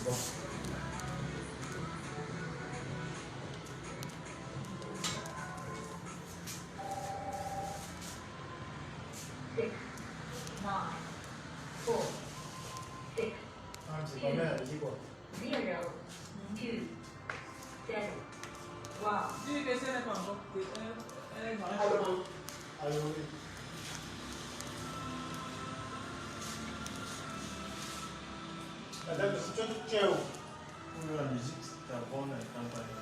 bon. C'est combien? Dis quoi? 0, 2, 7, 1. Dis que c'est pas encore. Allô, oui. Madame, si tu es où? Pour la musique, c'est un bon campagne.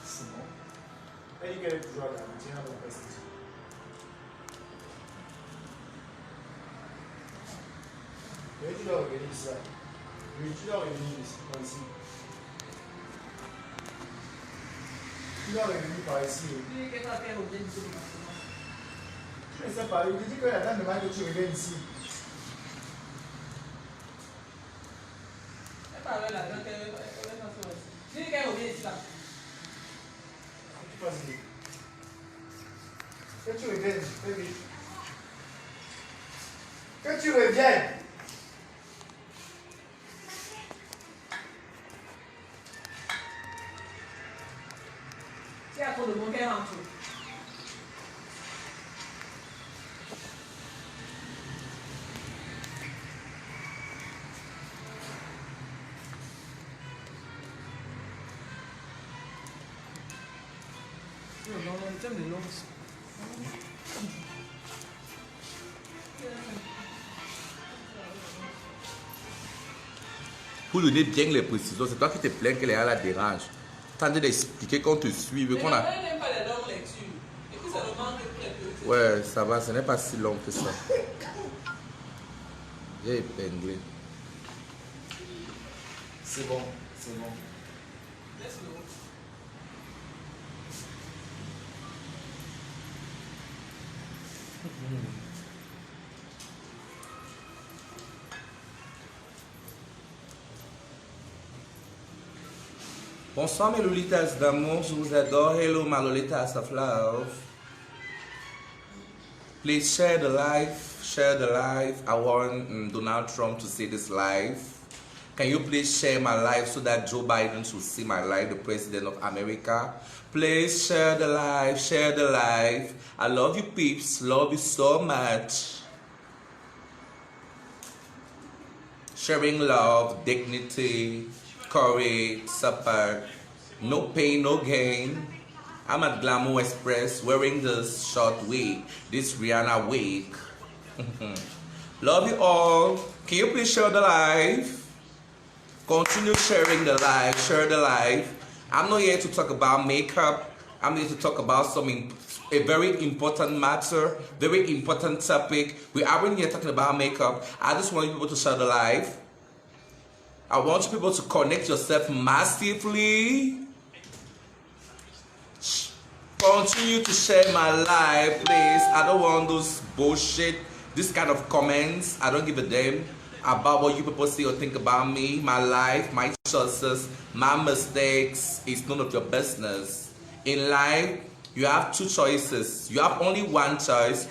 C'est bon. Elle dit qu'elle est toujours à la maintien dans la peste. Mais tu dois organiser ça. Oui, tu dois organiser ici. Tu dois organiser par ici. Dis que ça fait au bien du Je ne sais pas, il dit que la dame demande que tu reviennes ici. Elle parle là, donc elle va s'en sortir. Dis qu'elle revient ici là. Tu passes vite. Que tu reviennes, fais vite. Que tu reviennes. S'il y a trop de monde, qu'elle rentre. Non, j'aime les longs. Pour donner bien les précisions, c'est toi qui te plains qu'elle est à la dérange. Tendez d'expliquer qu'on te suive, qu'on a... Elle n'aime pas les longues lectures. Et puis ça demande que très peu. Ouais, ça va, ce n'est pas si long que ça. J'ai épinglé. C'est bon, c'est bon. Laisse-le. Bonsoir mes lolitas d'amour, je vous adore. Hello my lolitas of love. Please share the live, share the live. I want Donald Trump to see this live. Can you please share my live so that Joe Biden should see my live, the President of America? Please share the live, share the live. I love you peeps, love you so much. Sharing love, dignity, courage, support, no pain, no gain. I'm at Glamour Express wearing this short wig, this Rihanna wig. Love you all. Can you please share the live? Continue sharing the live, share the live. I'm not here to talk about makeup. I'm here to talk about a very important matter, very important topic. We aren't here talking about makeup. I just want people to share the live. I want you people to connect yourself massively. Continue to share my live, please. I don't want those bullshit, this kind of comments. I don't give a damn about what you people say or think about me, my life, my choices, my mistakes. It's none of your business. In life, you have two choices. You have only one choice.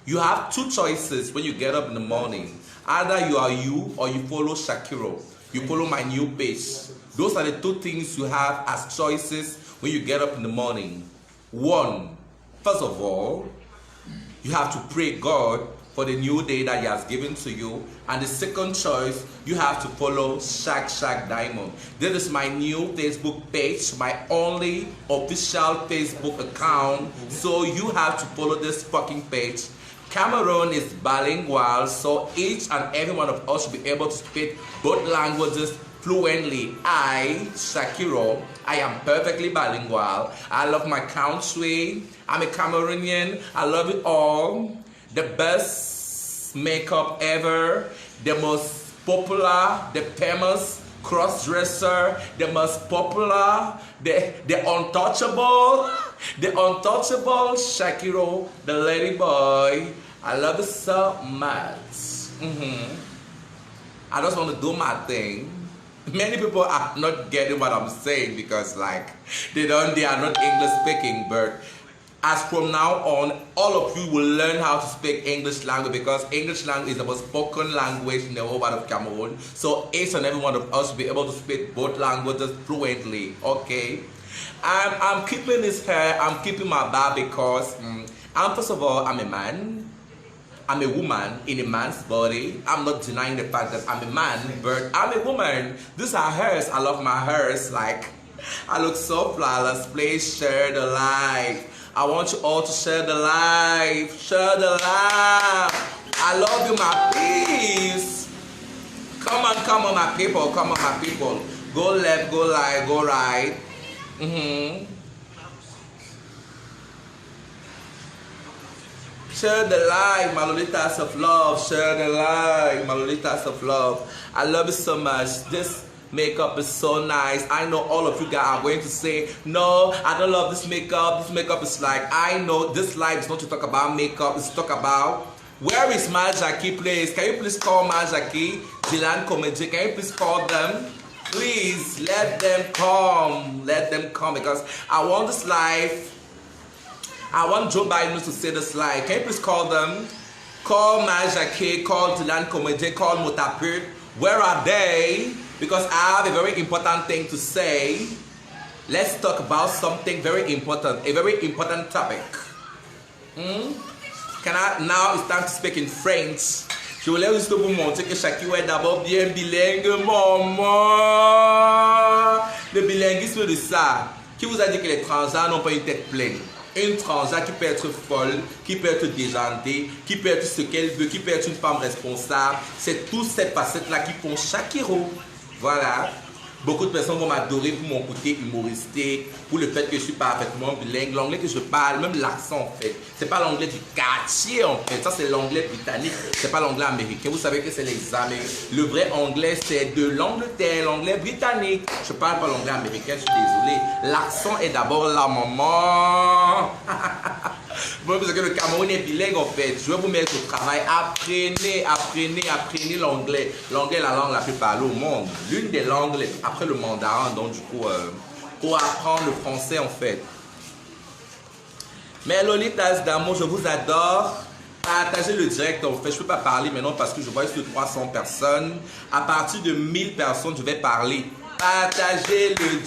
You have two choices when you get up in the morning. Either you are you or you follow Shakiro. You follow my new page. Those are the two things you have as choices when you get up in the morning. One, first of all, you have to pray God for the new day that He has given to you. And the second choice, you have to follow Shak Diamond. This is my new Facebook page, my only official Facebook account. So you have to follow this fucking page. Cameroon is bilingual, so each and every one of us should be able to speak both languages fluently. I, Shakiro, I am perfectly bilingual. I love my country. I'm a Cameroonian. I love it all. The best makeup ever. The most popular, the famous cross-dresser, the most popular, the untouchable Shakiro, the lady boy. I love it so much. I just want to do my thing. Many people are not getting what I'm saying because they are not English speaking, but As from now on, all of you will learn how to speak English language because English language is the most spoken language in the whole world of Cameroon. So each and every one of us will be able to speak both languages fluently, okay? I'm keeping this hair, I'm keeping my bar because, first of all, I'm a man. I'm a woman in a man's body. I'm not denying the fact that I'm a man, but I'm a woman. These are hers. I love my hairs. Like, I look so flawless. Please share the life. I want you all to share the life. Share the life. I love you, my peace. Come on, my people. Come on, my people. Go left, go right, go right. Share the light, my Lolitas of love. Share the light, my Lolitas of love. I love you so much. This makeup is so nice. I know all of you guys are going to say, no, I don't love this makeup. This makeup is like, I know this life is not to talk about makeup. It's to talk about, where is Majaki, please? Can you please call Majaki, Dylan Comedy? Can you please call them? Please, let them come. Let them come because I want this life. I want Joe Biden to say this live. Can you please call them? Call Majake, call Dylan Comedy, call Motaput. Where are they? Because I have a very important thing to say. Let's talk about something very important, a very important topic. Now it's time to speak in French. Je voulais juste vous montrer que chacun est d'abord bien bilingue, maman. Le bilinguisme de ça. Qui vous a dit que les transgenres n'ont pas une tête pleine? Une transgenre qui peut être folle, qui peut être déjantée, qui peut être ce qu'elle veut, qui peut être une femme responsable. C'est toutes ces facettes-là qui font Shakiro. Voilà. Beaucoup de personnes vont m'adorer pour mon côté humoristique, pour le fait que je suis parfaitement bilingue. L'anglais que je parle, même l'accent en fait, c'est pas l'anglais du quartier en fait. Ça c'est l'anglais britannique, c'est pas l'anglais américain. Vous savez que c'est les Américains. Le vrai anglais c'est de l'Angleterre, l'anglais britannique. Je parle pas l'anglais américain, je suis désolé. L'accent est d'abord la maman. Bon, parce que le Cameroun est bilingue en fait. Je vais vous mettre au travail. Apprenez l'anglais. L'anglais est la langue la plus parlée au monde. L'une des langues après le mandarin. Donc du coup, pour apprendre le français en fait. Mais Lolitas d'amour, je vous adore. Partagez le direct en fait. Je ne peux pas parler maintenant parce que je vois sur 300 personnes. À partir de 1000 personnes, je vais parler. Partagez le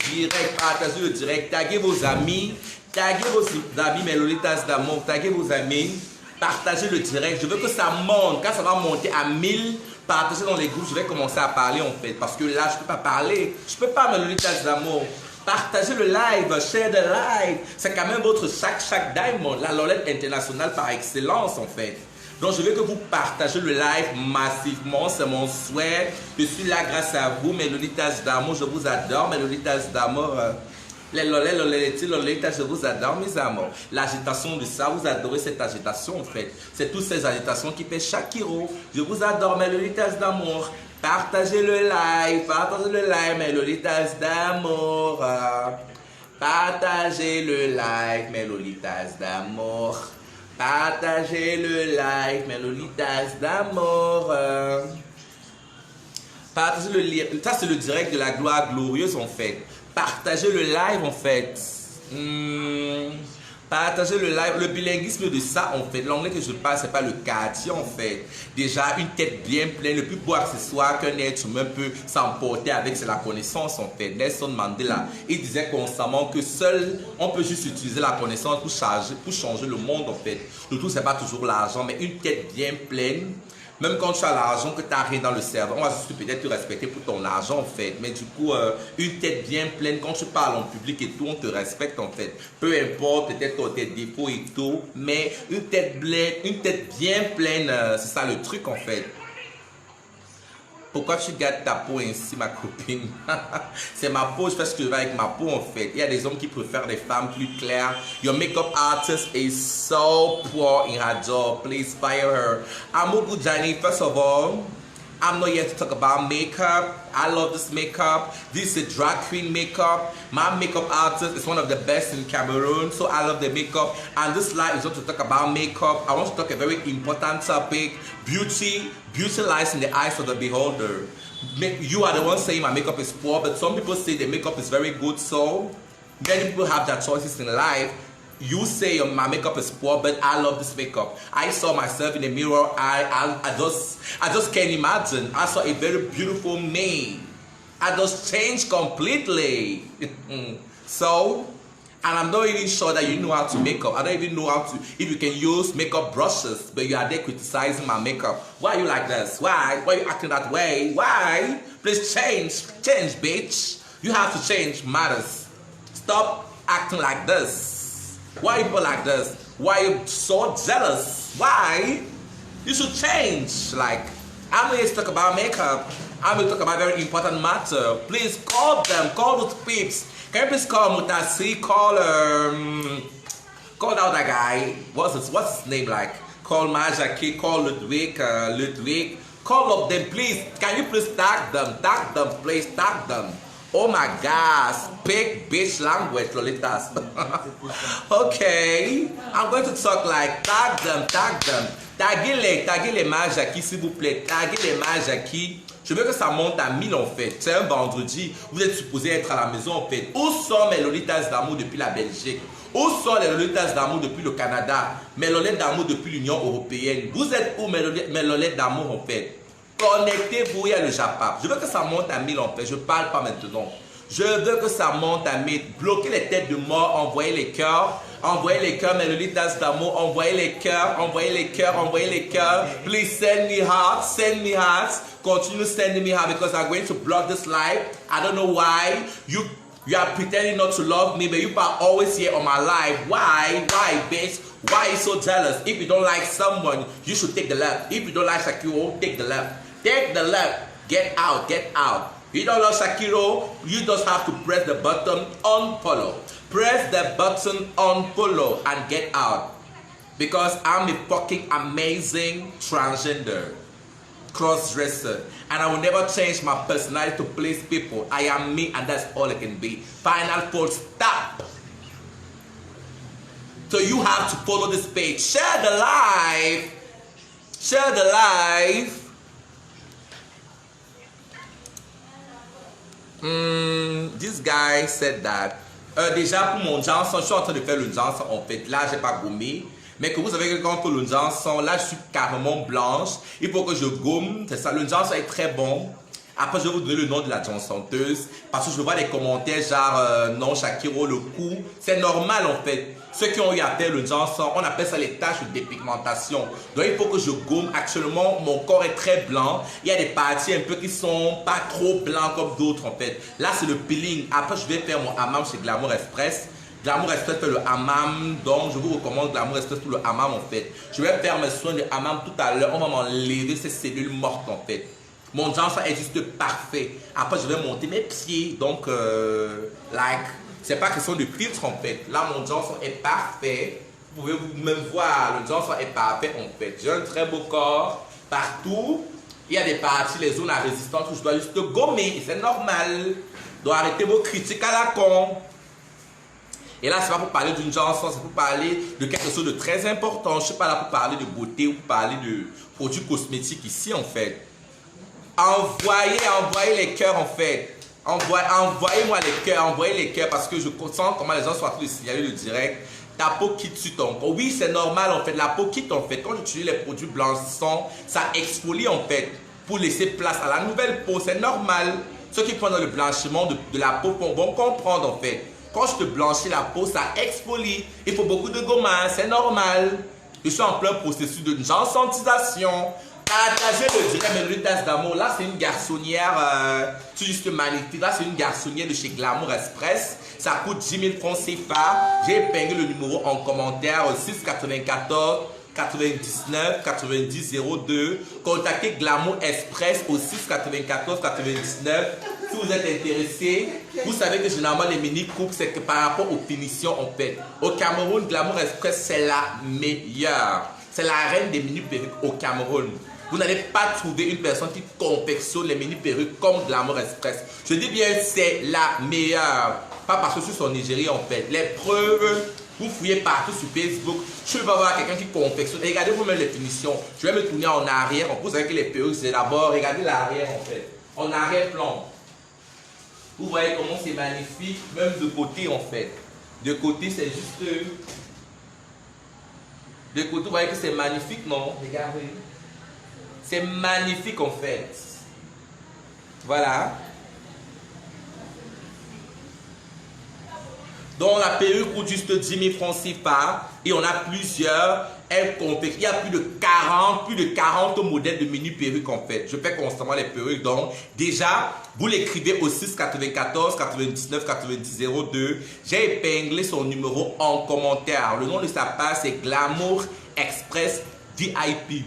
direct. Taguez vos amis. Taguez vos amis, mes Lolitas d'amour, taguez vos amis, partagez le direct. Je veux que ça monte. Quand ça va monter à 1000, partagez dans les groupes, je vais commencer à parler en fait. Parce que là, je ne peux pas parler. Je ne peux pas, mes Lolitas d'amour. Partagez le live, share the live. C'est quand même votre chaque diamond, la Lolette internationale par excellence en fait. Donc je veux que vous partagez le live massivement, c'est mon souhait. Je suis là grâce à vous, mes Lolitas d'amour. Je vous adore, mes Lolitas d'amour. Les Lolitas, je vous adore, mes amours. L'agitation de ça, vous adorez cette agitation en fait. C'est toutes ces agitations qui fait Shakiro. Je vous adore, mes Lolitas d'amour. Partagez le live, mes Lolitas d'amour. Partagez le live, mes Lolitas d'amour. Partagez le live, mes Lolitas d'amour. Partagez le lire. Ça, c'est le direct de la gloire glorieuse en fait. Partagez le live en fait. Partagez le live. Le bilinguisme de ça en fait. L'anglais que je parle, c'est pas le quartier en fait. Déjà, une tête bien pleine. Le plus beau accessoire qu'un être humain peut s'emporter avec, c'est la connaissance en fait. Nelson Mandela, il disait constamment que seul, on peut juste utiliser la connaissance pour changer le monde en fait. Le tout, c'est pas toujours l'argent, mais une tête bien pleine. Même quand tu as l'argent, que tu n'as rien dans le cerveau, on va juste peut-être te respecter pour ton argent en fait. Mais du coup, une tête bien pleine, quand tu parles en public et tout, on te respecte en fait. Peu importe peut-être tes défauts et tout, mais une tête bien pleine, c'est ça le truc en fait. Pourquoi tu gardes ta peau ainsi, ma copine? C'est ma peau, je fais ce que je veux avec ma peau en fait. Il y a des hommes qui préfèrent des femmes plus claires. Your makeup artist is so poor in her job. Please fire her. Amugu Jani, first of all, I'm not here to talk about makeup. I love this makeup. This is a drag queen makeup. My makeup artist is one of the best in Cameroon, so I love the makeup. And this live is not to talk about makeup. I want to talk a very important topic. Beauty. Beauty lies in the eyes of the beholder. You are the one saying my makeup is poor, but some people say the makeup is very good, so many people have their choices in life. you say my makeup is poor, but I love this makeup. I saw myself in the mirror. I just can't imagine. I saw a very beautiful me. I just changed completely. So, and I'm not even sure that you know how to make up. I don't even know how to, if you can use makeup brushes, but you are there criticizing my makeup. Why are you like this? Why? Why are you acting that way? Why? Please change. Change, bitch. You have to change matters. Stop acting like this. Why are people like this? Why are you so jealous? Why? You should change. Like, I'm here to talk about makeup. I'm going to talk about a very important matter. Please call them. Call those peeps. Can you please call Mutasi? Call the other guy. What's his name like? Call Majaki. Call Ludwig. Call all of them, please. Can you please tag them? Tag them, please. Tag them. Oh my gosh. Speak bitch language, Lolitas. Okay. I'm going to talk like tag them. Taguez les Majaki, s'il vous plaît. Taguez les Majaki. Je veux que ça monte à 1000 en fait. C'est un vendredi. Vous êtes supposé être à la maison en fait. Où sont mes Lolitas d'amour depuis la Belgique? Où sont les Lolitas d'amour depuis le Canada? Mes Lolitas d'amour depuis l'Union Européenne? Vous êtes où mes Lolitas d'amour en fait? Connectez-vous, il y a le Japap. Je veux que ça monte à 1000 en fait. Je ne parle pas maintenant. Je veux que ça monte à 1000. Bloquez les têtes de mort. Envoyez les cœurs. Envoyez les cœurs, mes Lolitas d'amour. Envoyez les cœurs. Envoyez les cœurs. Envoyez les cœurs. Please send me hearts. Send me hearts. Continue sending me hearts because I'm going to block this live. I don't know why. You are pretending not to love me, but you are always here on my live. Why? Why, bitch? Why are you so jealous? If you don't like someone, you should take the left. If you don't like Shakiro, take the left. Take the left. Get out. Get out. You don't love Shakiro, you just have to press the button unfollow. Press the button unfollow and get out. Because I'm a fucking amazing transgender cross-dresser. And I will never change my personality to please people. I am me and that's all I can be. Final full stop. So you have to follow this page. Share the live. Share the live. This guy said that. Déjà pour mon Johnson, je suis en train de faire le Johnson en fait. Là, j'ai pas gommé. Mais que vous savez que quand on fait le Johnson, là, je suis carrément blanche. Il faut que je gomme. C'est ça. Le Johnson est très bon. Après, je vais vous donner le nom de la chanteuse. Parce que je vois des commentaires genre non, Shakiro, le coup. C'est normal en fait. Ceux qui ont eu à faire le Johnson, on appelle ça les taches de dépigmentation. Donc il faut que je gomme. Actuellement, mon corps est très blanc. Il y a des parties un peu qui sont pas trop blancs comme d'autres en fait. Là, c'est le peeling. Après, je vais faire mon hammam chez Glamour Express. Glamour Express fait le hammam. Donc, je vous recommande Glamour Express pour le hammam en fait. Je vais faire mes soins de hammam tout à l'heure. On va m'enlever ces cellules mortes en fait. Mon Johnson est juste parfait. Après, je vais monter mes pieds. Donc, c'est pas question de filtre en fait. Là, mon Johnson est parfait. Vous pouvez me voir. Le Johnson est parfait en fait. J'ai un très beau corps. Partout, il y a des parties, les zones à résistance où je dois juste gommer. Et c'est normal. Donc, arrêtez vos critiques à la con. Et là, c'est pas pour parler d'une Johnson, c'est pour parler de quelque chose de très important. Je ne suis pas là pour parler de beauté ou pour parler de produits cosmétiques ici en fait. Envoyez les cœurs en fait. Envoyez-moi les cœurs parce que je sens comment les gens sont en train de signaler le direct. Ta peau quitte sur ton corps. Oui, c'est normal en fait. La peau quitte en fait. Quand j'utilise les produits blanchissants, ça exfolie en fait pour laisser place à la nouvelle peau. C'est normal. Ceux qui prennent le blanchiment de la peau vont comprendre en fait. Quand je te blanchis la peau, ça exfolie. Il faut beaucoup de gommage. C'est normal. Je suis en plein processus de jansantisation. Partagez le direct, mes Lolitas d'amour. Là, c'est une garçonnière tout juste magnifique. Là, c'est une garçonnière de chez Glamour Express. Ça coûte 10 000 francs CFA. J'ai épinglé le numéro en commentaire 694 99 90 02. Contactez Glamour Express au 694 99. Si vous êtes intéressé, vous savez que généralement les mini-coupes, c'est que par rapport aux finitions en fait. Au Cameroun, Glamour Express, c'est la meilleure. C'est la reine des mini-perruques au Cameroun. Vous n'allez pas trouver une personne qui confectionne les mini-perruques comme Glamour Express. Je dis bien, c'est la meilleure. Pas parce que je suis son Nigérien en fait. Les preuves, vous fouillez partout sur Facebook. Je vais voir quelqu'un qui confectionne. Et regardez vous-même les finitions. Je vais me tourner en arrière. Vous savez que les perruques, c'est d'abord, regardez l'arrière en fait. En arrière-plan. Vous voyez comment c'est magnifique, même de côté en fait. De côté, c'est juste De côté, vous voyez que c'est magnifique, non? Regardez. C'est magnifique en fait. Voilà. Donc la perruque coûte juste 10 000 francs CFA et on a plusieurs. Il y a plus de 40 modèles de mini perruques en fait. Je fais constamment les perruques. Donc déjà, vous l'écrivez au 6 94 99 90 02. J'ai épinglé son numéro en commentaire. Le nom de sa page c'est Glamour Express VIP.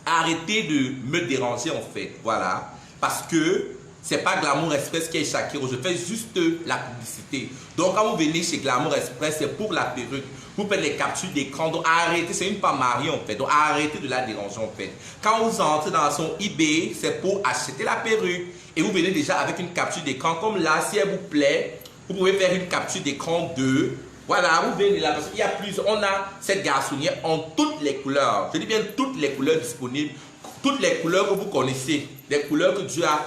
Arrêtez de me déranger en fait. Voilà. Parce que c'est pas Glamour Express qui est Shakiro. Je fais juste la publicité. Donc quand vous venez chez Glamour Express, c'est pour la perruque. Vous faites les captures d'écran. Donc arrêtez, c'est une femme mariée en fait. Donc arrêtez de la déranger en fait. Quand vous entrez dans son eBay, c'est pour acheter la perruque. Et vous venez déjà avec une capture d'écran. Comme là, si elle vous plaît, vous pouvez faire une capture d'écran 2. Voilà, vous venez là. Parce qu'il y a plusieurs. On a cette garçonnière en toutes les couleurs. Je dis bien toutes les couleurs disponibles. Toutes les couleurs que vous connaissez. Les couleurs que Dieu a...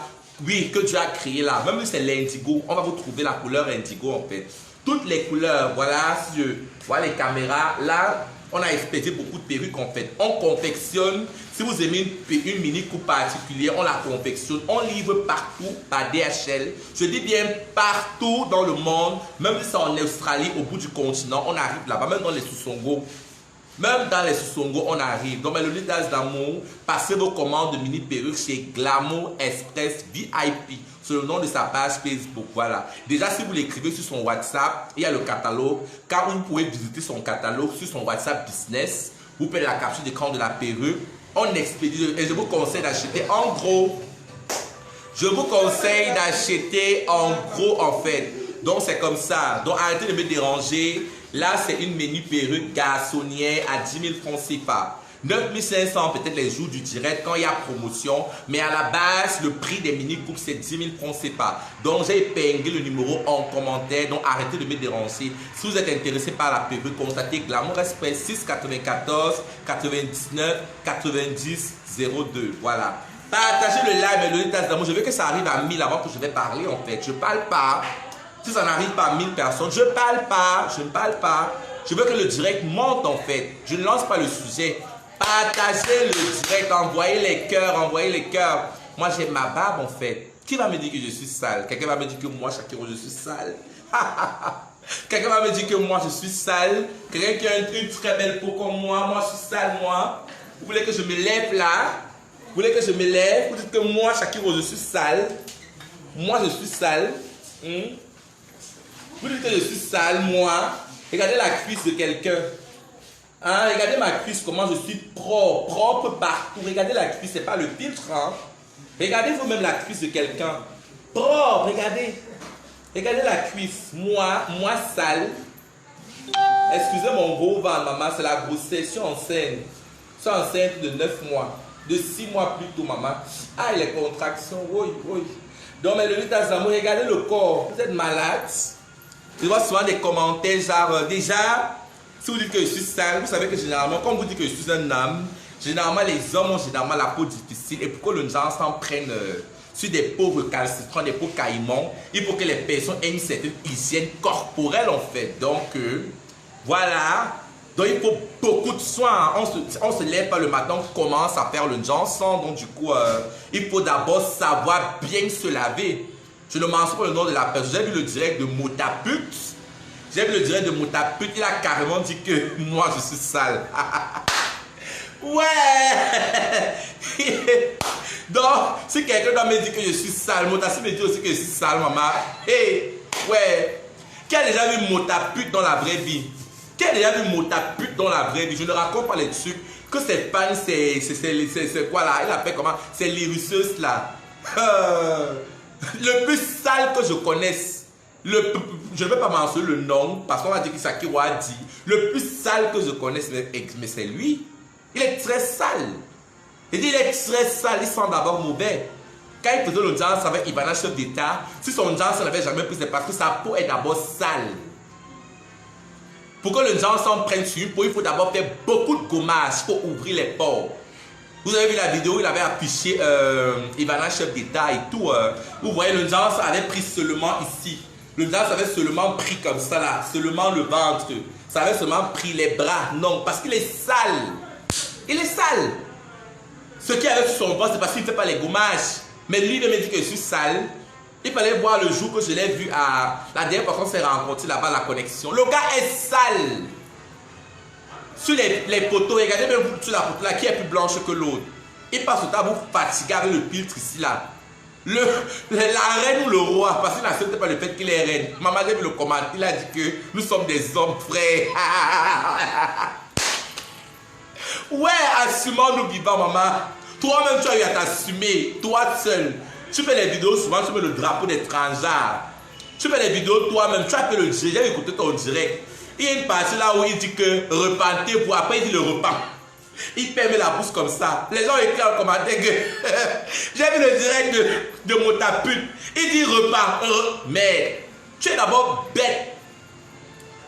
Oui, que Dieu a créé là. Même si c'est l'indigo, on va vous trouver la couleur indigo en fait. Toutes les couleurs, voilà, si je vois les caméras, là, on a expédié beaucoup de perruques en fait. On confectionne, si vous aimez une mini coupe particulière, on la confectionne. On livre partout par DHL. Je dis bien partout dans le monde, même si c'est en Australie, au bout du continent, on arrive là-bas, même dans les Sous-Songo. Même dans les Sous-Songo, on arrive. Donc, le Litas d'amour, passez vos commandes de mini perruques chez Glamour Express VIP. C'est le nom de sa page Facebook. Voilà. Déjà, si vous l'écrivez sur son WhatsApp, il y a le catalogue. Car vous pouvez visiter son catalogue sur son WhatsApp Business. Vous faites la capture d'écran de la perruque. On expédie. Et je vous conseille d'acheter en gros. Je vous conseille d'acheter en gros en fait. Donc, c'est comme ça. Donc, arrêtez de me déranger. Là, c'est une mini perruque garçonnière à 10 000 francs CFA. 9 500 peut-être les jours du direct quand il y a promotion. Mais à la base, le prix des mini coupes, c'est 10 000 francs CFA. Donc, j'ai épinglé le numéro en commentaire. Donc, arrêtez de me déranger. Si vous êtes intéressé par la perruque, contactez Glamour Express 6 94 99 90 02. Voilà. Partagez le live et le tas d'amour. Je veux que ça arrive à 1000 avant que je vais parler en fait. Je parle pas. Si ça n'arrive pas à 1000 personnes, je ne parle pas, je ne parle pas. Je veux que le direct monte en fait. Je ne lance pas le sujet. Partagez le direct, envoyez les cœurs, envoyez les cœurs. Moi j'ai ma barbe en fait. Qui va me dire que je suis sale? Quelqu'un va me dire que moi, Shakiro, je suis sale. Quelqu'un va me dire que moi je suis sale. Quelqu'un qui a une très belle peau comme moi je suis sale moi. Vous voulez que je me lève là? Vous voulez que je me lève? Vous dites que moi, Shakiro, je suis sale. Moi je suis sale. Vous dites que je suis sale, moi. Regardez la cuisse de quelqu'un. Hein? Regardez ma cuisse, comment je suis propre, propre partout. Regardez la cuisse, c'est pas le filtre. Hein? Regardez vous-même la cuisse de quelqu'un. Propre, regardez. Regardez la cuisse. Moi sale. Excusez mon gros ventre, maman, c'est la grossesse. Je suis enceinte. Je suis enceinte de 9 mois. De 6 mois plus tôt, maman. Ah, les contractions. Oui, oui. Donc, mais le Litas d'amour, regardez le corps. Vous êtes malade. Je vois souvent des commentaires genre, déjà, si vous dites que je suis sale, vous savez que généralement, quand vous dites que je suis un homme, généralement les hommes ont généralement la peau difficile. Et pour que les gens s'en prennent sur des peaux recalcitrantes, des peaux caïmans, il faut que les personnes aient une certaine hygiène corporelle en fait. Donc, voilà. Donc, il faut beaucoup de soins. On se lève pas le matin, on commence à faire le Johnson. Donc, du coup, il faut d'abord savoir bien se laver. Je ne mentionne pas le nom de la personne. J'ai vu le direct de Motaput. J'ai vu le direct de Motaput. Il a carrément dit que moi, je suis sale. Ouais. Donc, si quelqu'un doit me dire que je suis sale, Motaput me dit aussi que je suis sale, maman. Hey, ouais. Qui a déjà vu Motaput dans la vraie vie? Qui a déjà vu Motaput dans la vraie vie? Je ne raconte pas les trucs. Que cette femme, c'est quoi là? Elle appelle comment? C'est l'hérisseuse là. Le plus sale que je connaisse, je ne vais pas mentionner le nom parce qu'on va dire que Shakiro a dit. Le plus sale que je connaisse, mais c'est lui. Il est très sale. Il est très sale, il sent d'abord mauvais. Quand il faisait le dance avec Ivana, chef d'État, si son dance n'avait jamais pris, c'est parce que sa peau est d'abord sale. Pour que le gens s'en prenne sur une peau, il faut d'abord faire beaucoup de gommage pour ouvrir les pores. Vous avez vu la vidéo, il avait affiché Ivana, chef d'État et tout. Vous voyez, le genre avait pris seulement ici. Le gars avait seulement pris comme ça là, seulement le ventre. Ça avait seulement pris les bras. Non, parce qu'il est sale. Il est sale. Ce qui avait sur son ventre, c'est parce qu'il ne fait pas les gommages. Mais lui, il me dit que je suis sale. Il fallait voir le jour que je l'ai vu à la dernière fois qu'on s'est rencontrés là-bas à la connexion. Le gars est sale. Sur les poteaux, regardez même sur la photo là, qui est plus blanche que l'autre. Il passe au temps vous fatiguer avec le filtre ici là. La reine ou le roi, parce qu'il n'accepte pas le fait qu'il est reine. Maman a vu le commentaire, il a dit que nous sommes des hommes frères. Ouais, assumons-nous vivants, maman. Toi-même, tu as eu à t'assumer, toi seul. Tu fais les vidéos, souvent tu mets le drapeau d'étrangère. Tu fais les vidéos toi-même, tu as fait le direct, j'ai écouté ton direct. Il y a une partie là où il dit que repentez-vous, après il dit le repent. Il permet la bouche comme ça. Les gens écrivent en commentaire que j'ai vu le direct de Motapute. Il dit repent. Mais tu es d'abord bête.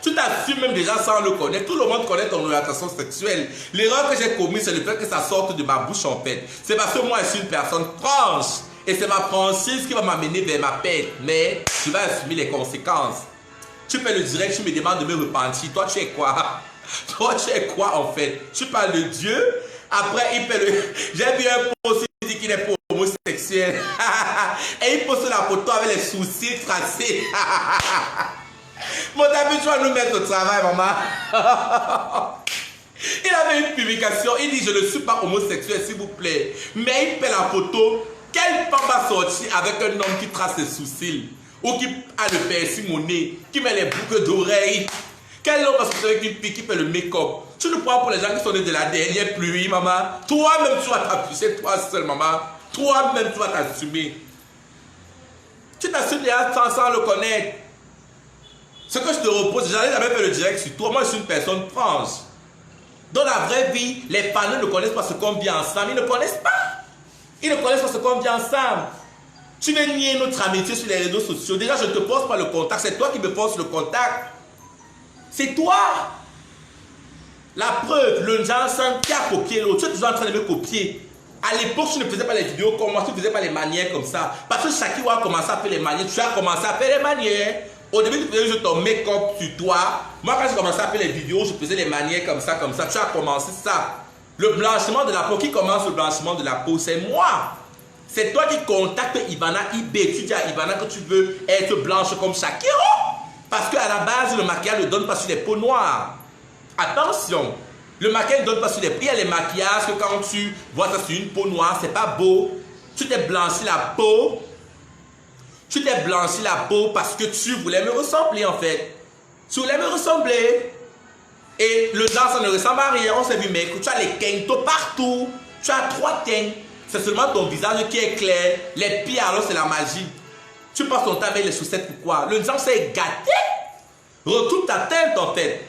Tu t'assumes même déjà sans le connaître. Tout le monde connaît ton orientation sexuelle. L'erreur que j'ai commise, c'est le fait que ça sorte de ma bouche en fait. C'est parce que moi je suis une personne franche. Et c'est ma franchise qui va m'amener vers ma paix. Mais tu vas assumer les conséquences. Tu fais le direct, tu me demandes de me repentir. Toi tu es quoi? Toi, tu es quoi en fait? Tu parles de Dieu. Après, il fait le... J'ai vu un post, il dit qu'il est pas homosexuel. Et il poste la photo avec les sourcils tracés. Mon ami, tu vas nous mettre au travail, maman. Il avait une publication, il dit, je ne suis pas homosexuel, s'il vous plaît. Mais il fait la photo. Quelle femme va sortir avec un homme qui trace ses sourcils? Ou qui a le persimonné, qui met les boucles d'oreilles? Quel homme va sortir avec une fille qui fait le make-up? Tu le prends pour les gens qui sont nés de la dernière pluie, maman. Toi-même, tu vas t'appuyer, toi seul, maman. Toi-même, tu vas t'assumer. Tu t'assumes déjà sans le connaître. Ce que je te repose, j'en ai jamais fait le direct sur toi. Moi, je suis une personne franche. Dans la vraie vie, les parents ne connaissent pas ce qu'on vit ensemble. Ils ne connaissent pas. Ils ne connaissent pas ce qu'on vit ensemble. Tu veux nier notre amitié sur les réseaux sociaux. Déjà, je ne te force pas le contact. C'est toi qui me forces le contact. C'est toi. La preuve, le Johnson qui a copié l'autre. Tu es toujours en train de me copier. À l'époque, tu ne faisais pas les vidéos comme moi. Tu ne faisais pas les manières comme ça. Parce que Shaki a commencé à faire les manières. Tu as commencé à faire les manières. Au début, tu faisais juste ton make-up sur toi. Moi, quand j'ai commencé à faire les vidéos, je faisais les manières comme ça, comme ça. Tu as commencé ça. Le blanchiment de la peau. Qui commence le blanchiment de la peau? C'est moi. C'est toi qui contactes Ivana IB. Tu dis à Ivana que tu veux être blanche comme Shakiro. Parce qu'à la base, le maquillage ne donne pas sur les peaux noires. Attention. Le maquillage ne donne pas sur les peaux. Il y a les maquillages que quand tu vois ça sur une peau noire, c'est pas beau. Tu t'es blanchi la peau. Tu t'es blanchi la peau parce que tu voulais me ressembler en fait. Tu voulais me ressembler. Et le gens, ça ne ressemble à rien. On s'est vu, mec, tu as les quintos partout. Tu as 3 teintes. C'est seulement ton visage qui est clair. Les pieds, alors c'est la magie. Tu passes ton temps avec les chaussettes, pourquoi? Le gens s'est gâté. Retourne ta teinte en fait.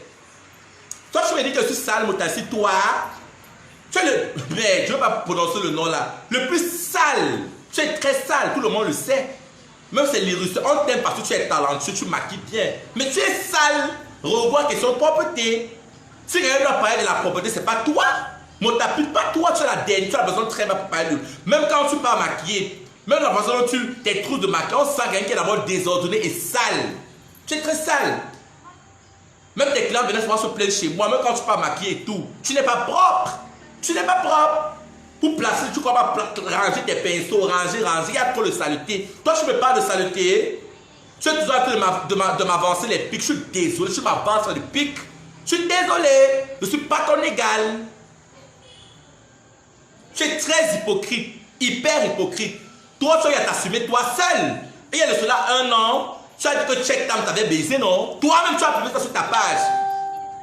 Toi, tu me dis que je suis sale, Motassi. Toi, tu es le... Mais je ne veux pas prononcer le nom là. Le plus sale. Tu es très sale, tout le monde le sait. Même c'est l'irrus. On t'aime parce que tu es talentueux, tu maquilles bien. Mais tu es sale. Revois question de propreté. Si quelqu'un doit parler de la propreté, c'est pas toi. Motassi, pas toi, tu as la dernière. Tu as besoin de très bien pour parler de... Même quand tu pars maquiller, même la façon dont tu tes trous de maquillage, on sent quelqu'un qui est d'abord désordonné et sale. Tu es très sale. Même tes clients venaient souvent se plaindre chez moi, même quand tu pars maquiller et tout. Tu n'es pas propre. Tu n'es pas propre. Pour placer, tu crois pas ranger tes pinceaux, ranger. Il y a trop de saleté. Toi, tu me parles de saleté. Tu es toujours en train de m'avancer les pics. Je suis désolé, tu m'avances sur les pics. Je suis désolé. Je ne suis pas ton égal. Tu es très hypocrite. Hyper hypocrite. Toi, tu as t'assumer toi seul. Et il y a de cela 1 an, tu as dit que Checktam t'avait baisé, non? Toi-même, tu as publié ça sur ta page.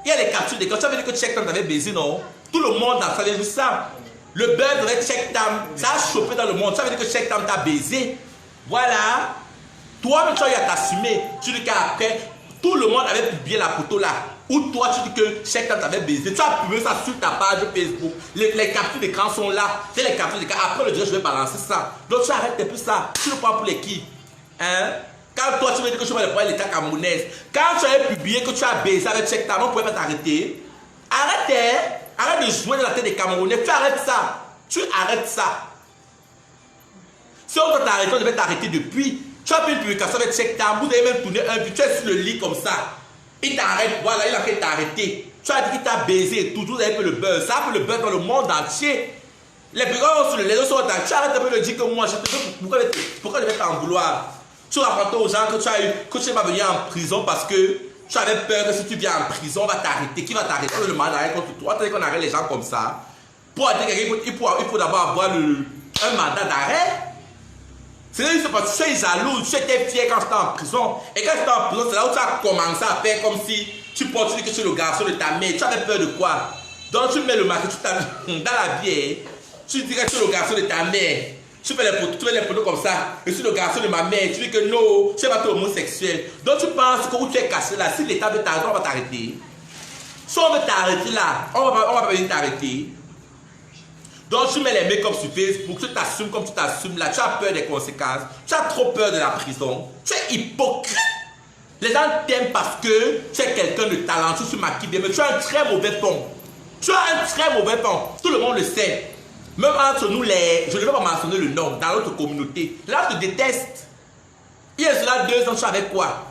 Il y a les captures d'écran. Tu avais dit que Checktam t'avait baisé, non? Tout le monde a savait juste ça. Le beurre de Checktam, ça a chopé dans le monde. Tu avais dit que Checktam t'a baisé. Voilà. Toi-même, tu as eu à t'assumer. Tu dis qu'après, tout le monde avait publié la photo là. Ou toi, tu dis que Checktam t'avait baisé. Tu as publié ça sur ta page Facebook. Les captures d'écran sont là. C'est les captures d'écran. Après le direct, je vais balancer ça. Donc, tu arrêtes plus ça. Tu le prends pour les qui? Hein? Quand toi, tu veux dire que tu vas le prendre l'état camerounaise. Quand tu avais publié que tu as baisé avec Checktam, on ne pouvait pas t'arrêter. Arrête de jouer dans la tête des Camerounais. Tu arrêtes ça. Tu arrêtes ça. Si on doit t'arrêter, on devait t'arrêter depuis. Tu as fait une publication avec Check Time, vous avez même tourné un but, tu es sur le lit comme ça. Il t'arrête, voilà, il a fait t'arrêter. Tu as dit qu'il t'a baisé, toujours vous avez fait le buzz. Ça a fait le buzz dans le monde entier. Les gens sur les réseaux sont attaqués. Tu arrêtes de me dire que moi, je te dis, pourquoi je vais t'en vouloir? Tu racontes aux gens que tu n'es pas venu en prison parce que tu avais peur que si tu viens en prison, on va t'arrêter. Qui va t'arrêter? On le mandat d'arrêt contre toi. Tu as dit qu'on arrête les gens comme ça. Pour arrêter quelqu'un, il faut d'abord avoir un mandat d'arrêt. C'est juste parce que tu es jaloux, tu étais fier quand tu étais en prison. Et quand tu étais en prison, c'est là où tu as commencé à faire comme si tu penses que tu es le garçon de ta mère. Tu avais peur de quoi? Donc tu mets le marqué dans la vie. Tu dis que tu es le garçon de ta mère. Tu fais les photos comme ça. Je suis le garçon de ma mère. Tu dis que non, tu n'es pas homosexuel. Donc tu penses que où tu es caché là, si l'État veut t'arrêter, on va t'arrêter. Si on veut t'arrêter là, on va pas venir t'arrêter. Donc tu mets les make-up sur Facebook, tu t'assumes comme tu t'assumes là, tu as peur des conséquences, tu as trop peur de la prison, tu es hypocrite. Les gens t'aiment parce que tu es quelqu'un de talentueux, tu maquilles bien, mais tu as un très mauvais fond. Tu as un très mauvais fond, tout le monde le sait. Même entre nous, je ne vais pas mentionner le nom, dans notre communauté, les gens te détestent. Il y a cela 2 ans, tu savais quoi?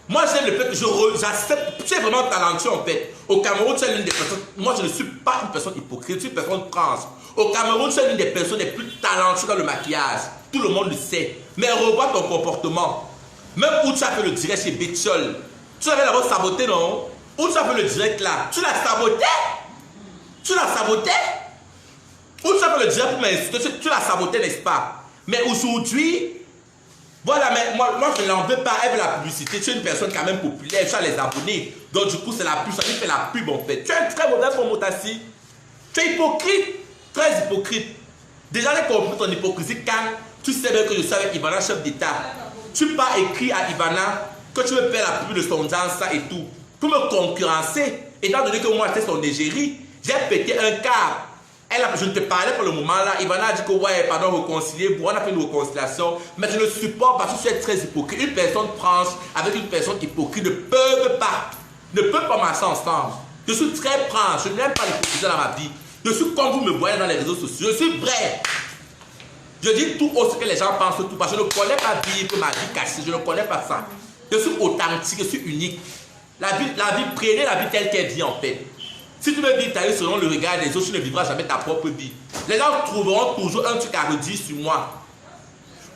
Moi j'aime le fait que j'accepte, tu es vraiment talentueux en fait. Au Cameroun, tu es l'une des personnes, moi je ne suis pas une personne hypocrite, je suis une personne trans. Au Cameroun, tu es l'une des personnes les plus talentueuses dans le maquillage. Tout le monde le sait. Mais revois ton comportement. Même où tu as fait le direct chez Betchol, tu avais d'abord saboté, non? Où tu as fait le direct là? Tu l'as saboté? Tu l'as saboté? Où tu as fait le direct pour m'insulter? Tu l'as saboté, n'est-ce pas? Mais aujourd'hui, voilà, mais moi je n'en veux pas, elle veut la publicité. Tu es une personne quand même populaire, tu as les abonnés. Donc du coup, c'est la pub, ça lui fait la pub en fait. Tu es un très mauvais promotassi. Tu es hypocrite. Très hypocrite. Déjà, j'ai compris ton hypocrisie quand tu sais bien que je suis avec Ivana, chef d'État. Tu pars écrire à Ivana que tu veux faire la pub de son genre, ça et tout. Pour me concurrencer, étant donné que moi j'étais son égérie, j'ai pété un câble. Je ne te parlais pour le moment là. Ivana a dit que ouais, pardon, réconcilier. On a fait une réconciliation. Mais je ne supporte parce que tu es très hypocrite. Une personne franche avec une personne hypocrite ne peuvent pas marcher ensemble. Je suis très franche. Je n'aime pas l'hypocrisie dans ma vie. Je suis comme vous me voyez dans les réseaux sociaux. Je suis vrai. Je dis tout ce que les gens pensent tout. Parce que je ne connais pas vivre ma vie cachée. Je ne connais pas ça. Je suis authentique. Je suis unique. La vie, prenez la vie telle qu'elle vit en fait. Si tu veux vivre ta vie selon le regard des autres, tu ne vivras jamais ta propre vie. Les gens trouveront toujours un truc à redire sur moi.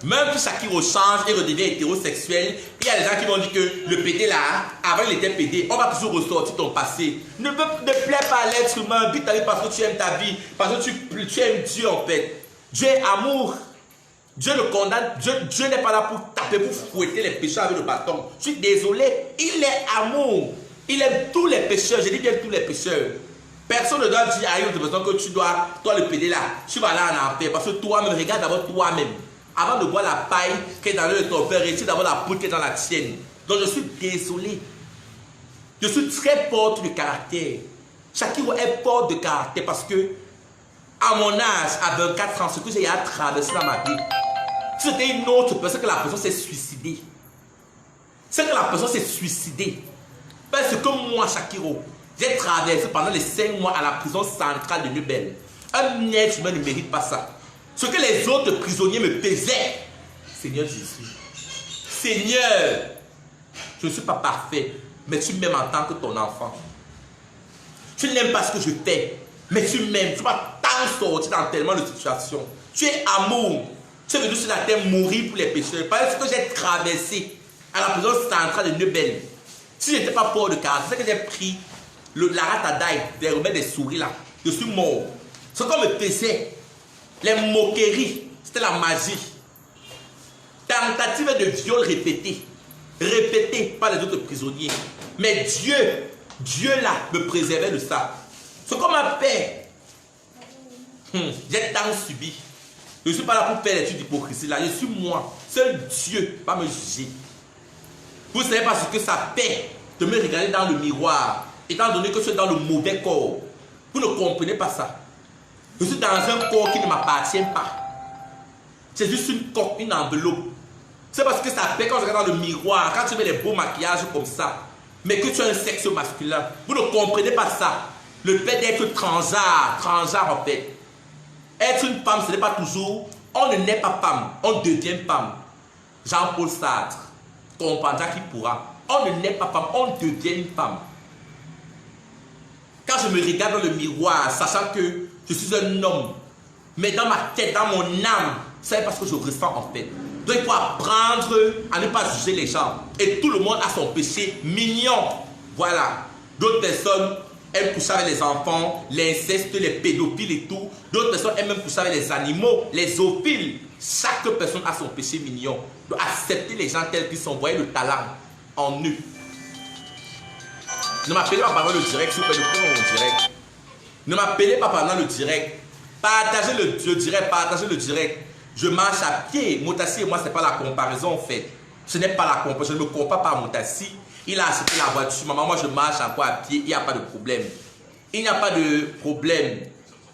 Même si Shakiro change et redevient hétérosexuel, il y a des gens qui vont dire que le PD là, avant il était PD, on va toujours ressortir ton passé. Ne plaît pas à l'être humain, vis ta vie parce que tu aimes ta vie, parce que tu aimes Dieu en fait. Dieu est amour. Dieu le condamne, Dieu n'est pas là pour taper, pour fouetter les pécheurs avec le bâton. Je suis désolé, il est amour. Il aime tous les pécheurs, je dis bien tous les pécheurs. Personne ne doit dire à une autre personne que tu dois, toi le PD là, tu vas là en enfer. Parce que toi-même, regarde d'abord toi-même. Avant de voir la paille qui est dans l'œil de ton père, essaie d'avoir la poudre qui est dans la tienne. Donc je suis désolé. Je suis très forte de caractère. Shakiro est forte de caractère parce que, à mon âge, à 24 ans, ce que j'ai à traverser dans ma vie, si c'était une autre personne, que la personne s'est suicidée. C'est que la personne s'est suicidée. Parce que moi, Shakiro, j'ai traversé pendant les 5 mois à la prison centrale de Nubel. Un être humain ne mérite pas ça. Ce que les autres prisonniers me faisaient, Seigneur Jésus, Seigneur, je ne suis pas parfait, mais tu m'aimes en tant que ton enfant. Tu n'aimes pas ce que je fais, mais tu m'aimes. Tu vas t'en sortir dans tellement de situations. Tu es amour. Tu es venu sur la terre mourir pour les pécheurs. Parce que j'ai traversé à la prison centrale de Nubel. Si je n'étais pas fort de caractère, c'est que j'ai pris la ratadaï, des remèdes des souris là. Je suis mort. Ce qu'on me faisait, les moqueries, c'était la magie. Tentative de viol répétée par les autres prisonniers. Mais Dieu là me préservait de ça. Ce qu'on m'a fait, j'ai tant subi. Je ne suis pas là pour faire l'étude d'hypocrisie là. Je suis moi. Seul Dieu va me juger. Vous ne savez pas ce que ça fait de me regarder dans le miroir, étant donné que je suis dans le mauvais corps. Vous ne comprenez pas ça. Je suis dans un corps qui ne m'appartient pas. C'est juste une coque, une enveloppe. C'est parce que ça fait quand je regarde dans le miroir, quand tu mets des beaux maquillages comme ça, mais que tu as un sexe masculin. Vous ne comprenez pas ça. Le fait d'être transgenre en fait. Être une femme, ce n'est pas toujours, on ne naît pas femme, on devient femme. Jean-Paul Sartre comprendra qui pourra. On ne naît pas femme, on devient une femme. Quand je me regarde dans le miroir, sachant que je suis un homme, mais dans ma tête, dans mon âme, c'est parce que je ressens en fait. Donc il faut apprendre à ne pas juger les gens. Et tout le monde a son péché mignon. Voilà. D'autres personnes aiment coucher avec les enfants, l'inceste, les pédophiles et tout. D'autres personnes aiment même coucher avec les animaux, les zoophiles. Chaque personne a son péché mignon. Donc accepter les gens tels qu'ils sont. Voyez le talent en eux. Ne m'appelez pas pendant le direct, s'il vous plaît, le direct. Ne m'appelez pas pendant le direct. Partagez le direct, partagez le direct. Je marche à pied. Motassi et moi, ce n'est pas la comparaison en fait. Ce n'est pas la comparaison. Je ne me compare pas à Motassi. Il a acheté la voiture. Maman, moi, je marche encore à pied. Il n'y a pas de problème. Il n'y a pas de problème.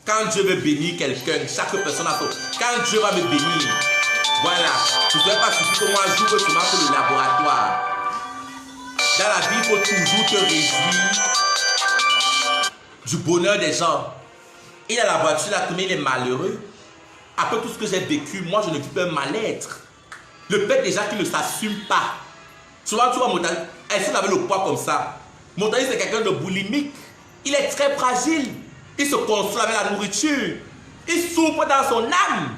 Quand Dieu veut bénir quelqu'un, chaque personne a son. Quand Dieu va me bénir, voilà. Je ne vais pas suffire que moi, j'ouvre seulement pour le laboratoire. Dans la vie, il faut toujours te réjouir du bonheur des gens. Il a la voiture là, mais il est malheureux. Après tout ce que j'ai vécu, moi je ne vis pas un mal-être. Le fait déjà qu'il ne s'assume pas. Souvent tu vois Motassi, elle avait le poids comme ça. Motassi c'est quelqu'un de boulimique. Il est très fragile. Il se console avec la nourriture. Il souffre dans son âme.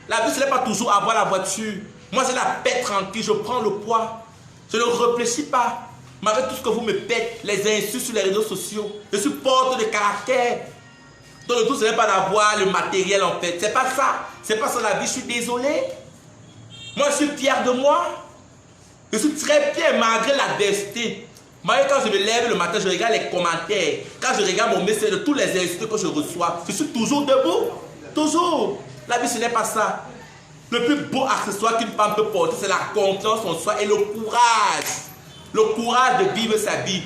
La vie ce n'est pas toujours avoir la voiture. Moi j'ai la paix tranquille, je prends le poids. Je ne réfléchis pas. Mais avec tout ce que vous me faites, les insultes sur les réseaux sociaux, je suis porte de caractère. Donc le tout, ce n'est pas d'avoir le matériel en fait. C'est pas ça. C'est pas ça la vie. Je suis désolé. Moi, je suis fier de moi. Je suis très fier malgré l'adversité. Moi, quand je me lève le matin, je regarde les commentaires. Quand je regarde mon message de tous les insultes que je reçois, je suis toujours debout. Toujours. La vie, ce n'est pas ça. Le plus beau accessoire qu'une femme peut porter, c'est la confiance en soi et le courage. Le courage de vivre sa vie.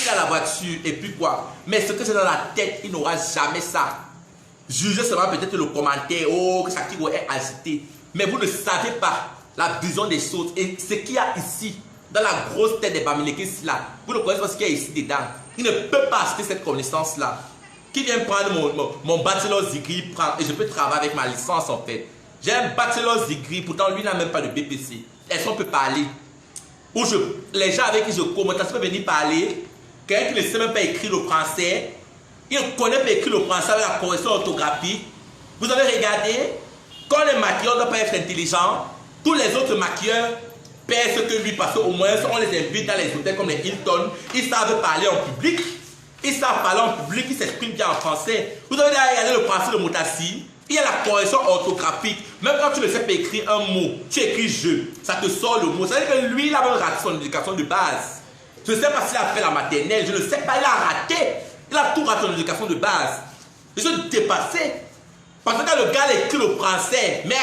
Il a la voiture et puis quoi? Mais ce que j'ai dans la tête, il n'aura jamais ça. Jugez seulement peut-être le commentaire, oh, que Shakiro est agité. Mais vous ne savez pas la vision des choses. Et ce qu'il y a ici, dans la grosse tête des Bamilekis là, vous ne connaissez pas ce qu'il y a ici dedans. Il ne peut pas acheter cette connaissance-là. Qui vient prendre mon bachelor degree, prend, et je peux travailler avec ma licence en fait. J'ai un bachelor degree, pourtant lui n'a même pas de BPC. Est-ce qu'on peut parler? Ou les gens avec qui je commence, ça peut venir parler. Quelqu'un qui ne sait même pas écrire le français, il ne connaît pas écrire le français avec la correction orthographique. Vous avez regardé, quand les maquilleurs ne doivent pas être intelligents, tous les autres maquilleurs paient ce que lui, parce qu'au moins on les invite dans les hôtels comme les Hilton, ils savent parler en public, ils savent parler en public, ils s'expriment bien en français. Vous avez regardé le français de Motassi, il y a la correction orthographique. Même quand tu ne sais pas écrire un mot, tu écris je, ça te sort le mot. Ça veut dire que lui, il a raté son éducation de base. Je ne sais pas s'il a fait la maternelle, je ne sais pas, il a raté. Il a tout raté son éducation de base. Je suis dépassé. Parce que quand le gars écrit le français, merde,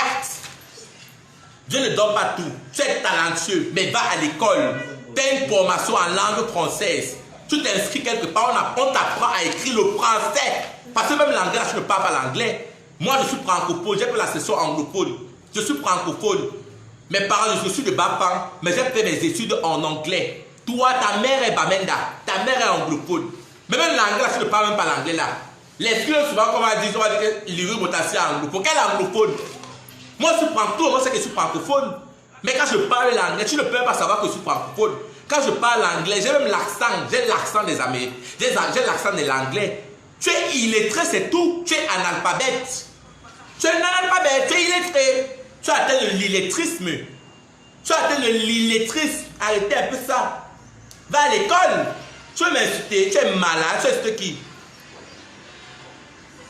Dieu ne donne pas tout. Tu es talentueux, mais va à l'école. Tu as une formation en langue française. Tu t'inscris quelque part, on t'apprend à écrire le français. Parce que même l'anglais, je ne parle pas l'anglais. Moi, je suis francophone, j'ai fait la session anglophone. Je suis francophone. Mes parents, je suis de Bafang, mais j'ai fait mes études en anglais. Toi, ta mère est Bamenda, ta mère est anglophone. Mais même l'anglais, je ne parle même pas l'anglais là. Les filles, souvent, on va dire que l'Iru Motassi est anglophone. Quel anglophone? Moi, je suis francophone, moi, c'est que je suis francophone. Mais quand je parle l'anglais, tu ne peux pas savoir que je suis francophone. Quand je parle l'anglais, j'ai même l'accent des Américains, j'ai l'accent de l'anglais. Tu es illettré, c'est tout. Tu es analphabète. Tu es un analphabète, tu es illettré. Tu as atteint de l'illettrisme. Tu as atteint de l'illettrisme. Arrêtez un peu ça. Va à l'école. Tu veux m'insulter, tu es malade, tu es ce qui.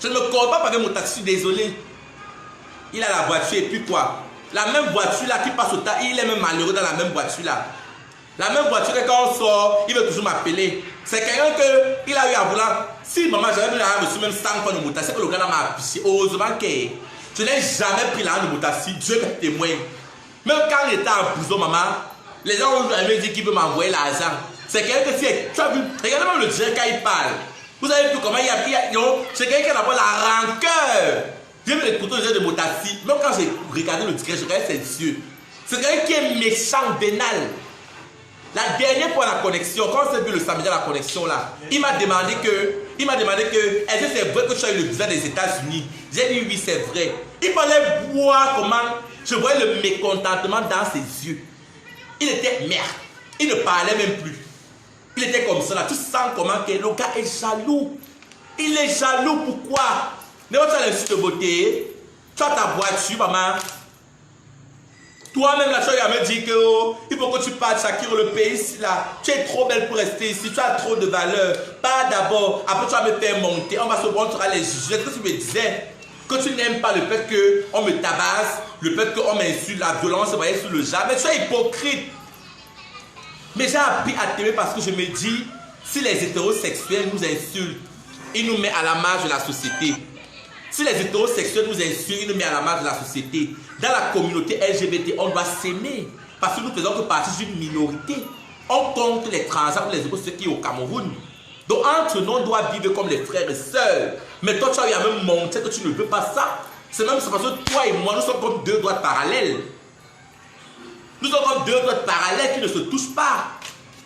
Je ne me colle pas avec mon taxi, désolé. Il a la voiture et puis quoi? La même voiture là qui passe au tas, il est même malheureux dans la même voiture là. La même voiture que quand on sort, il veut toujours m'appeler. C'est quelqu'un que il a eu à vouloir. Si maman, j'avais reçu même 100 fois de Motassi, que le gars m'a affiché. Heureusement que je n'ai jamais pris l'argent de Motassi, Dieu est témoin. Même quand il était en prison, maman, les gens ont dit qu'il veut m'envoyer l'argent. C'est quelqu'un que si tu as vu, regardez même le direct quand il parle. Vous avez vu comment il y a c'est quelqu'un qui a la rancœur. J'ai vu les photos de Motassi. Même quand j'ai regardé le direct, je regardais ses yeux. C'est quelqu'un qui est méchant, vénal. La dernière fois la connexion, quand on s'est vu le samedi à la connexion là, il m'a demandé que Il m'a demandé que, est-ce que c'est vrai que tu as eu le visa des États-Unis? J'ai dit oui, c'est vrai. Il fallait voir comment je voyais le mécontentement dans ses yeux. Il était merde. Il ne parlait même plus. Il était comme ça là. Tu sens comment que le gars est jaloux. Il est jaloux. Pourquoi? Mais tu as l'insulte de beauté. Tu as ta voiture, maman. Toi-même, la chose, il me dit que oh, il faut que tu partes, Shakiro, le pays ici, là. Tu es trop belle pour rester ici. Tu as trop de valeur. Pas d'abord. Après, tu vas me faire monter. On va se voir, tu auras les juges. Est-ce que tu me disais que tu n'aimes pas le fait qu'on me tabasse, le fait qu'on m'insulte, la violence, vous voyez, sur le jardin? Mais tu es hypocrite. Mais j'ai appris à t'aimer parce que je me dis, si les hétérosexuels nous insultent, ils nous mettent à la marge de la société. Si les hétérosexuels nous insultent, ils nous mettent à la marge de la société. Dans la communauté LGBT, on doit s'aimer. Parce que nous faisons que partie d'une minorité. On compte les transgenres ou les hétérosexuels qui sont au Cameroun. Donc entre nous, on doit vivre comme les frères et sœurs. Mais toi, tu as même montré que tu ne veux pas ça. C'est même parce que toi et moi, nous sommes comme deux droites parallèles. Nous sommes comme deux droites parallèles qui ne se touchent pas.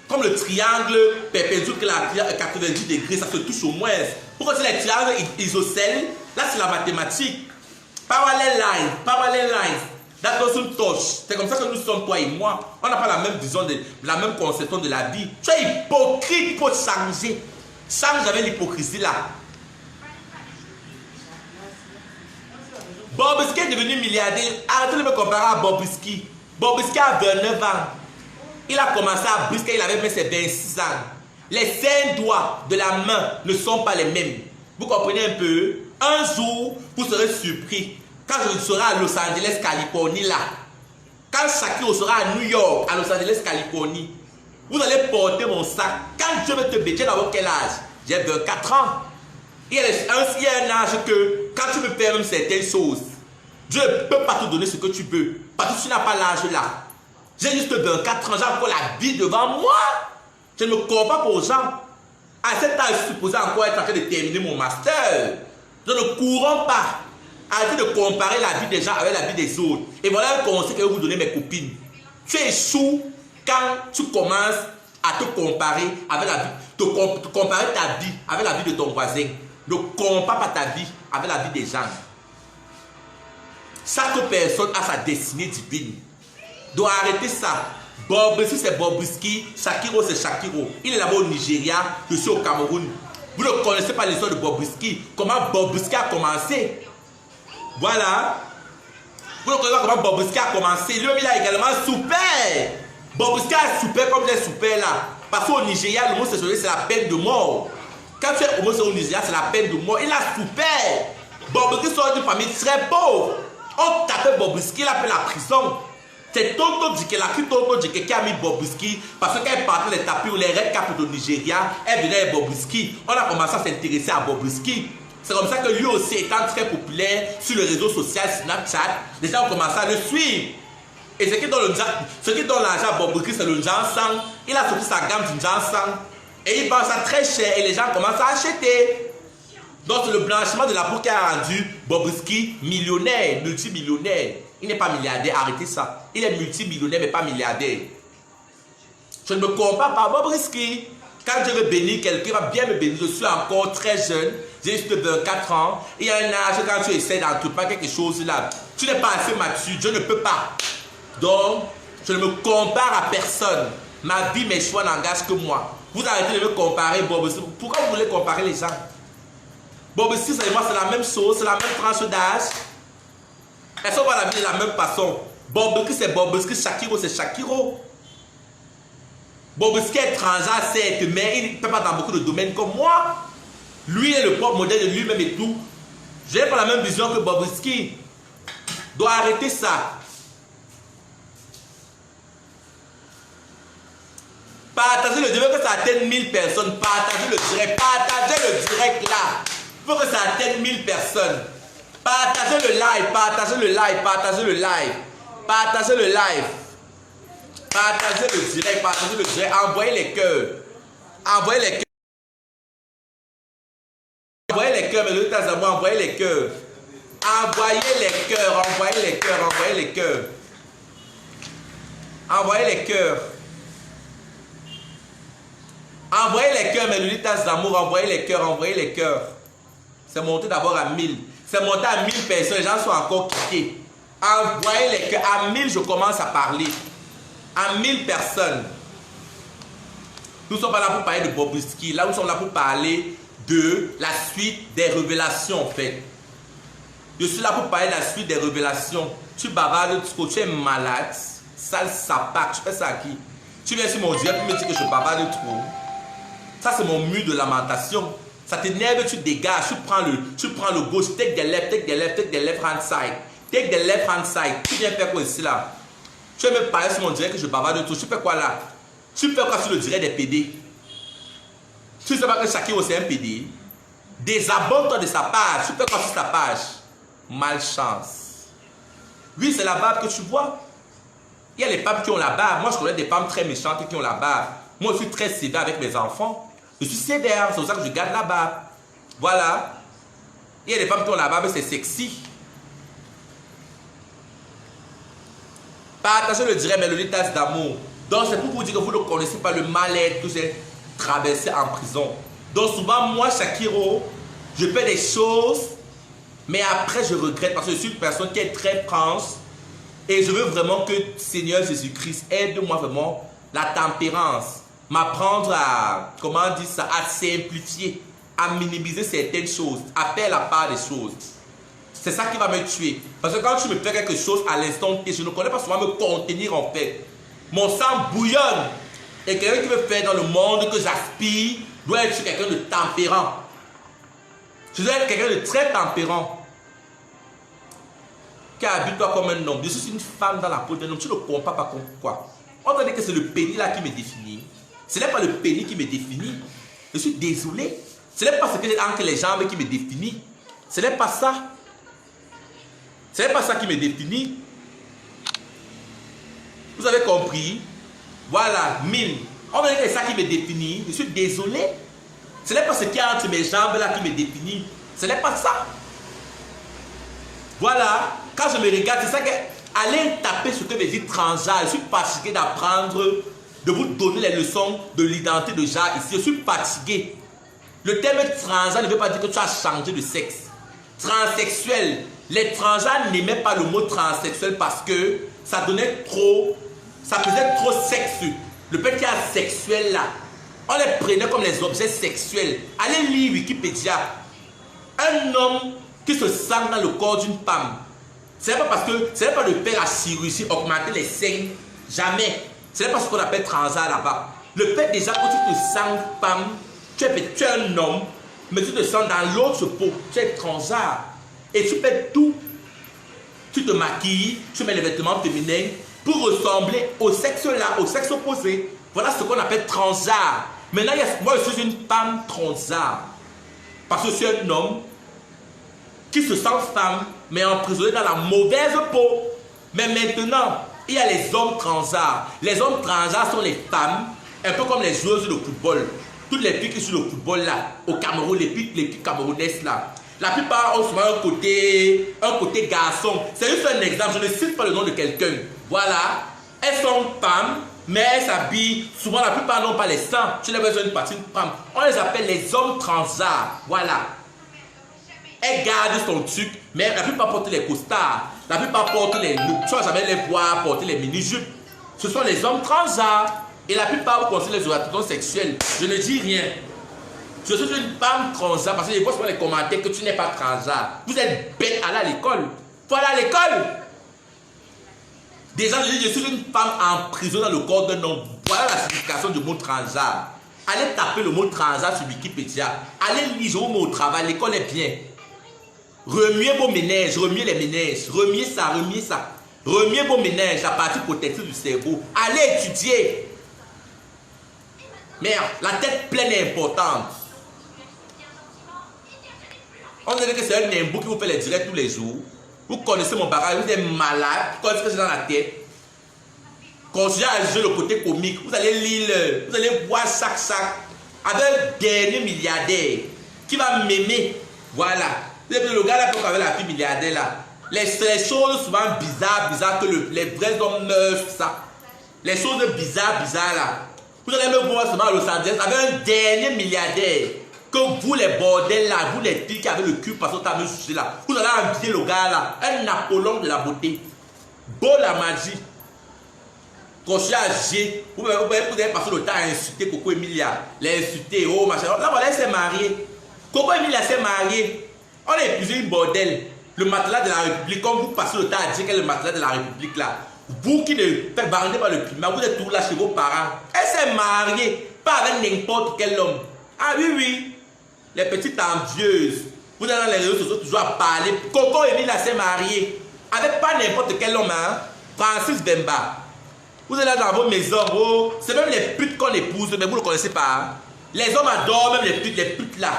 Comme le triangle perpendiculaire à 90 degrés, ça se touche au moins. Pourquoi c'est les triangles isocèles? Là, c'est la mathématique. Parallel lines. That doesn't touch. C'est comme ça que nous sommes, toi et moi. On n'a pas la même vision, la même conception de la vie. Tu es hypocrite pour changer. Change avec l'hypocrisie là. Bobrisky est devenu milliardaire. Arrêtez de me comparer à Bobrisky. Bobrisky a 29 ans. Il a commencé à brusquer, il avait même ses 26 ans. Les 5 doigts de la main ne sont pas les mêmes. Vous comprenez un peu? Un jour, vous serez surpris. Quand je serai à Los Angeles, Californie, là. Quand Shakiro sera à New York, à Los Angeles, Californie, vous allez porter mon sac. Quand je vais te bêter, d'avoir quel âge? J'ai 24 ans. Il y a un âge que, quand tu me fais même certaines choses, Dieu ne peut pas te donner ce que tu veux. Parce que tu n'as pas l'âge là. J'ai juste 24 ans, j'ai encore la vie devant moi. Je ne me cours pas pour gens. À cet âge, je suis supposé encore être en train de terminer mon master. Nous ne courons pas. Arrêtez de comparer la vie des gens avec la vie des autres. Et voilà un conseil que je vais vous donner, mes copines. Tu échoues quand tu commences à te comparer avec la vie, comparer ta vie avec la vie de ton voisin. Ne compare pas ta vie avec la vie des gens. Chaque personne a sa destinée divine. Donc arrêtez ça. Bobrisky c'est Bobrisky, Shakiro c'est Shakiro. Il est là-bas au Nigeria, je suis au Cameroun. Vous ne connaissez pas l'histoire de Bobrisky. Comment Bobrisky a commencé? Voilà. Vous ne connaissez pas comment Bobrisky a commencé. Lui, il a également souper. Bobrisky a souper comme j'ai souper là. Parce qu'au Nigeria, l'homosexualité c'est la peine de mort. Quand tu es homosexuel au Nigeria, c'est la peine de mort. Il a souper. Bobrisky sort d'une famille très pauvre. On tapait Bobrisky, il a fait la prison. C'est Tonto Dike, la fille Tonto Dike qui a mis Bobrisky parce qu'elle partait des tapis ou les Red Cap de Nigeria, elle venait avec Bobrisky. On a commencé à s'intéresser à Bobrisky. C'est comme ça que lui aussi, étant très populaire sur le réseau social Snapchat, les gens ont commencé à le suivre. Et ce qui donne l'argent à Bobrisky, c'est le ginseng. Il a sorti sa gamme du ginseng et il vend ça très cher et les gens commencent à acheter. Donc c'est le blanchiment de la peau qui a rendu Bobrisky millionnaire, multimillionnaire. Il n'est pas milliardaire, arrêtez ça. Il est multimillionnaire mais pas milliardaire. Je ne me compare pas à Bobrisky. Quand Dieu veut bénir quelqu'un, il va bien me bénir. Je suis encore très jeune, j'ai juste 24 ans. Il y a un âge quand tu essaies d'entreprendre quelque chose là. Tu n'es pas assez mature, je ne peux pas. Donc, je ne me compare à personne. Ma vie, mes choix n'engagent que moi. Vous arrêtez de me comparer, Bobrisky. Pourquoi vous voulez comparer les gens? Bobrisky, c'est moi, c'est la même chose, c'est la même tranche d'âge. Elles sont pas la vie de la même façon. Bobrisky, c'est Bobrisky, Shakiro, c'est Shakiro. Bobrisky est transgenre, certes, mais il ne peut pas dans beaucoup de domaines comme moi. Lui est le propre modèle de lui-même et tout. Je n'ai pas la même vision que Bobrisky. Doit arrêter ça. Partagez le direct que ça atteigne 1000 personnes. Partagez le direct. Partagez le direct là. Il faut que ça atteigne 1000 personnes. Partagez le live. Partagez le live. Partagez le live. Partagez le live. Partagez le direct. Partagez le direct. Envoyez les cœurs. Envoyez les cœurs. Envoyez les cœurs. Mais le temps à moi, envoyez les cœurs. Envoyez les cœurs. Envoyez les cœurs. Envoyez les cœurs. Envoyez les cœurs. Envoyez les cœurs, mes Lolitas d'amour, envoyez les cœurs, envoyez les cœurs. C'est monté d'abord à 1000. C'est monté à 1000 personnes, les gens sont encore quittés. Envoyez les cœurs. À 1000, je commence à parler. À 1000 personnes. Nous ne sommes pas là pour parler de Bobrisky. Là, nous sommes là pour parler de la suite des révélations, en fait. Je suis là pour parler de la suite des révélations. Tu bavardes trop, tu es malade. Sale sapac, tu fais ça à qui? Tu viens sur mon direct pour me dire que je bavarde trop. Ça, c'est mon mur de lamentation. Ça t'énerve, tu dégages, tu prends le gauche, take the left, take the left, take the left hand side. Take the left hand side. Tu viens faire quoi ici là? Tu viens me parler sur mon direct que je bavarde trop. Tu fais quoi là? Tu fais quoi sur le direct des PD? Tu sais pas que Shakiro c'est un PD? Désabonne-toi de sa page. Tu fais quoi sur sa page? Malchance. Oui, c'est la barbe que tu vois. Il y a les femmes qui ont la barbe. Moi, je connais des femmes très méchantes qui ont la barbe. Moi, je suis très sévère avec mes enfants. Je suis sévère, c'est pour ça que je garde la barbe. Voilà. Il y a des femmes qui ont la barbe, c'est sexy. Partagez le direct, mais le Lolitas d'amour. Donc, c'est pour vous dire que vous ne connaissez pas le mal-être que j'ai traversé en prison. Donc, souvent, moi, Shakiro, je fais des choses, mais après, je regrette parce que je suis une personne qui est très franche. Et je veux vraiment que Seigneur Jésus-Christ aide-moi vraiment la tempérance. M'apprendre à, comment on dit ça, à simplifier, à minimiser certaines choses, à faire la part des choses. C'est ça qui va me tuer. Parce que quand tu me fais quelque chose à l'instant T, je ne connais pas souvent me contenir en fait. Mon sang bouillonne. Et quelqu'un qui veut faire dans le monde que j'aspire doit être quelqu'un de tempérant. Je dois être quelqu'un de très tempérant. Car habite-toi comme un homme. Je suis une femme dans la peau d'un homme. Tu ne comprends pas pourquoi. On va dire que c'est le pénis là qui me définit. Ce n'est pas le pénis qui me définit. Je suis désolé. Ce n'est pas ce que j'ai entre les jambes qui me définit. Ce n'est pas ça. Ce n'est pas ça qui me définit. Vous avez compris? Voilà, 1000. On va dire que c'est ça qui me définit. Je suis désolé. Ce n'est pas ce qu'il y a entre mes jambes là qui me définit. Ce n'est pas ça. Voilà. Quand je me regarde, c'est ça que... Allez taper ce que veut dire transgenre. Je suis fatigué d'apprendre, de vous donner les leçons de l'identité de genre ici. Je suis fatigué. Le terme transgenre ne veut pas dire que tu as changé de sexe. Transsexuel. Les transgenres n'aimaient pas le mot transsexuel parce que ça donnait trop... Ça faisait trop sexe. Le fait qu'il y a sexuel là, on les prenait comme les objets sexuels. Allez lire Wikipédia. Un homme qui se sent dans le corps d'une femme. Ce n'est pas parce que, ce n'est pas de faire la chirurgie, augmenter les seins. Jamais. Ce n'est pas ce qu'on appelle transgenre là-bas. Le fait déjà que tu te sens femme, tu es un homme, mais tu te sens dans l'autre peau. Tu es transgenre. Et tu fais tout. Tu te maquilles, tu mets les vêtements féminins pour ressembler au sexe là, au sexe opposé. Voilà ce qu'on appelle transgenre. Maintenant, moi je suis une femme transgenre. Parce que je suis un homme qui se sent femme, mais emprisonné dans la mauvaise peau. Mais maintenant, il y a les hommes transgenres. Les hommes transgenres sont les femmes, un peu comme les joueuses de football. Toutes les filles qui jouent le football là, au Cameroun, les filles camerounaises là. La plupart ont souvent un côté garçon. C'est juste un exemple, je ne cite pas le nom de quelqu'un. Voilà, elles sont femmes, mais elles s'habillent. Souvent, la plupart n'ont pas les seins. Tu n'as pas besoin d'une partie de femme. On les appelle les hommes transgenres. Voilà. Elle garde son truc, mais la plupart portent les costards. La plupart portent les looks. Tu vas jamais les voir porter les mini-jupes. Ce sont les hommes transgenres. Et la plupart vous conseillent les orientations sexuelles. Je ne dis rien. Je suis une femme transgenre parce que je vois sur les commentaires que tu n'es pas transgenre. Vous êtes bête, allez à l'école. Faut aller à l'école. Des gens disent je suis une femme en prison dans le corps d'un homme. Voilà la signification du mot transgenre. Allez taper le mot transgenre sur Wikipédia. Allez lire, je vous mets au travail, l'école est bien. Remuez vos ménages, remuez les ménages, remuez ça, remuez ça. Remuez vos ménages, la partie protective du cerveau. Allez étudier. Merde, la tête pleine est importante. On dirait que c'est un nimbo qui vous fait les directs tous les jours. Vous connaissez mon bagage, vous êtes malade, vous connaissez ce que j'ai dans la tête. Continuez à juger le côté comique. Vous allez lire, vous allez voir chaque avec un dernier milliardaire qui va m'aimer. Voilà. Le gars là, avec la fille milliardaire là. Les choses souvent bizarres que les vrais hommes meurent, ça. Les choses bizarres là. Vous allez me voir seulement à Los Angeles avec un dernier milliardaire. Que vous les bordels là, vous les filles qui avez le cul parce que t'as me juger là. Vous allez inviter le gars là, un Napoléon de la beauté. Beau la magie. Quand je suis âgé, vous pouvez passer le temps à insulter Coco Emilia. L'insulter, oh machin. Là voilà, elle s'est mariée. Coco Emilia s'est mariée. On a épuisé une bordel. Le matelas de la République, comme vous passez le temps à dire qu'elle est le matelas de la République là. Vous qui ne faites barrer par le climat, vous êtes toujours là chez vos parents. Elle s'est mariée, pas avec n'importe quel homme. Ah oui, oui. Les petites envieuses. Vous êtes dans les réseaux sociaux toujours à parler. Coco Emilia s'est mariée. Avec pas n'importe quel homme, hein. Francis Bemba. Vous êtes là dans vos maisons, oh. C'est même les putes qu'on épouse, mais vous ne le connaissez pas. Hein? Les hommes adorent même les putes là.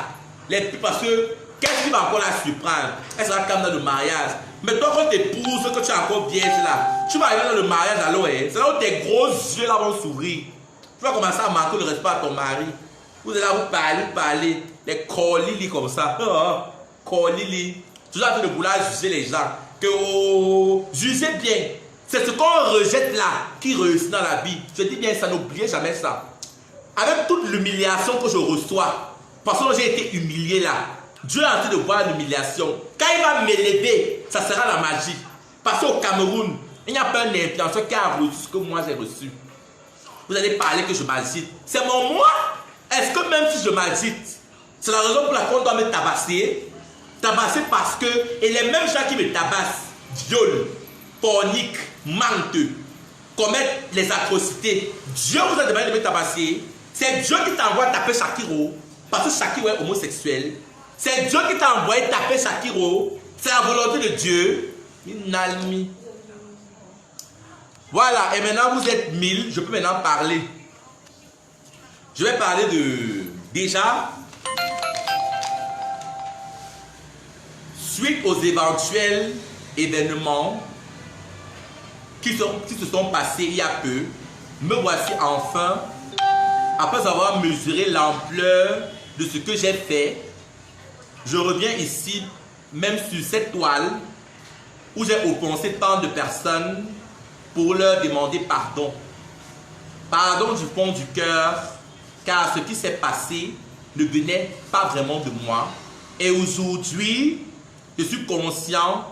Les putes parce que, qu'est-ce qui va encore la surprendre? Elle sera comme dans le mariage. Mais toi, quand tu épouses, que tu es encore vierge là, tu vas arriver dans le mariage alors, hein? C'est là où tes gros yeux là vont s'ouvrir. Tu vas commencer à manquer le respect à ton mari. Vous êtes là, vous parlez. Les colili comme ça. Colili. Toujours en train de vouloir juger les gens. Que, oh, jugez bien. C'est ce qu'on rejette là qui réussit dans la vie. Je dis bien ça, n'oubliez jamais ça. Avec toute l'humiliation que je reçois, parce que j'ai été humilié là, Dieu est en train de voir l'humiliation. Quand il va m'élever, ça sera la magie. Parce qu'au Cameroun, il n'y a pas un influenceur qui a reçu ce que moi j'ai reçu. Vous allez parler que je m'agite. C'est mon moi. Est-ce que même si je m'agite, c'est la raison pour laquelle on doit me tabasser? Tabasser parce que, et les mêmes gens qui me tabassent, violent, forniquent, mentent, commettent les atrocités. Dieu vous a demandé de me tabasser. C'est Dieu qui t'envoie taper Shakiro, parce que Shakiro est homosexuel. C'est Dieu qui t'a envoyé taper Shakiro. C'est la volonté de Dieu. Inalmi. Voilà, et maintenant vous êtes 1000, je peux maintenant parler. Je vais parler de... Déjà, suite aux éventuels événements qui se sont passés il y a peu, me voici enfin, après avoir mesuré l'ampleur de ce que j'ai fait, je reviens ici, même sur cette toile, où j'ai offensé tant de personnes pour leur demander pardon. Pardon du fond du cœur, car ce qui s'est passé ne venait pas vraiment de moi. Et aujourd'hui, je suis conscient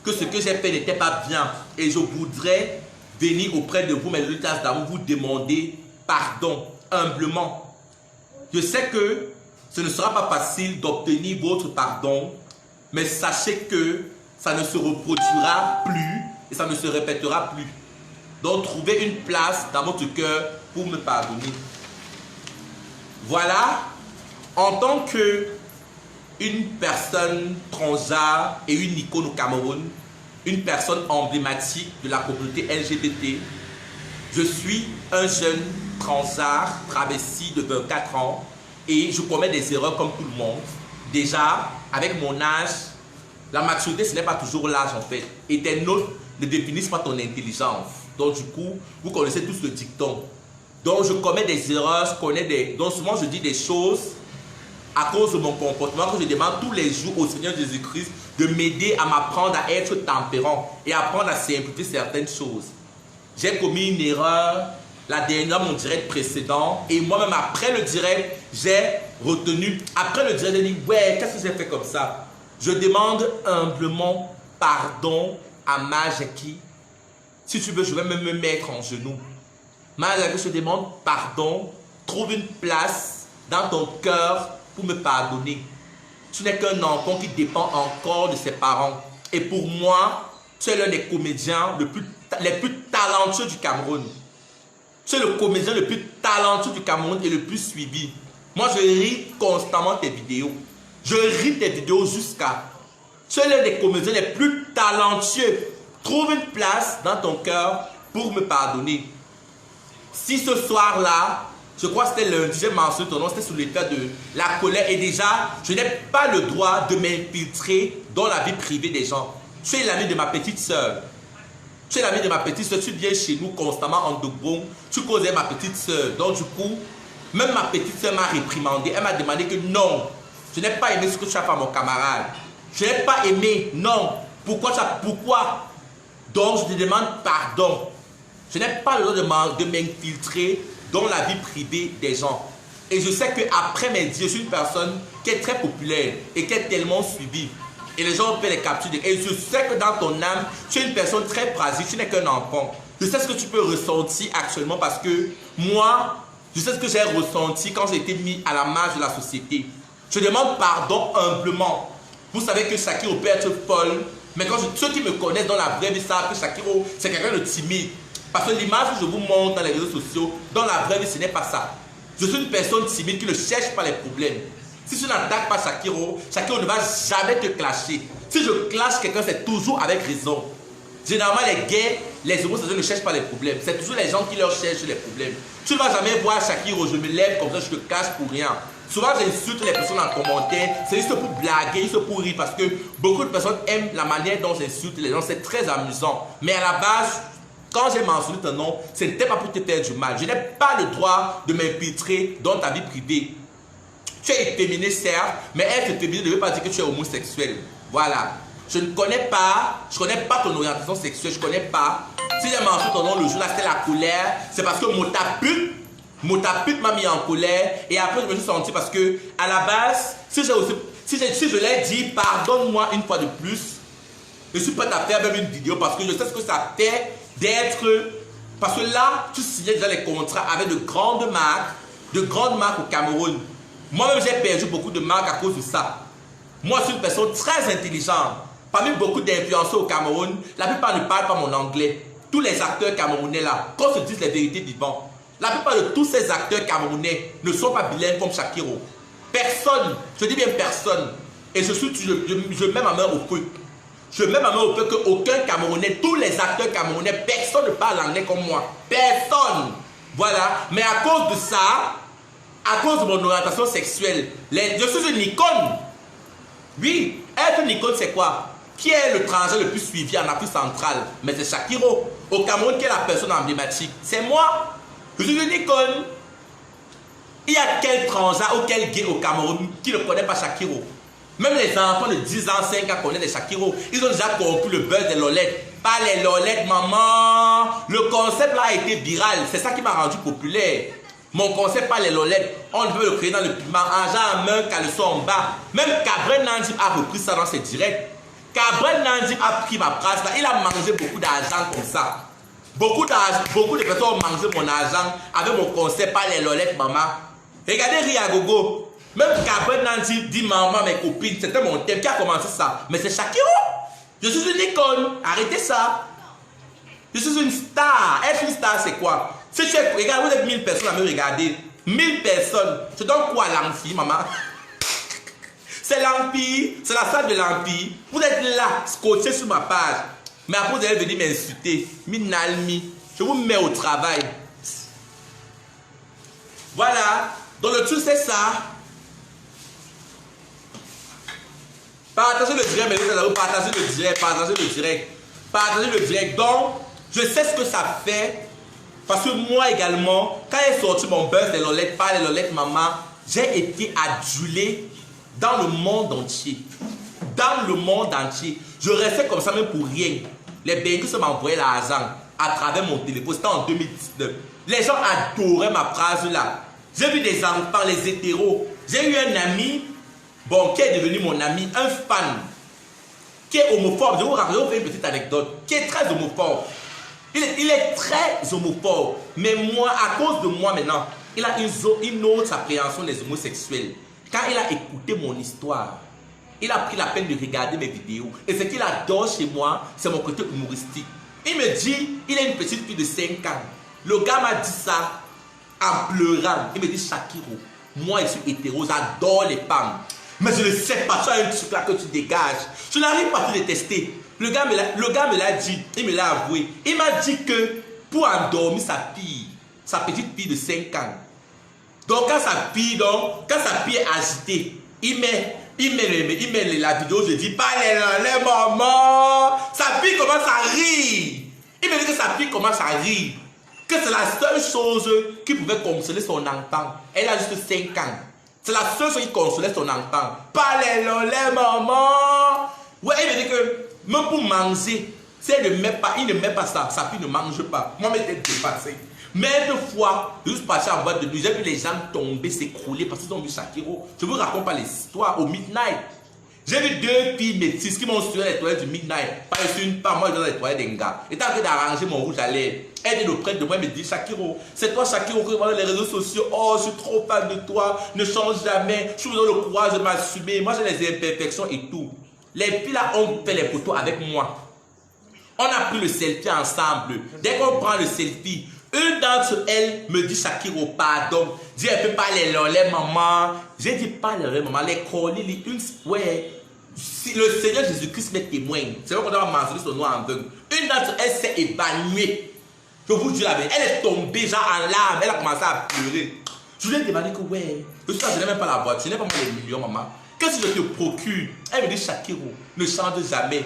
que ce que j'ai fait n'était pas bien. Et je voudrais venir auprès de vous, mes lutteurs d'amour, vous demander pardon, humblement. Je sais que ce ne sera pas facile d'obtenir votre pardon, mais sachez que ça ne se reproduira plus et ça ne se répétera plus. Donc, trouvez une place dans votre cœur pour me pardonner. Voilà, en tant que une personne transgenre et une icône au Cameroun, une personne emblématique de la communauté LGBT, je suis un jeune transgenre travesti de 24 ans et je commets des erreurs comme tout le monde. Déjà, avec mon âge, la maturité, ce n'est pas toujours l'âge en fait. Et tes notes ne définissent pas ton intelligence. Donc du coup, vous connaissez tous le dicton. Donc je commets des erreurs, donc souvent je dis des choses à cause de mon comportement que je demande tous les jours au Seigneur Jésus-Christ de m'aider à m'apprendre à être tempérant et apprendre à simplifier certaines choses. J'ai commis une erreur la dernière, mon direct précédent, et moi-même après le direct, j'ai retenu, après le direct, j'ai dit, ouais, qu'est-ce que j'ai fait comme ça? Je demande humblement pardon à Majeki. Si tu veux, je vais même me mettre en genoux. Majeki, je te demande pardon, trouve une place dans ton cœur pour me pardonner. Tu n'es qu'un enfant qui dépend encore de ses parents. Et pour moi, tu es l'un des comédiens les plus talentueux du Cameroun. Tu es le comédien le plus talentueux du Cameroun et le plus suivi. Moi, je ris constamment tes vidéos. Je ris tes vidéos jusqu'à... Tu es l'un des comédiens les plus talentueux. Trouve une place dans ton cœur pour me pardonner. Si ce soir-là, je crois que c'était lundi, j'ai mentionné ton nom, c'était sous l'effet de la colère. Et déjà, je n'ai pas le droit de m'infiltrer dans la vie privée des gens. Tu es l'ami de ma petite soeur. Tu es l'ami de ma petite soeur, tu viens chez nous constamment en Dogbon, tu causais ma petite soeur. Donc du coup, même ma petite soeur m'a réprimandé. Elle m'a demandé que non, je n'ai pas aimé ce que tu as fait à mon camarade. Je n'ai pas aimé, non. Pourquoi? Donc je te demande pardon. Je n'ai pas le droit de m'infiltrer dans la vie privée des gens. Et je sais qu'après mes dires, je suis une personne qui est très populaire et qui est tellement suivie. Et les gens peuvent les capturer. Et je sais que dans ton âme, tu es une personne très fragile, tu n'es qu'un enfant. Je sais ce que tu peux ressentir actuellement parce que moi, je sais ce que j'ai ressenti quand j'ai été mis à la marge de la société. Je demande pardon humblement. Vous savez que Shakiro peut être folle, mais quand ceux qui me connaissent dans la vraie vie savent que Shakiro, c'est quelqu'un de timide. Parce que l'image que je vous montre dans les réseaux sociaux, dans la vraie vie, ce n'est pas ça. Je suis une personne timide qui ne cherche pas les problèmes. Si tu n'attaques pas Shakiro, Shakiro ne va jamais te clasher. Si je clash quelqu'un, c'est toujours avec raison. Généralement, les gays, les homosexuels ne cherchent pas les problèmes. C'est toujours les gens qui leur cherchent les problèmes. Tu ne vas jamais voir Shakiro, je me lève comme ça, je te cache pour rien. Souvent, j'insulte les personnes en commentaire. C'est juste pour blaguer, juste pour rire. Parce que beaucoup de personnes aiment la manière dont j'insulte les gens. C'est très amusant. Mais à la base, quand j'ai mentionné ton nom, ce n'était pas pour te faire du mal. Je n'ai pas le droit de m'infiltrer dans ta vie privée. Tu es efféminé, certes, mais être efféminé ne veut pas dire que tu es homosexuel. Voilà. Je ne connais pas, ton orientation sexuelle, je ne connais pas. Si j'ai mentionné ton nom le jour là, c'était la colère, c'est parce que Motapute m'a mis en colère. Et après, je me suis senti parce que, à la base, si je l'ai dit, pardonne-moi une fois de plus, je suis prêt à faire même une vidéo parce que je sais ce que ça fait d'être. Parce que là, tu signais déjà les contrats avec de grandes marques au Cameroun. Moi-même, j'ai perdu beaucoup de marques à cause de ça. Moi, je suis une personne très intelligente. Parmi beaucoup d'influenceurs au Cameroun, la plupart ne parlent pas mon anglais. Tous les acteurs camerounais là, qu'on se dise les vérités vivantes, la plupart de tous ces acteurs camerounais ne sont pas bilingues comme Shakiro. Personne, je dis bien personne. Et je mets ma main au feu. Je mets ma main au feu qu'aucun Camerounais, tous les acteurs camerounais, personne ne parle anglais comme moi. Personne. Voilà. Mais à cause de ça, à cause de mon orientation sexuelle, je suis une icône. Oui, être une icône, c'est quoi? Qui est le transgenre le plus suivi en Afrique centrale? Mais c'est Shakiro. Au Cameroun, qui est la personne emblématique? C'est moi. Je suis une icône. Il y a quel transgenre ou quel gay au Cameroun qui ne connaît pas Shakiro? Même les enfants de 10 ans, 5 ans connaissent des Shakiro. Ils ont déjà compris le buzz des lolettes. Pas les lolettes, maman. Le concept là a été viral. C'est ça qui m'a rendu populaire. Mon concept, pas les lolettes. On veut le créer dans le piment. Argent en main, caleçon en bas. Même Cabrel Nandib a repris ça dans ses directs. Cabrel Nandib a pris ma place là. Il a mangé beaucoup d'argent comme ça. Beaucoup de personnes ont mangé mon argent avec mon concept, pas les lolettes, maman. Regardez Ria Gogo. Même Cabrel Nandib dit maman, mes copines. C'était mon thème. Qui a commencé ça? Mais c'est Shakiro. Je suis une icône. Arrêtez ça. Je suis une star. Être une star, c'est quoi? Si tu es, regarde, vous êtes 1000 personnes à me regarder. 1000 personnes. Je donne quoi à l'Amphi, maman? C'est l'Amphi. C'est la salle de l'Amphi. Vous êtes là, scotché sur ma page. Mais après, vous allez venir m'insulter. Minalmi. Je vous mets au travail. Voilà. Donc le truc, c'est ça. Partagez le direct, mais partagez le direct, partagez le direct. Partagez le direct. Donc, je sais ce que ça fait. Parce que moi également, quand est sorti mon buzz des lolettes, pas les lolettes maman, j'ai été adulé dans le monde entier. Dans le monde entier. Je restais comme ça même pour rien. Les Bengus m'envoyaient l'argent à travers mon téléphone. C'était en 2019. Les gens adoraient ma phrase là. J'ai vu des enfants, les hétéros. J'ai eu un ami, bon, qui est devenu mon ami, un fan, qui est homophobe. Je vais vous raconter une petite anecdote, qui est très homophobe. Il est très homophobe. Mais moi, à cause de moi maintenant, il a une autre appréhension des homosexuels. Quand il a écouté mon histoire, il a pris la peine de regarder mes vidéos. Et ce qu'il adore chez moi, c'est mon côté humoristique. Il me dit, il a une petite fille de 5 ans. Le gars m'a dit ça en pleurant. Il me dit, Shakiro, moi je suis hétéro, j'adore les femmes. Mais je ne sais pas, tu as un truc là que tu dégages. Je n'arrive pas à te détester. Le gars me l'a dit, il me l'a avoué. Il m'a dit que pour endormir sa petite fille de 5 ans. Donc quand sa fille est agitée, il met la vidéo, je dis, pas les mamans. Sa fille commence à rire. Il me dit que sa fille commence à rire. Que c'est la seule chose qui pouvait consoler son enfant. Elle a juste 5 ans. C'est la seule chose qui consolait son enfant. Pas les mamans. Ouais, il me dit que même pour manger, si elle ne met pas, il ne met pas ça, sa fille ne mange pas. Moi, je m'étais dépassé. Maintes fois, je suis passé en boîte de nuit, j'ai vu les gens tomber, s'écrouler parce qu'ils ont vu Shakiro. Je vous raconte pas l'histoire au midnight. J'ai vu 2 filles métisses qui m'ont suivi dans les toilettes du midnight. Pas une pas moi, je dans les toilettes d'un gars. Et en train d'arranger mon rouge à lèvres. Elle est auprès de moi et me dit Shakiro, c'est toi Shakiro que je vois dans les réseaux sociaux. Oh, je suis trop fan de toi, ne change jamais. Je suis dans le courage de m'assumer. Moi, j'ai les imperfections et tout. Les filles là ont fait les photos avec moi. On a pris le selfie ensemble. Dès qu'on prend le selfie, une d'entre elles me dit Shakiro, pardon. Dis, elle peut pas les lolés, maman. J'ai dit pas les lolés, maman. Les colis, ouais. Si le Seigneur Jésus-Christ m'est témoin, c'est vrai qu'on doit mentionner son nom en dingue. Une d'entre elles s'est évanouie. Je vous dis la vérité. Elle est tombée, genre en larmes. Elle a commencé à pleurer. Je lui ai demandé que, ouais, je n'ai même pas la voiture, je n'ai pas les millions, maman. Qu'est-ce que je te procure? Elle me dit Shakiro, ne change jamais.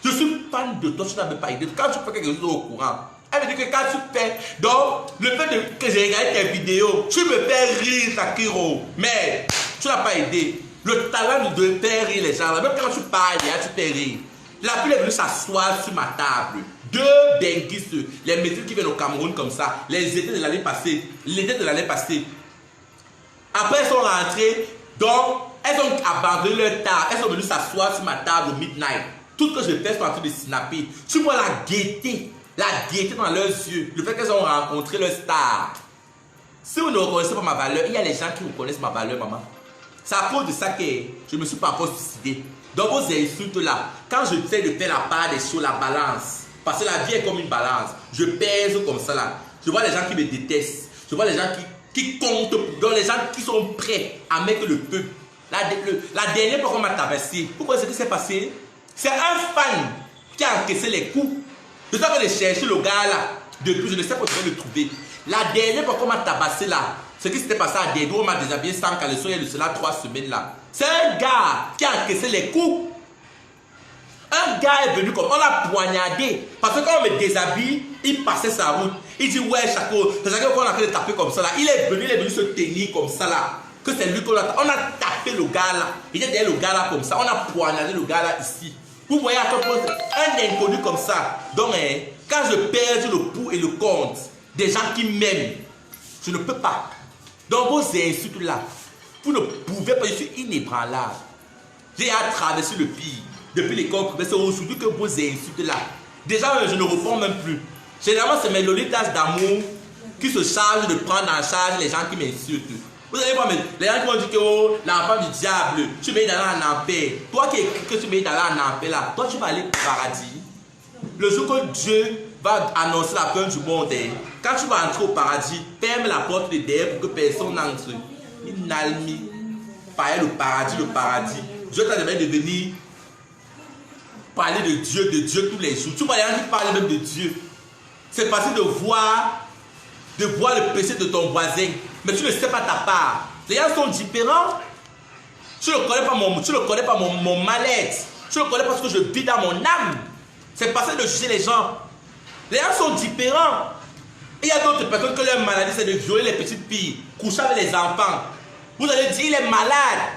Je suis fan de toi, tu n'avais pas idée. Quand tu fais quelque chose au courant, elle me dit que quand tu fais, donc le fait que j'ai regardé tes vidéos, tu me fais rire, Shakiro. Mais tu n'as pas idée. Le talent de faire rire les gens, même quand tu parles, tu fais rire. La fille est venue s'asseoir sur ma table. 2 denguistes, les médecins qui viennent au Cameroun comme ça, les étés de l'année passée, l'été de l'année passée. Après, elles sont rentrées, donc elles ont abandonné leur table, elles sont venues s'asseoir sur ma table au midnight. Tout ce que je fais, c'est en train de snapper. Tu vois la gaieté dans leurs yeux, le fait qu'elles ont rencontré leur star. Si vous ne reconnaissez pas ma valeur, il y a les gens qui reconnaissent ma valeur, maman. C'est à cause de ça que je ne me suis pas encore suicidé. Dans vos insultes là, quand je sais de faire la part des choses, la balance, parce que la vie est comme une balance, je pèse comme ça là. Je vois les gens qui me détestent, je vois les gens qui comptent, donc les gens qui sont prêts à mettre le feu. La dernière fois qu'on m'a tabassé, pourquoi c'est que c'est passé? C'est un fan qui a encaissé les coups. Je dois aller chercher le gars là, depuis, je ne sais pas où je vais le trouver. La dernière fois qu'on m'a tabassé là, ce qui s'était passé à Dédou, on m'a déshabillé sans caleçon, il y a de cela 3 semaines là. C'est un gars qui a encaissé les coups. Un gars est venu comme on l'a poignardé. Parce que quand on me déshabille, il passait sa route. Il dit ouais Chaco, c'est Chaco qu'on a fait de taper comme ça là. Il est venu se tenir comme ça là. Que c'est lui qu'on a. On a tapé le gars là. Il était derrière le gars là comme ça. On a poignardé le gars là ici. Vous voyez à quel point un inconnu comme ça. Donc quand je perds le pouls et le compte des gens qui m'aiment, je ne peux pas. Donc vos insultes là, vous ne pouvez pas, je suis inébranlable. J'ai à traverser le pire. Depuis l'école, c'est aujourd'hui que vos insultes là. Déjà, je ne réponds même plus. Généralement, c'est mes lolitas d'amour qui se chargent de prendre en charge les gens qui m'insultent. Vous allez voir, les gens qui vont dire que oh, l'enfant du diable, tu mets dans un enfer. Toi qui écris que tu mets dans un enfer là, toi tu vas aller au paradis. Le jour que Dieu va annoncer la fin du monde, quand tu vas entrer au paradis, ferme la porte de derrière pour que personne n'entre. Il n'a mis pas le paradis, Dieu t'a demandé de venir parler de Dieu tous les jours. Tu vois les gens qui parlent même de Dieu. C'est facile de voir le péché de ton voisin, mais tu ne sais pas ta part. Les gens sont différents. Tu ne connais pas mon mal-être. Tu ne connais pas ce que je vis dans mon âme. C'est facile de juger les gens. Les gens sont différents. Il y a d'autres personnes que leur maladie c'est de violer les petites filles, coucher avec les enfants. Vous allez dire il est malade.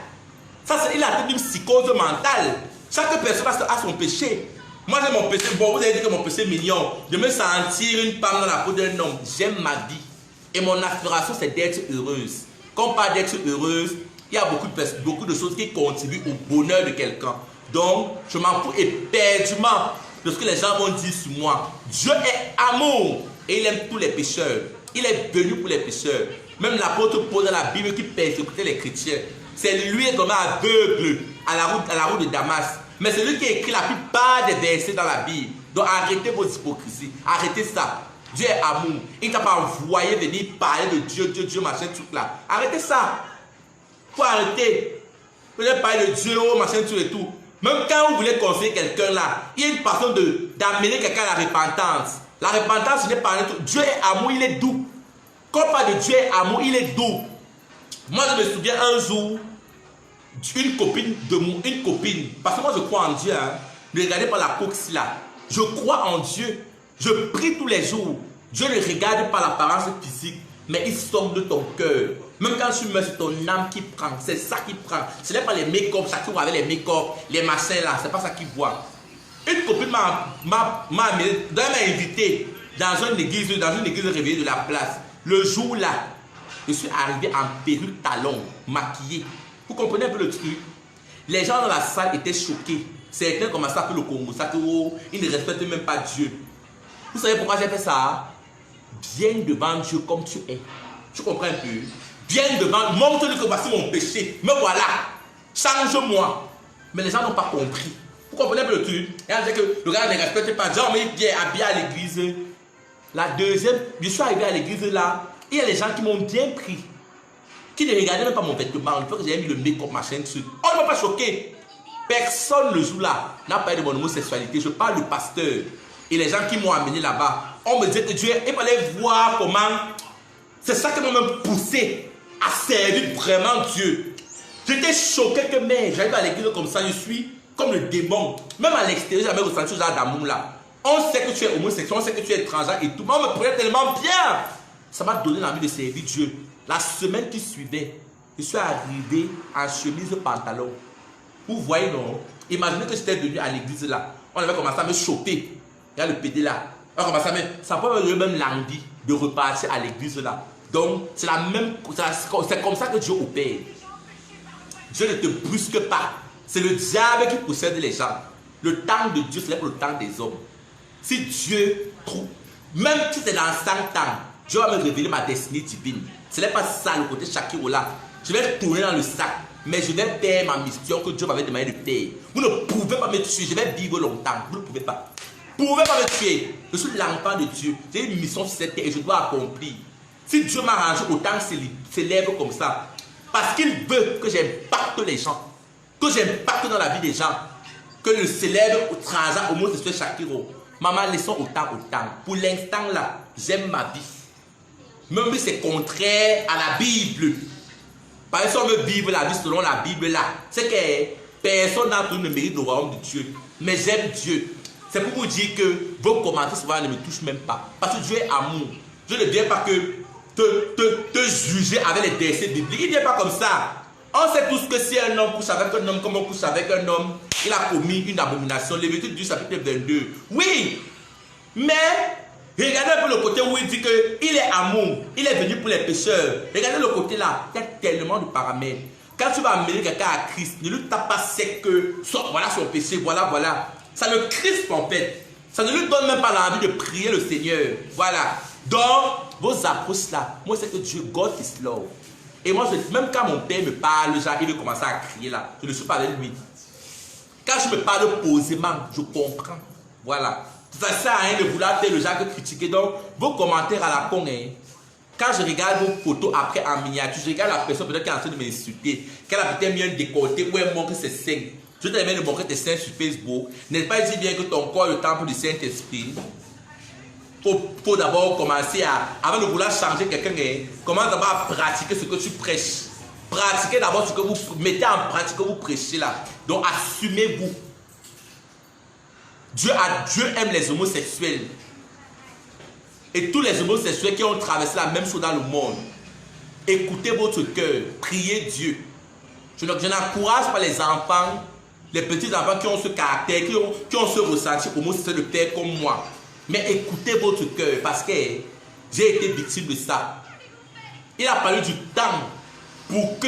Ça, il a une psychose mentale. Chaque personne a son péché. Moi j'ai mon péché. Bon, vous avez dit que mon péché est mignon. De me sentir une femme dans la peau d'un homme. J'aime ma vie. Et mon aspiration c'est d'être heureuse. Quand on parle d'être heureuse, il y a beaucoup de choses qui contribuent au bonheur de quelqu'un. Donc, je m'en fous éperdument de ce que les gens vont dire sur moi. Dieu est amour et il aime tous les pécheurs. Il est venu pour les pécheurs. Même l'apôtre Paul dans la Bible qui persécutait les chrétiens. C'est lui qui est tombé aveugle à la route de Damas. Mais c'est lui qui a écrit la plupart des versets dans la Bible. Donc arrêtez vos hypocrisies. Arrêtez ça. Dieu est amour. Il ne t'a pas envoyé venir parler de Dieu, machin, truc là. Arrêtez ça. Il faut arrêter. Vous voulez parler de Dieu, oh, machin, truc et tout. Même quand vous voulez conseiller quelqu'un là, il y a une façon d'amener quelqu'un à la repentance. La repentance, ce n'est pas un truc. Dieu est amour, il est doux. Quand on parle de Dieu est amour, il est doux. Moi, je me souviens un jour, une copine, parce que moi je crois en Dieu, hein. Ne regardez pas la coque là. Je crois en Dieu. Je prie tous les jours. Dieu ne regarde pas l'apparence physique, mais il sort de ton cœur. Même quand tu meurs, c'est ton âme qui prend. C'est ça qui prend. Ce n'est pas les make-up, ça qui voit avec les make-up, les machins là. C'est pas ça qu'il voit. Une copine m'a invité dans une église réveillée de la place. Le jour-là, je suis arrivé en perruque talon, maquillé. Vous comprenez un peu le truc? Les gens dans la salle étaient choqués. Certains commençaient à faire le Congo, ça que ils ne respectent même pas Dieu. Vous savez pourquoi j'ai fait ça? Viens devant Dieu comme tu es. Tu comprends un peu? Viens devant, montre-lui que voici mon péché. Me voilà. Change-moi. Mais les gens n'ont pas compris. Vous comprenez un peu le truc? Et on dit que le gars ne respecte pas Dieu, mais il vient habillé à l'église. La deuxième, je suis arrivé à l'église là. Il y a les gens qui m'ont bien pris. Qui ne regardaient même pas mon vêtement. Il faut que j'aie mis le make-up, machin dessus. On ne m'a pas choqué. Personne le jour-là n'a parlé de mon homosexualité. Je parle du pasteur. Et les gens qui m'ont amené là-bas, on me disait que Dieu, il fallait voir comment. C'est ça qui m'a même poussé à servir vraiment Dieu. J'étais choqué que, mais j'arrive à l'église comme ça, je suis comme le démon. Même à l'extérieur, j'avais ressenti ce genre d'amour là. On sait que tu es homosexuel, on sait que tu es étranger et tout. Mais on me prenait tellement bien. Ça m'a donné l'envie de servir Dieu. La semaine qui suivait, je suis arrivé en chemise pantalon. Vous voyez, non? Imaginez que j'étais venu à l'église là. On avait commencé à me choper. Il y a le PD là. On a commencé à me... Ça peut me donner même l'envie de repartir à l'église là. Donc, c'est la même... C'est comme ça que Dieu opère. Dieu ne te brusque pas. C'est le diable qui possède les gens. Le temps de Dieu, c'est le temps des hommes. Si Dieu trouve... Même si c'est dans 100 ans, Dieu va me révéler ma destinée divine. Ce n'est pas ça le côté Shakiro là. Je vais tourner dans le sac. Mais je vais faire ma mission que Dieu m'avait demandé de faire. Vous ne pouvez pas me tuer. Je vais vivre longtemps. Vous ne pouvez pas. Vous ne pouvez pas me tuer. Je suis l'enfant de Dieu. J'ai une mission sur cette terre et je dois accomplir. Si Dieu m'a arrangé, autant s'élève comme ça. Parce qu'il veut que j'impacte les gens. Que j'impacte dans la vie des gens. Que le célèbre transgenre homosexuel Shakiro. Maman, laissons autant. Pour l'instant là, j'aime ma vie. Même si c'est contraire à la Bible. Par exemple, on veut vivre la vie selon la Bible là. C'est que personne d'entre nous ne mérite le royaume de Dieu. Mais j'aime Dieu. C'est pour vous dire que vos commentaires souvent ne me touchent même pas. Parce que Dieu est amour. Dieu ne vient pas que te juger avec les versets bibliques. Il ne vient pas comme ça. On sait tous que si un homme couche avec un homme, comme on couche avec un homme, il a commis une abomination. Lévitique du chapitre 22. Oui, mais regardez un peu le côté où il dit qu'il est amour. Il est venu pour les pécheurs. Regardez le côté là. Il y a tellement de paramètres. Quand tu vas amener quelqu'un à Christ, ne lui tape pas sec que voilà son péché, voilà. Ça le crispe en fait. Ça ne lui donne même pas l'envie de prier le Seigneur. Voilà. Donc, vos approches là, moi c'est que Dieu, God is love. Et moi, même quand mon père me parle, genre, il veut commencer à crier là. Je ne suis pas avec lui. Quand je me parle posément, je comprends. Voilà. Ça sert à rien de vouloir faire le genre de critiquer. Donc, vos commentaires à la con, hein. Quand je regarde vos photos après en miniature, je regarde la personne peut-être qui est en train de m'insulter, qu'elle a peut-être mis un décolleté ou elle montre ses seins. Je t'ai de montrer tes seins sur Facebook. N'est-ce pas dit bien que ton corps est le temple du Saint-Esprit? Faut d'abord commencer à, avant de vouloir changer quelqu'un, commence d'abord à pratiquer ce que tu prêches. Pratiquez d'abord ce que vous mettez en pratique, ce que vous prêchez là. Donc assumez-vous. Dieu aime les homosexuels. Et tous les homosexuels qui ont traversé la même chose dans le monde. Écoutez votre cœur, priez Dieu. Je n'encourage pas les enfants, les petits enfants qui ont ce caractère, qui ont ce ressenti homosexuel de père comme moi. Mais écoutez votre cœur parce que j'ai été victime de ça. Il a fallu du temps pour que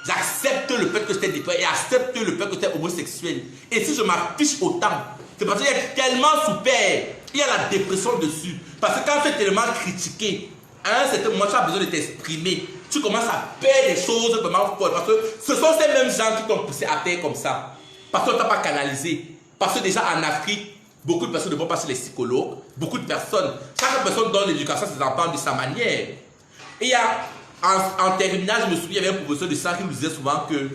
j'accepte le fait que j'étais détruit et accepte le fait que j'étais homosexuel. Et si je m'affiche autant, c'est parce qu'il y a tellement souffert. Il y a la dépression dessus. Parce que quand tu es tellement critiqué, à un certain moment, tu as besoin de t'exprimer. Tu commences à perdre des choses vraiment fortes. Parce que ce sont ces mêmes gens qui t'ont poussé à faire comme ça. Parce que tu n'as pas canalisé. Parce que déjà en Afrique, beaucoup de personnes ne vont pas chez les psychologues. Beaucoup de personnes. Chaque personne donne l'éducation à ses enfants de sa manière. Et il y a, en terminale, je me souviens, il y avait un professeur de ça qui nous disait souvent que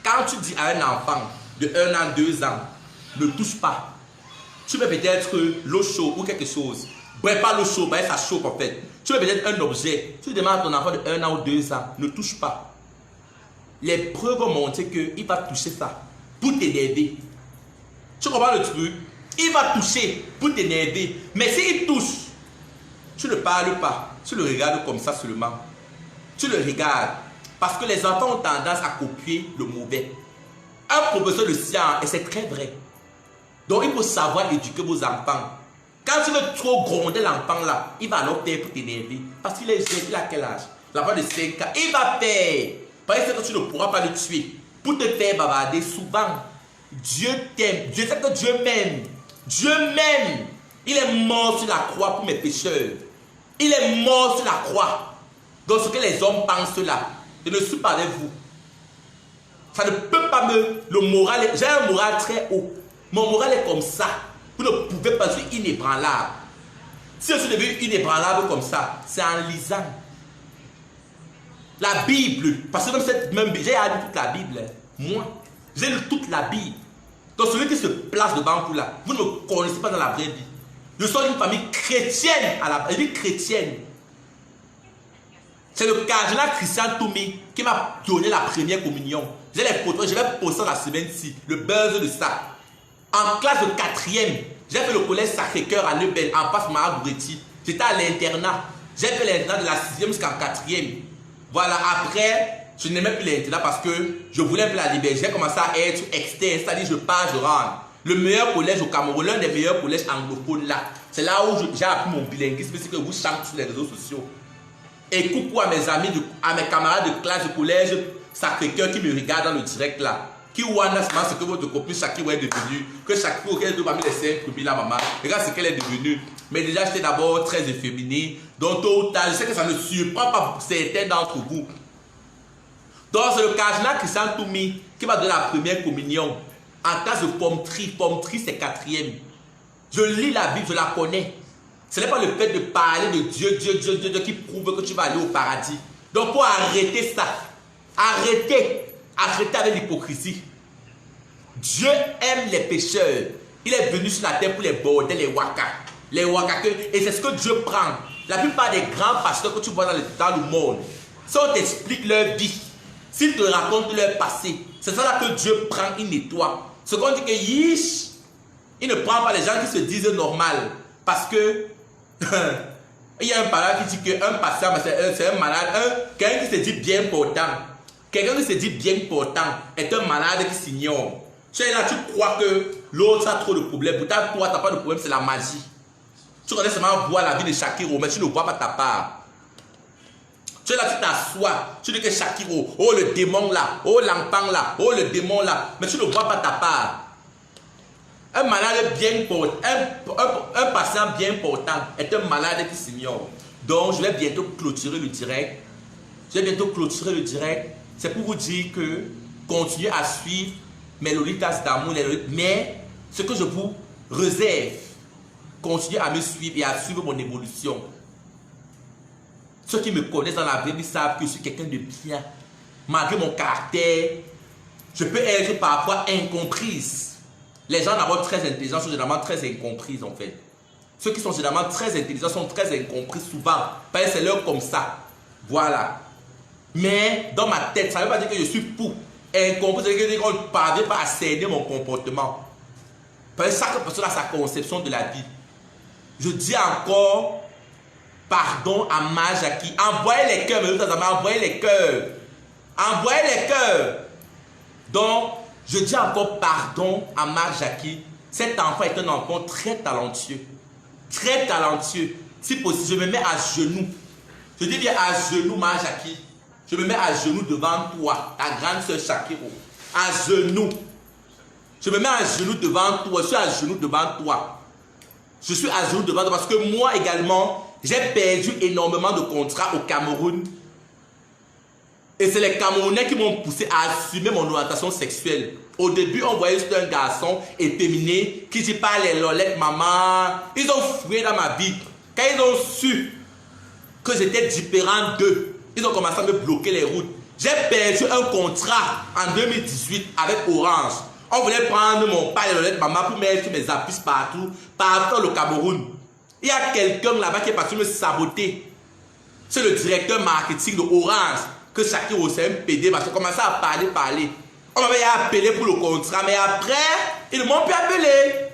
quand tu dis à un enfant de 1 an, 2 ans, ne touche pas. Tu peux peut-être l'eau chaude ou quelque chose. Bref, pas l'eau chaude, ça chauffe en fait. Tu veux peut-être un objet. Tu demandes à ton enfant de 1 an ou 2 ans, ne touche pas. Les preuves ont montré qu'il va toucher ça pour t'énerver. Tu comprends le truc? Il va toucher pour t'énerver. Mais s'il touche, tu ne parles pas. Tu le regardes comme ça seulement. Tu le regardes. Parce que les enfants ont tendance à copier le mauvais. Un professeur de science, et c'est très vrai. Donc il faut savoir éduquer vos enfants. Quand tu veux trop gronder l'enfant là, il va alors faire pour t'énerver. Parce qu'il est jeune, il a quel âge? L'enfant de 5 ans, il va faire. Parce que tu ne pourras pas le tuer. Pour te faire bavarder, souvent, Dieu t'aime. Dieu sait que Dieu m'aime. Dieu m'aime. Il est mort sur la croix pour mes pécheurs. Il est mort sur la croix. Donc ce que les hommes pensent là, je ne suis pas avec vous. Ça ne peut pas me... Le moral, j'ai un moral très haut. Mon moral est comme ça. Vous ne pouvez pas être inébranlable. Si je suis devenu inébranlable comme ça, c'est en lisant la Bible. Parce que même j'ai lu toute la Bible. Moi, j'ai lu toute la Bible. Donc celui qui se place devant vous là, vous ne me connaissez pas dans la vraie vie. Je suis d'une famille chrétienne, à la vie chrétienne. C'est le cardinal Christian Toumi qui m'a donné la première communion. J'ai les photos, je vais poster la semaine-ci, le buzz de ça. En classe de 4e, j'ai fait le collège Sacré-Cœur à Lebel, en face Mahagoureti. J'étais à l'internat. J'ai fait l'internat de la 6e jusqu'en 4e. Voilà, après, je n'aimais plus l'internat parce que je voulais un peu la liberté. J'ai commencé à être externe, c'est-à-dire je pars, je rentre. Le meilleur collège au Cameroun, l'un des meilleurs collèges anglophones là. C'est là où j'ai appris mon bilinguisme, c'est que vous chantez sur les réseaux sociaux. Et coucou à mes amis, à mes camarades de classe du collège Sacré-Cœur qui me regardent dans le direct là. Qui wanda ce que votre copine Shakiro est devenue. Que Shakiro est parmi les 5 premiers là, maman. Regarde ce qu'elle est devenue. Mais déjà, j'étais d'abord très efféminé. Donc, tôt ou tard, je sais que ça ne surprend pas certains d'entre vous. Donc, c'est le cardinal Christian Toumi qui va donner la première communion. En classe de Pomtri. Pomtri, c'est 4e. Je lis la Bible, je la connais. Ce n'est pas le fait de parler de Dieu qui prouve que tu vas aller au paradis. Donc, pour arrêter ça, arrêtez avec l'hypocrisie. Dieu aime les pécheurs. Il est venu sur la terre pour les bordels, les waka. Les waka. Et c'est ce que Dieu prend. La plupart des grands pasteurs que tu vois dans le monde, si on t'explique leur vie, s'ils te racontent leur passé, c'est ça là que Dieu prend, il nettoie. Ce qu'on dit que yish, il ne prend pas les gens qui se disent normal. Parce que il y a un parent qui dit qu'un pasteur, c'est un malade, quelqu'un qui se dit bien portant. Quelqu'un qui se dit bien portant est un malade qui s'ignore. Tu es là, tu crois que l'autre a trop de problèmes. Pourtant, toi, tu n'as pas de problème, c'est la magie. Tu connais seulement voir la vie de Shakiro, mais tu ne vois pas ta part. Tu es là, tu t'assois, tu dis que Shakiro, oh le démon là, oh l'enfant là, oh le démon là, mais tu ne vois pas ta part. Un malade bien portant, un patient bien portant est un malade qui s'ignore. Donc, je vais bientôt clôturer le direct. C'est pour vous dire que continuez à suivre mes lolitas d'amour, mais ce que je vous réserve, continuez à me suivre et à suivre mon évolution. Ceux qui me connaissent dans la vraie vie savent que je suis quelqu'un de bien. Malgré mon caractère, je peux être parfois incomprise. Les gens d'abord très intelligents sont généralement très incomprises en fait. Ceux qui sont généralement très intelligents sont très incompris souvent. Parce que c'est leur comme ça. Voilà. Mais dans ma tête, ça ne veut pas dire que je suis fou. Incompris, ça veut dire qu'on ne parvient pas à cerner mon comportement. Parce que chaque personne a sa conception de la vie. Je dis encore pardon à Majaki. Envoyez les cœurs, envoyez les cœurs. Envoyez les cœurs. Donc, je dis encore pardon à Majaki. Cet enfant est un enfant très talentueux. Très talentueux. Si possible, je me mets à genoux. Je dis bien à genoux, Majaki. Je me mets à genoux devant toi, ta grande soeur Shakiro. À genoux. Je me mets à genoux devant toi. Je suis à genoux devant toi. Je suis à genoux devant toi parce que moi également, j'ai perdu énormément de contrats au Cameroun. Et c'est les Camerounais qui m'ont poussé à assumer mon orientation sexuelle. Au début, on voyait juste un garçon efféminé qui dit pas les lolettes, maman. Ils ont fouillé dans ma vie. Quand ils ont su que j'étais différent d'eux, ils ont commencé à me bloquer les routes. J'ai perdu un contrat en 2018 avec Orange. On voulait prendre mon pas les lolettes, maman, pour mettre mes affiches partout dans le Cameroun. Il y a quelqu'un là-bas qui est parti me saboter. C'est le directeur marketing de Orange. Que Shakiro, c'est un PD parce que commençait à parler. On m'avait appelé pour le contrat, mais après, ils ne m'ont plus appelé.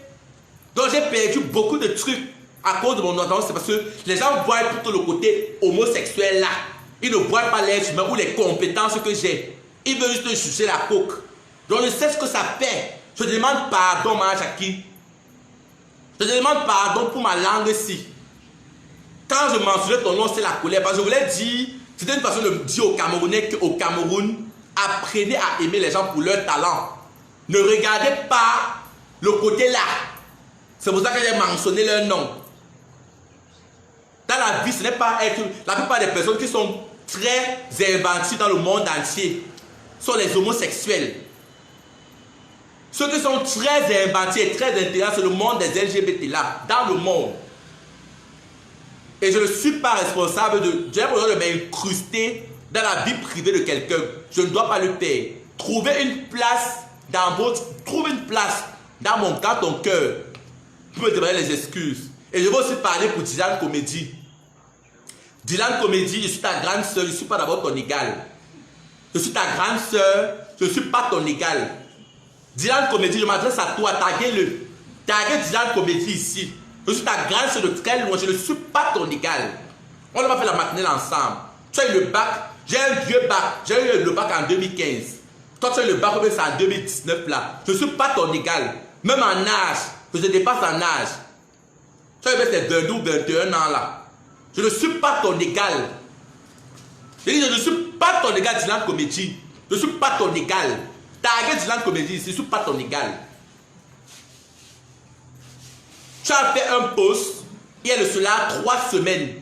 Donc j'ai perdu beaucoup de trucs à cause de mon entendance. C'est parce que les gens voient plutôt le côté homosexuel là. Ils ne voient pas l'être humain ou les compétences que j'ai. Ils veulent juste juger la coque. Donc je sais ce que ça fait. Je demande pardon, Majaki. Je te demande pardon pour ma langue si. Quand je mentionnais ton nom, c'est la colère. Parce que je voulais dire, c'était une façon de dire aux Camerounais qu'au Cameroun, apprenez à aimer les gens pour leur talent. Ne regardez pas le côté là. C'est pour ça que j'ai mentionné leur nom. Dans la vie, ce n'est pas être... La plupart des personnes qui sont très inventives dans le monde entier sont les homosexuels. Ceux qui sont très inventifs et très intelligents, c'est le monde des LGBT là, dans le monde. Et je ne suis pas responsable de... J'ai besoin de m'incruster dans la vie privée de quelqu'un. Je ne dois pas le faire. Trouvez une place dans votre... Trouve une place dans ton cœur pour me demander les excuses. Et je vais aussi parler pour Dylan Comédie. Dylan Comédie, je suis ta grande soeur, je ne suis pas d'abord ton égal. Je suis ta grande soeur, je ne suis pas ton égal. Dylan Comédie, je m'adresse à toi, taguez-le. Taguez Dylan Comédie ici. Je suis ta grande soeur de très loin, je ne suis pas ton égal. On n'a pas fait la matinée ensemble. Tu as eu le bac, j'ai un vieux bac, j'ai eu le bac en 2015. Toi tu as eu le bac, c'est en 2019 là. Je ne suis pas ton égal. Même en âge, je te dépasse en âge. Tu as eu ces 22 ou 21 ans là. Je ne suis pas ton égal. Je dis, je ne suis pas ton égal, Dylan Comédie. Je ne suis pas ton égal. Taguez Dylan Comédie, je ne suis pas ton égal. Tu as fait un post, il y a de cela 3 semaines.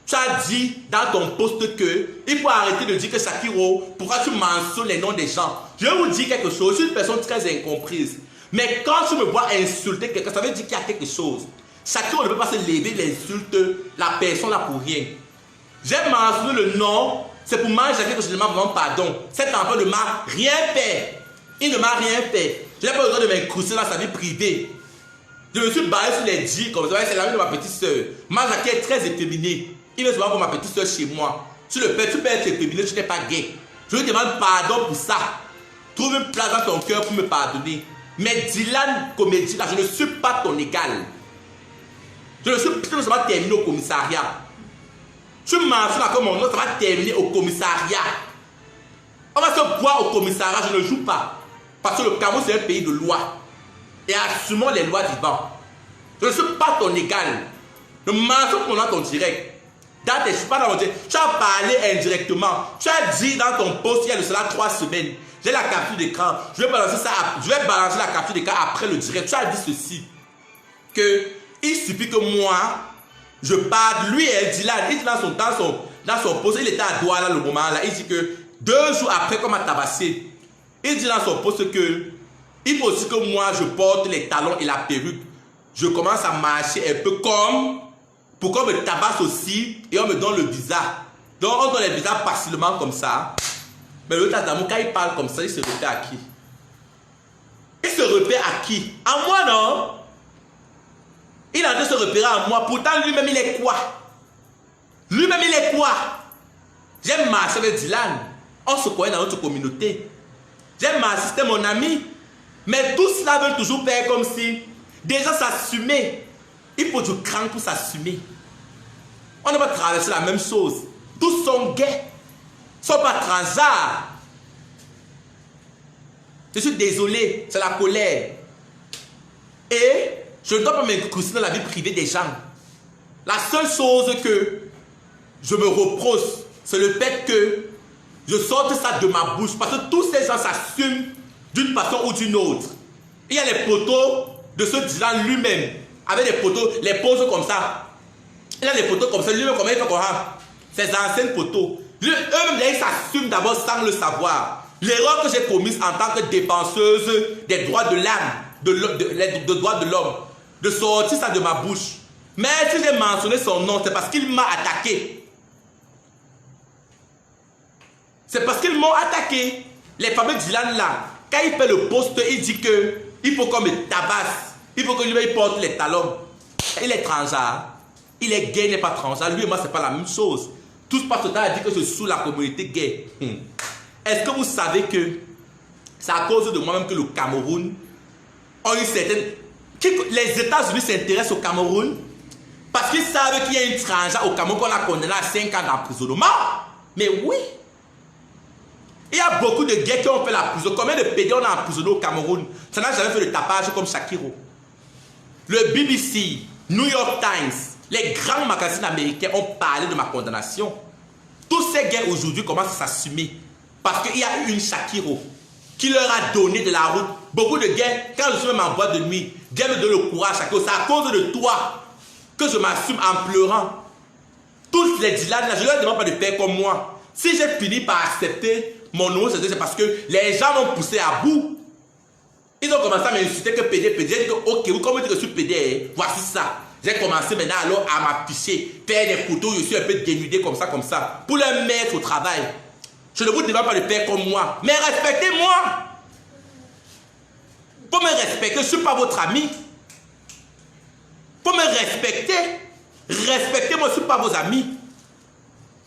Tu as dit dans ton post que il faut arrêter de dire que Shakiro, pourquoi tu mentionnes les noms des gens? Je vais vous dire quelque chose, je suis une personne très incomprise. Mais quand tu me vois insulter quelqu'un, ça veut dire qu'il y a quelque chose. Shakiro ne peut pas se lever, il insulte la personne là pour rien. J'ai mentionné le nom, c'est pour m'enjailler que je demande vraiment pardon. Cet enfant ne m'a rien fait. Il ne m'a rien fait. Je n'ai pas besoin de m'incruster dans sa vie privée. Je me suis barré sur les dits comme ça. C'est la vie de ma petite soeur. Manjaki est très efféminée. Il veut souvent voir ma petite soeur chez moi. Tu le fais, tu peux être efféminé, tu n'es pas gay. Je lui demande pardon pour ça. Trouve une place dans ton cœur pour me pardonner. Mais Dylan Comédie, là, je ne suis pas ton égal. Je ne suis pas, ça va terminer au commissariat. Tu mentionnes encore mon nom, ça va terminer au commissariat. On va se boire au commissariat, je ne joue pas. Parce que le Cameroun, c'est un pays de loi. Et assumons les lois vivants. Je ne suis pas ton égal. Ne mentionne mon nom ton direct. Je ne suis pas dans mon direct. Tu as parlé indirectement. Tu as dit dans ton post il y a de cela 3 semaines. J'ai la capture d'écran. Je vais balancer la capture d'écran après le direct. Tu as dit ceci. Que il suffit que moi, je parle. Lui et Dylan, il dit dans son post, il était à Douala le moment là. Il dit que 2 jours après qu'on m'a tabassé, il dit dans son post que il faut aussi que moi je porte les talons et la perruque. Je commence à marcher un peu comme pour qu'on me tabasse aussi et on me donne le visa. Donc on donne les visas facilement comme ça. Mais le Tadamou, quand il parle comme ça, il se repère à qui? Il se repère à qui? À moi, non? Il est en train de se repérer à moi. Pourtant, lui-même, il est quoi? Lui-même, il est quoi? J'aime marcher avec Dylan. On se connaît dans notre communauté. J'aime marcher, c'était mon ami. Mais tous cela veulent toujours faire comme si des gens s'assumaient. Il faut du cran pour s'assumer. On ne va pas traverser la même chose. Tous sont gays. Ils ne sont pas transards. Je suis désolé, c'est la colère. Et je ne dois pas m'incruster dans la vie privée des gens. La seule chose que je me reproche, c'est le fait que je sorte ça de ma bouche. Parce que tous ces gens s'assument d'une façon ou d'une autre. Il y a les photos de ce Dylan lui-même, avec des photos, les poses comme ça. Il y a des photos comme ça, lui-même, comment il fait comme ça. Ces anciennes photos. Eux-mêmes, ils s'assument d'abord sans le savoir. L'erreur que j'ai commise en tant que défenseuse des droits de l'âme, de droits de l'homme, de sortir ça de ma bouche. Mais si j'ai mentionné son nom, c'est parce qu'il m'a attaqué. C'est parce qu'ils m'ont attaqué. Les fameux Dylan là, quand il fait le post, il dit que il faut qu'on me tabasse. Il faut que lui porte les talons. Il est transgenre. Il est gay, il n'est pas transgenre. Lui et moi, c'est pas la même chose. Tout passe le temps à dire que je suis sous la communauté gay. Est-ce que vous savez que c'est à cause de moi-même que le Cameroun a une certaine... Les États-Unis s'intéressent au Cameroun parce qu'ils savent qu'il y a une transgenre au Cameroun qu'on a condamné à 5 ans d'emprisonnement. Mais oui. Il y a beaucoup de gays qui ont fait la prison. Combien de pédés on a emprisonné au Cameroun? Ça n'a jamais fait le tapage comme Shakiro. le BBC, New York Times, les grands magazines américains ont parlé de ma condamnation. Tous ces gars aujourd'hui commencent à s'assumer. Parce qu'il y a eu une Shakiro qui leur a donné de la route. Beaucoup de gars, quand je suis même en boîte de nuit, gars me donnent le courage, Shakiro. C'est à cause de toi que je m'assume en pleurant. Tous les dealers, je ne leur demande pas de faire comme moi. Si j'ai fini par accepter mon nom, c'est parce que les gens m'ont poussé à bout. Ils ont commencé à m'insulter que PD. J'ai dit que, ok, vous comment dire que je suis PD, voici ça. J'ai commencé maintenant alors à m'afficher, faire des photos, je suis un peu dénudé comme ça, pour les mettre au travail. Je ne vous demande pas de faire comme moi, mais respectez-moi. Pour me respecter, je ne suis pas votre ami. Pour me respecter, respectez-moi, je ne suis pas vos amis.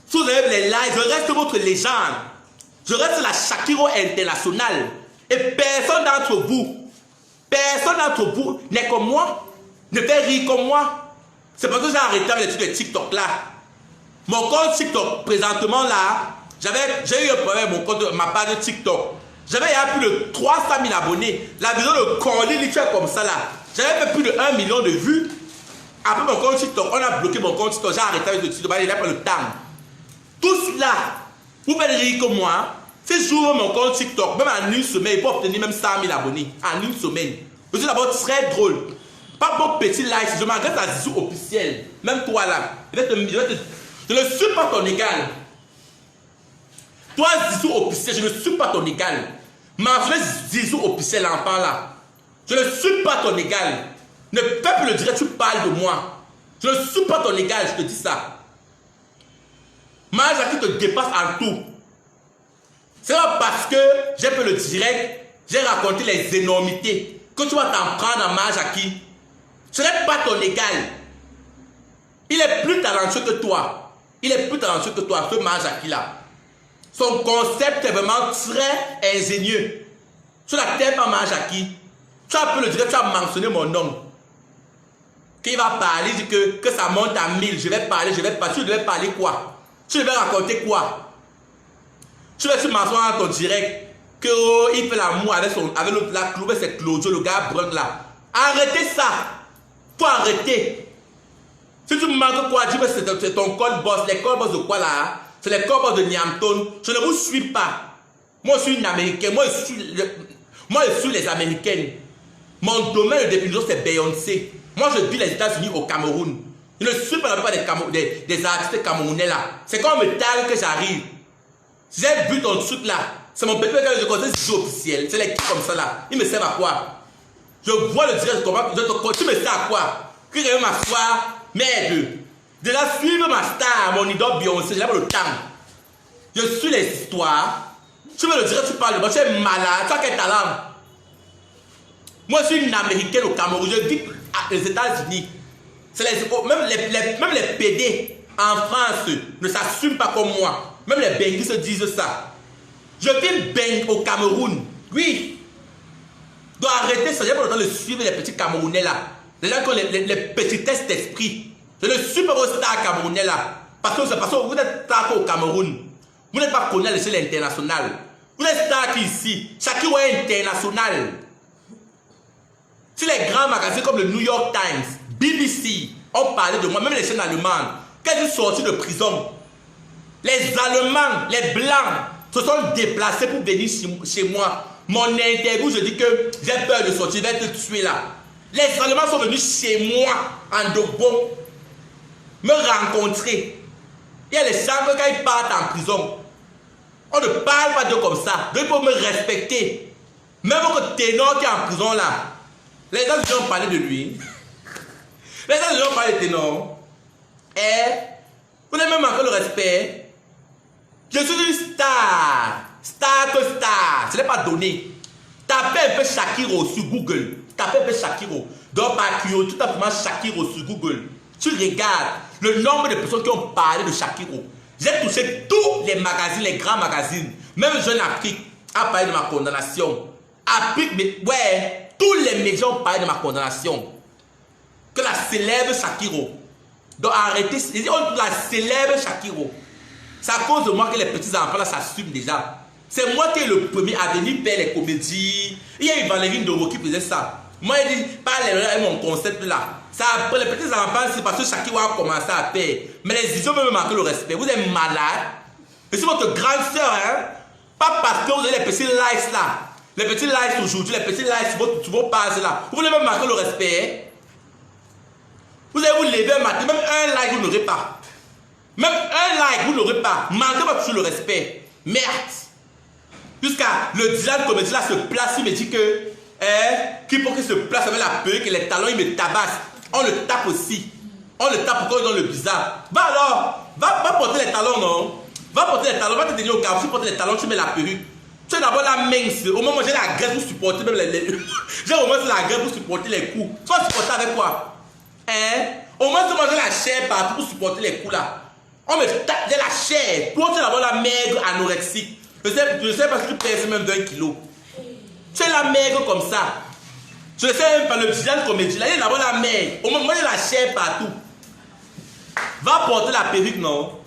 Si vous avez les likes, je reste votre légende. Je reste la Shakiro internationale. Et personne d'entre vous n'est comme moi, ne fait rire comme moi. C'est parce que j'ai arrêté avec les trucs de TikTok là. Mon compte TikTok, présentement là, j'ai eu un problème avec mon compte, ma page de TikTok. J'avais plus de 300 000 abonnés. La vidéo de Corly, rituel comme ça là. J'avais fait plus de 1 million de vues. Après mon compte TikTok, on a bloqué mon compte TikTok. J'ai arrêté avec le TikTok, il n'a pas le temps. Tout cela, vous faites rire comme moi. Si j'ouvre mon compte TikTok, même en une semaine, il peut obtenir même 100 000 abonnés. En une semaine. Je suis d'abord très drôle. Pas bon petit like. Je m'adresse à Zizou officiel. Même toi là. Je ne suis pas ton égal. Toi Zizou officiel, je ne suis pas ton égal. Ma vraie Zizou officiel l'enfant là. Je ne suis pas ton égal. Ne peuple le dirait, tu parles de moi. Je ne suis pas ton égal, je te dis ça. Maja qui te dépasse en tout. C'est pas parce que j'ai fait le direct, j'ai raconté les énormités, que tu vas t'en prendre à Majaki. Ce n'est pas ton égal. Il est plus talentueux que toi. Il est plus talentueux que toi, ce Majaki là. Son concept est vraiment très ingénieux. Sur la tête par Majaki, tu as pu le direct, tu as mentionné mon nom. Qu'il va parler, il dit que ça monte à 1000. Je vais parler, tu devais parler quoi? Tu devais raconter quoi? Tu vas mentionner dans ton direct que oh, il fait l'amour avec l'autre là, c'est Claudio, le gars brun là. Arrêtez ça. Faut arrêter. Si tu me manques quoi, dis que c'est ton call boss. Les call boss de quoi là? C'est les call boss de Niamton. Je ne vous suis pas. Moi je suis une américaine. Moi je suis les américaines. Mon domaine de définition c'est Beyoncé. Moi je vis les États-Unis au Cameroun. Je ne suis pas la plupart des artistes camerounais là. C'est quand on me taille que j'arrive. J'ai vu ton truc là. C'est mon bébé que je connais, c'est officiel. C'est les qui comme ça là. Il me sert à quoi? Je vois le direct comment. Tu me sers à quoi? Que je vais m'asseoir. Merde. De la suivre ma star, mon idole Beyoncé. Je n'ai pas le temps. Je suis les histoires. Tu veux le dire, tu parles de moi. Tu es malade. Tu as quel talent? Moi je suis une américaine au Cameroun. Je vis aux États-Unis. Même les PD en France ne s'assument pas comme moi. Même les Benguis se disent ça. Je vis Beng au Cameroun. Oui. Je dois arrêter ça. J'ai pas le temps de suivre les petits Camerounais là. Les gens qui ont les petitesses d'esprit. Je ne suis pas vos stars Camerounais là. Parce que vous êtes stars au Cameroun. Vous n'êtes pas connus à l'échelle internationale. Vous êtes stars ici. Shakiro est international. Si les grands magazines comme le New York Times, BBC ont parlé de moi, même les chaînes allemandes, quand je suis sorti de prison, les Allemands, les Blancs se sont déplacés pour venir chez moi. Mon interview, je dis que j'ai peur de sortir, je vais te tuer là. Les Allemands sont venus chez moi en Dobon, me rencontrer. Il y a les gens quand ils partent en prison. On ne parle pas d'eux comme ça. Ils peuvent me respecter. Même le ténor qui est en prison là, les gens ont parlé de lui. Les gens ont parlé de ténor. Et vous avez même manqué le respect. Je suis une star. Star que star. Ce n'est pas donné. Tapez un peu Shakiro sur Google. Tapez un peu Shakiro. Donc par curiosité, tout simplement Shakiro sur Google. Tu regardes le nombre de personnes qui ont parlé de Shakiro. J'ai touché tous les magazines, les grands magazines. Même Jeune Afrique a parlé de ma condamnation. Afrique, mais ouais, tous les médias ont parlé de ma condamnation. Que la célèbre Shakiro. Donc arrêtez, on la célèbre Shakiro. C'est à cause de moi que les petits enfants là s'assument déjà. C'est moi qui est le premier à venir faire les comédies. Il y a une Valérine Doro qui faisait ça. Moi, il dit, pas mon concept là. Ça, après les petits enfants, c'est parce que chacun va commencer à faire. Mais les idiots veulent me manquer le respect. Vous êtes malade. Et c'est votre grande soeur, hein. Pas parce que vous avez les petits likes là. Les petits likes aujourd'hui, les petits likes sur vos pages là. Vous voulez même manquer le respect. Vous allez vous lever un matin, même un like, vous n'aurez pas. Même un like, vous n'aurez pas. Manquez pas toujours le respect. Merde. Jusqu'à le Dylan Comédie là se place, il me dit que qu'il faut qu'il se place avec la perruque et les talons, il me tabasse. On le tape aussi. On le tape encore dans le bizarre. Va alors, va porter les talons, non? Va porter les talons, va te tenir au carreau, tu portes les talons, tu mets la perruque. Tu as d'abord la mince. Au moment où j'ai la graisse pour supporter même les j'ai au moins la graisse pour supporter les coups. Tu vas supporter avec quoi? Hein? Au moins tu manges la chair partout pour supporter les coups là. On me tape de la chair. Toi tu as d'abord la maigre anorexique. Je sais parce que tu pèses même 20 kilos. Tu es la maigre comme ça. Je sais même pas le Dylan Comédie là, il y a d'abord la maigre. Au moment où il y a la chair partout. Va porter la perruque, non?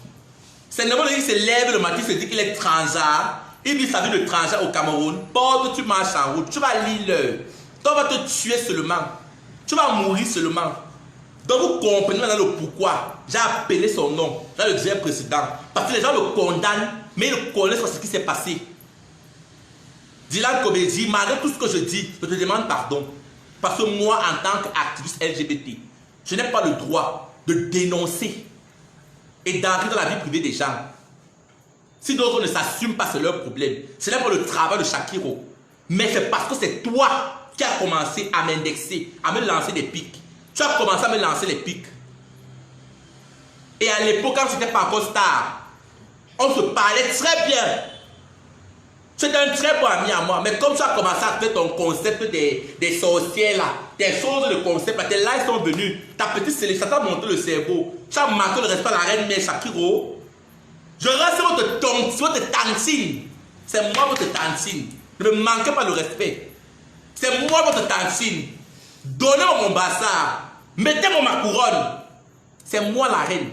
C'est normal qu'il se lève le matin, il se dit qu'il est transgenre. Il vit sa vie de transgenre au Cameroun. Porte, tu marches en route, tu vas lire l'heure. Toi, on va te tuer seulement. Tu vas mourir seulement. Donc vous comprenez maintenant le pourquoi j'ai appelé son nom dans le deuxième précédent. Parce que les gens le condamnent, mais ils ne connaissent pas ce qui s'est passé. Dylan Comédie, malgré tout ce que je dis, je te demande pardon. Parce que moi, en tant qu'activiste LGBT, je n'ai pas le droit de dénoncer et d'entrer dans la vie privée des gens. Si d'autres ne s'assument pas, c'est leur problème. Ce n'est pas le travail de Shakiro. Mais c'est parce que c'est toi qui as commencé à m'indexer, à me lancer des pics. Tu as commencé à me lancer les pics. Et à l'époque, quand tu n'étais pas encore star, on se parlait très bien. Tu étais un très bon ami à moi. Mais comme tu as commencé à faire ton concept des sorcières là, tes choses de concept là, tes likes sont venus, ta petite sélection, ça t'a monté le cerveau. Tu as manqué le respect à la reine mère Shakiro. Je reste votre tantine. C'est moi votre tantine. Ne me manquez pas le respect. C'est moi votre tantine. Donnez-moi mon bassard. Mettez-moi ma couronne. C'est moi la reine.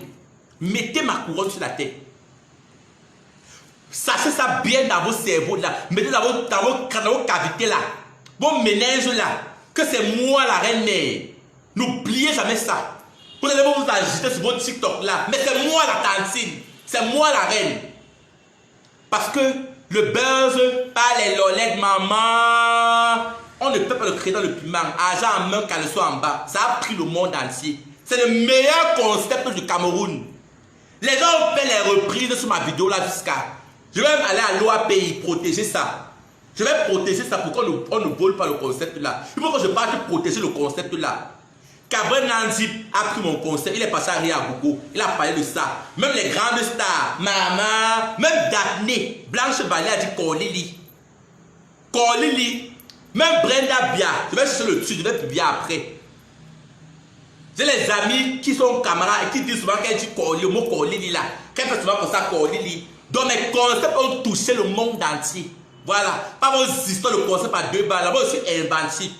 Mettez ma couronne sur la tête. Sachez ça bien dans vos cerveaux là. Mettez dans vos cavités là. Vos méninges là. Que c'est moi la reine mère. N'oubliez jamais ça. Vous allez vous agiter sur votre TikTok là. Mais c'est moi la tantine. C'est moi la reine. Parce que le buzz, pas les lolettes, maman. On ne peut pas le créer dans le piment. Argent en main, caleçon en bas. Ça a pris le monde entier. C'est le meilleur concept du Cameroun. Les gens ont fait les reprises sur ma vidéo là jusqu'à. Je vais aller à l'OAPI protéger ça. Je vais protéger ça pour qu'on ne vole pas le concept là. Il faut que je parte protéger le concept là. Cabrel Nandi a pris mon concept, il est passé à Ria Gogo, il a parlé de ça. Même les grandes stars, Maman, même Daphné, Blanche Vallée a dit Corlili. Corlili, même Brenda Bia, je vais chercher le truc, je vais publier après. J'ai les amis qui sont camarades et qui disent souvent qu'elle dit Corlili, le mot Corlili là. Qu'elle fait souvent comme ça Corlili. Donc mes concepts ont touché le monde entier. Voilà, pas vos histoires de concepts à 2 balles, là-bas je suis inventif.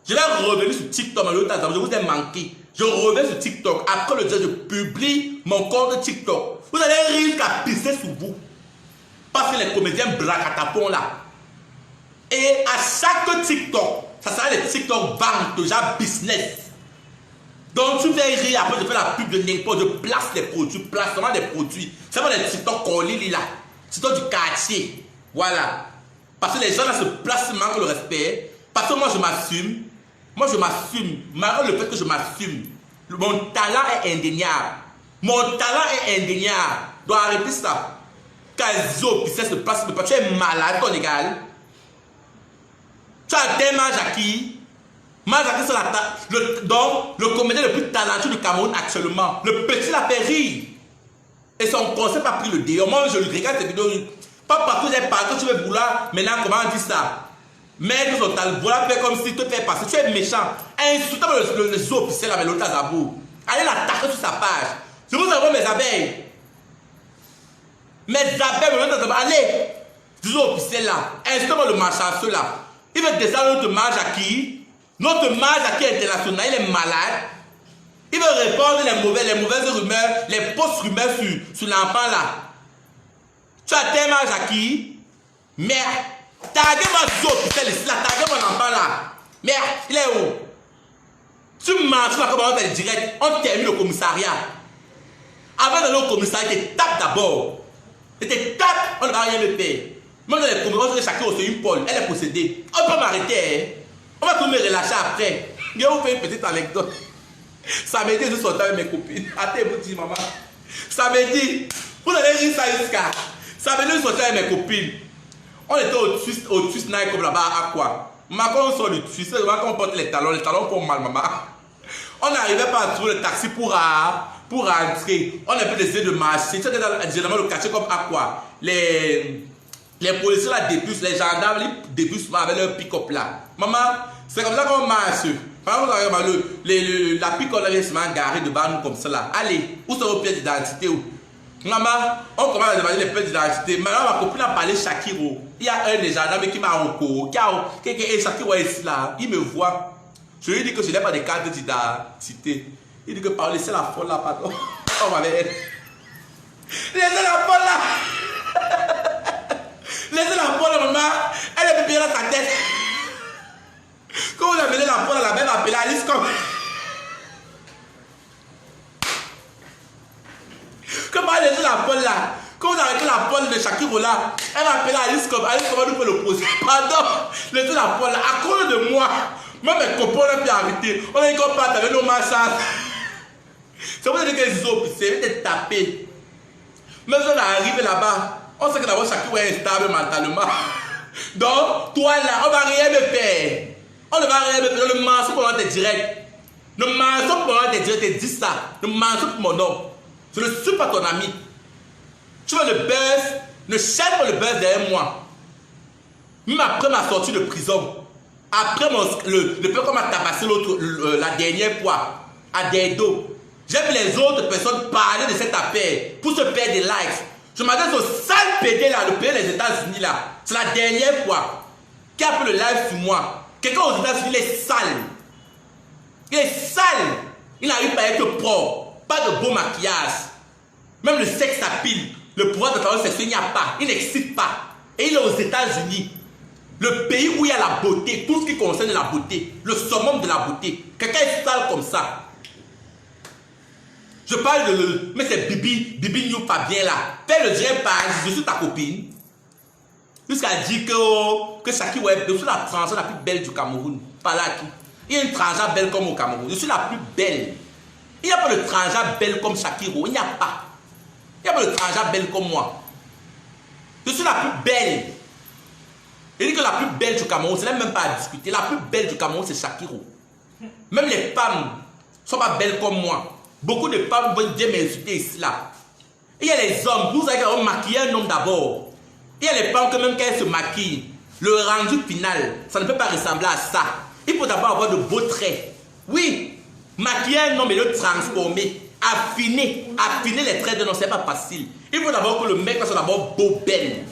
Je vais revenir sur TikTok, je vous ai manqué. Je reviens sur TikTok. Après le jour, je publie mon compte TikTok. Vous allez rire qu'à pisser sur vous. Parce que les comédiens braquent à tapon là. Et à chaque TikTok, ça sera les TikTok vente, genre business. Donc tu vas rire, après je fais la pub de n'importe, je place les produits, placement des produits. C'est pas les TikTok Corlili là. TikTok du quartier. Voilà. Parce que les gens là se placent, manquent le respect. Parce que moi je m'assume. Moi je m'assume, malgré le fait que je m'assume, mon talent est indéniable. Mon talent est indéniable. Donc arrêtez ça. Kazo, puis ça se passe, tu es malade, ton égal. Tu as des Majaki. Majaki, c'est la donc le comédien le plus talentueux du Cameroun actuellement. Le petit l'a fait rire. Et son concept a pris le déo. Moi je regarde ces vidéos. Pas partout, j'ai partout, tu veux vouloir. Maintenant, comment on dit ça? Mais son talent, voilà, fait comme si tout est passé. Tu es méchant. Insultant le zoo officiel avec l'autre Zabou. Allez l'attaquer sur sa page. Je vous envoie mes abeilles. Mes abeilles, allez. Du zoo officiel là. Insultant le malchanceux là. Il veut descendre notre mage à qui? Notre mage à qui international, il est malade. Il veut répondre les mauvaises rumeurs, les fausses rumeurs sur l'enfant là. Tu as tes mages à qui? Merde. Taguez-moi zoo officiel ici là, taguez mon enfant là. Merde, il est où? Tu marches là comme on fait direct, on termine le commissariat. Avant d'aller au commissariat, tu te tapes d'abord. Tu te tapes, on ne va rien me faire. Même dans les commissariats, chacun c'est une pole, elle est possédée. On peut m'arrêter, hein? On va tout me relâcher après. Je vais vous faire une petite anecdote. Samedi, je sortais avec mes copines. Attends, vous dites, maman. Samedi, vous allez rire ça jusqu'à. Samedi, je sortais avec mes copines. On était au Twist Night comme là-bas à quoi? Quand on sort du Twist, quand on porte les talons font mal, maman. On n'arrivait pas à trouver le taxi pour rentrer. On a pu décider de marcher. C'était généralement le quartier comme à quoi? Les policiers la débusent, les gendarmes ils débusent avec leur pick-up là. Maman, c'est comme ça qu'on marche. Par exemple, la pick-up là vient garée devant nous comme ça là. Allez, où sont vos pièces d'identité? Maman, on commence à demander les pièces d'identité. Maintenant, ma copine a parlé Shakiro. Il y a un des gendarmes qui m'a recours. Et Shakiro est ici là. Il me voit. Je lui dis que je n'ai pas de carte d'identité. Il dit que par laissez la folle là, pardon. On m'avait. Laissez la folle là. Laissez la folle là, maman. Elle est bien dans sa tête. Quand vous appelez la folle, la même appelée Alice comme. Comment laisser la folle là? Quand vous arrêtez la folle de Shakiro là, elle va appeler Alice comme va nous faire le procès. Pardon, laissez la folle là. À cause de moi, même mes copains ont pu arrêter. On a dit qu'on part avec nos machins. C'est pour ça que les autres, c'est de taper. Mais quand on arrive là-bas, on sait que d'abord Shakiro est instable mentalement. Donc, toi là, on ne va rien me faire. On ne va rien me faire. Le mensonge pour moi, t'es direct. Le mensonge pour moi, t'es direct. T'es dit ça. Le mensonge pour mon nom. Je ne suis pas ton ami. Tu veux le buzz, ne cherche pas le buzz derrière moi. Même après ma sortie de prison, après le peu qu'on m'a tabassé la dernière fois, à Dedo, j'ai vu les autres personnes parler de cette affaire pour se faire des likes. Je m'adresse au sale PD là, le pays des États-Unis là. C'est la dernière fois qui a fait le live sur moi. Quelqu'un aux États-Unis, il est sale. Il est sale. Il n'arrive pas à être propre. Pas de beau maquillage. Même le sexe à pile. Le pouvoir de travail sexuel, il n'y a pas. Il n'existe pas. Et il est aux États-Unis. Le pays où il y a la beauté. Tout ce qui concerne la beauté. Le summum de la beauté. Quelqu'un est sale comme ça. Je parle de... Mais c'est Bibi New Fabien là. Fais le direct par je suis ta copine. Jusqu'à dire que Shakiro est... Je suis la transgenre la plus belle du Cameroun. Pas là qui. Il y a une transgenre belle comme au Cameroun. Je suis la plus belle. Il n'y a pas de transgenre belle comme Shakiro. Il n'y a pas. Il n'y a pas de transgenre belle comme moi. Je suis la plus belle. Il dit que la plus belle du Cameroun, ce n'est même pas à discuter. La plus belle du Cameroun, c'est Shakiro. Même les femmes ne sont pas belles comme moi. Beaucoup de femmes vont dire m'insulter ici là. Il y a les hommes, vous savez qu'on maquille un homme d'abord. Il y a les femmes que même quand elles se maquillent, le rendu final, ça ne peut pas ressembler à ça. Il faut d'abord avoir de beaux traits. Oui, maquiller un homme et le transformer, affiner les traits d'un homme, ce n'est pas facile. Il faut d'abord que le mec soit d'abord beau, belle.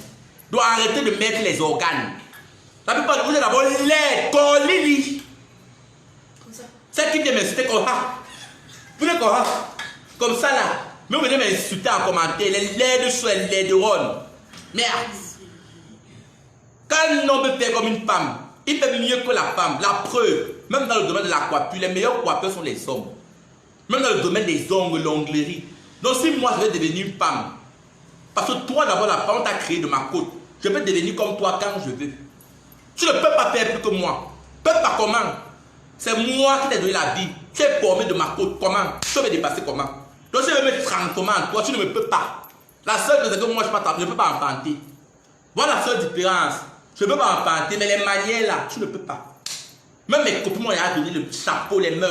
Doit arrêter de mettre les organes. La plupart de vous êtes d'abord laid, colili. Comme ça. C'est qui vient m'insulter comme ça. Vous êtes comme ça là. Mais vous venez m'insulter en commentaire. Les laits de choix, les laits de ronde. Merde. Quand un homme fait comme une femme, il fait mieux que la femme. La preuve, même dans le domaine de la coiffure, les meilleurs coiffeurs sont les hommes. Même dans le domaine des ongles, l'onglerie. Donc si moi je vais devenir une femme, parce que toi d'abord la femme t'a créé de ma côte, je peux devenir comme toi quand je veux. Tu ne peux pas faire plus que moi. Peux pas comment? C'est moi qui t'ai donné la vie. Tu es formé de ma côte. Comment? Tu peux me dépasser comment? Donc si je veux me transformer en toi, tu ne me peux pas. La seule chose c'est que moi je ne peux pas enfanter. Voilà la seule différence. Je ne peux pas enfanter, mais les manières là, tu ne peux pas. Même mes copines m'ont donné le chapeau, les mains.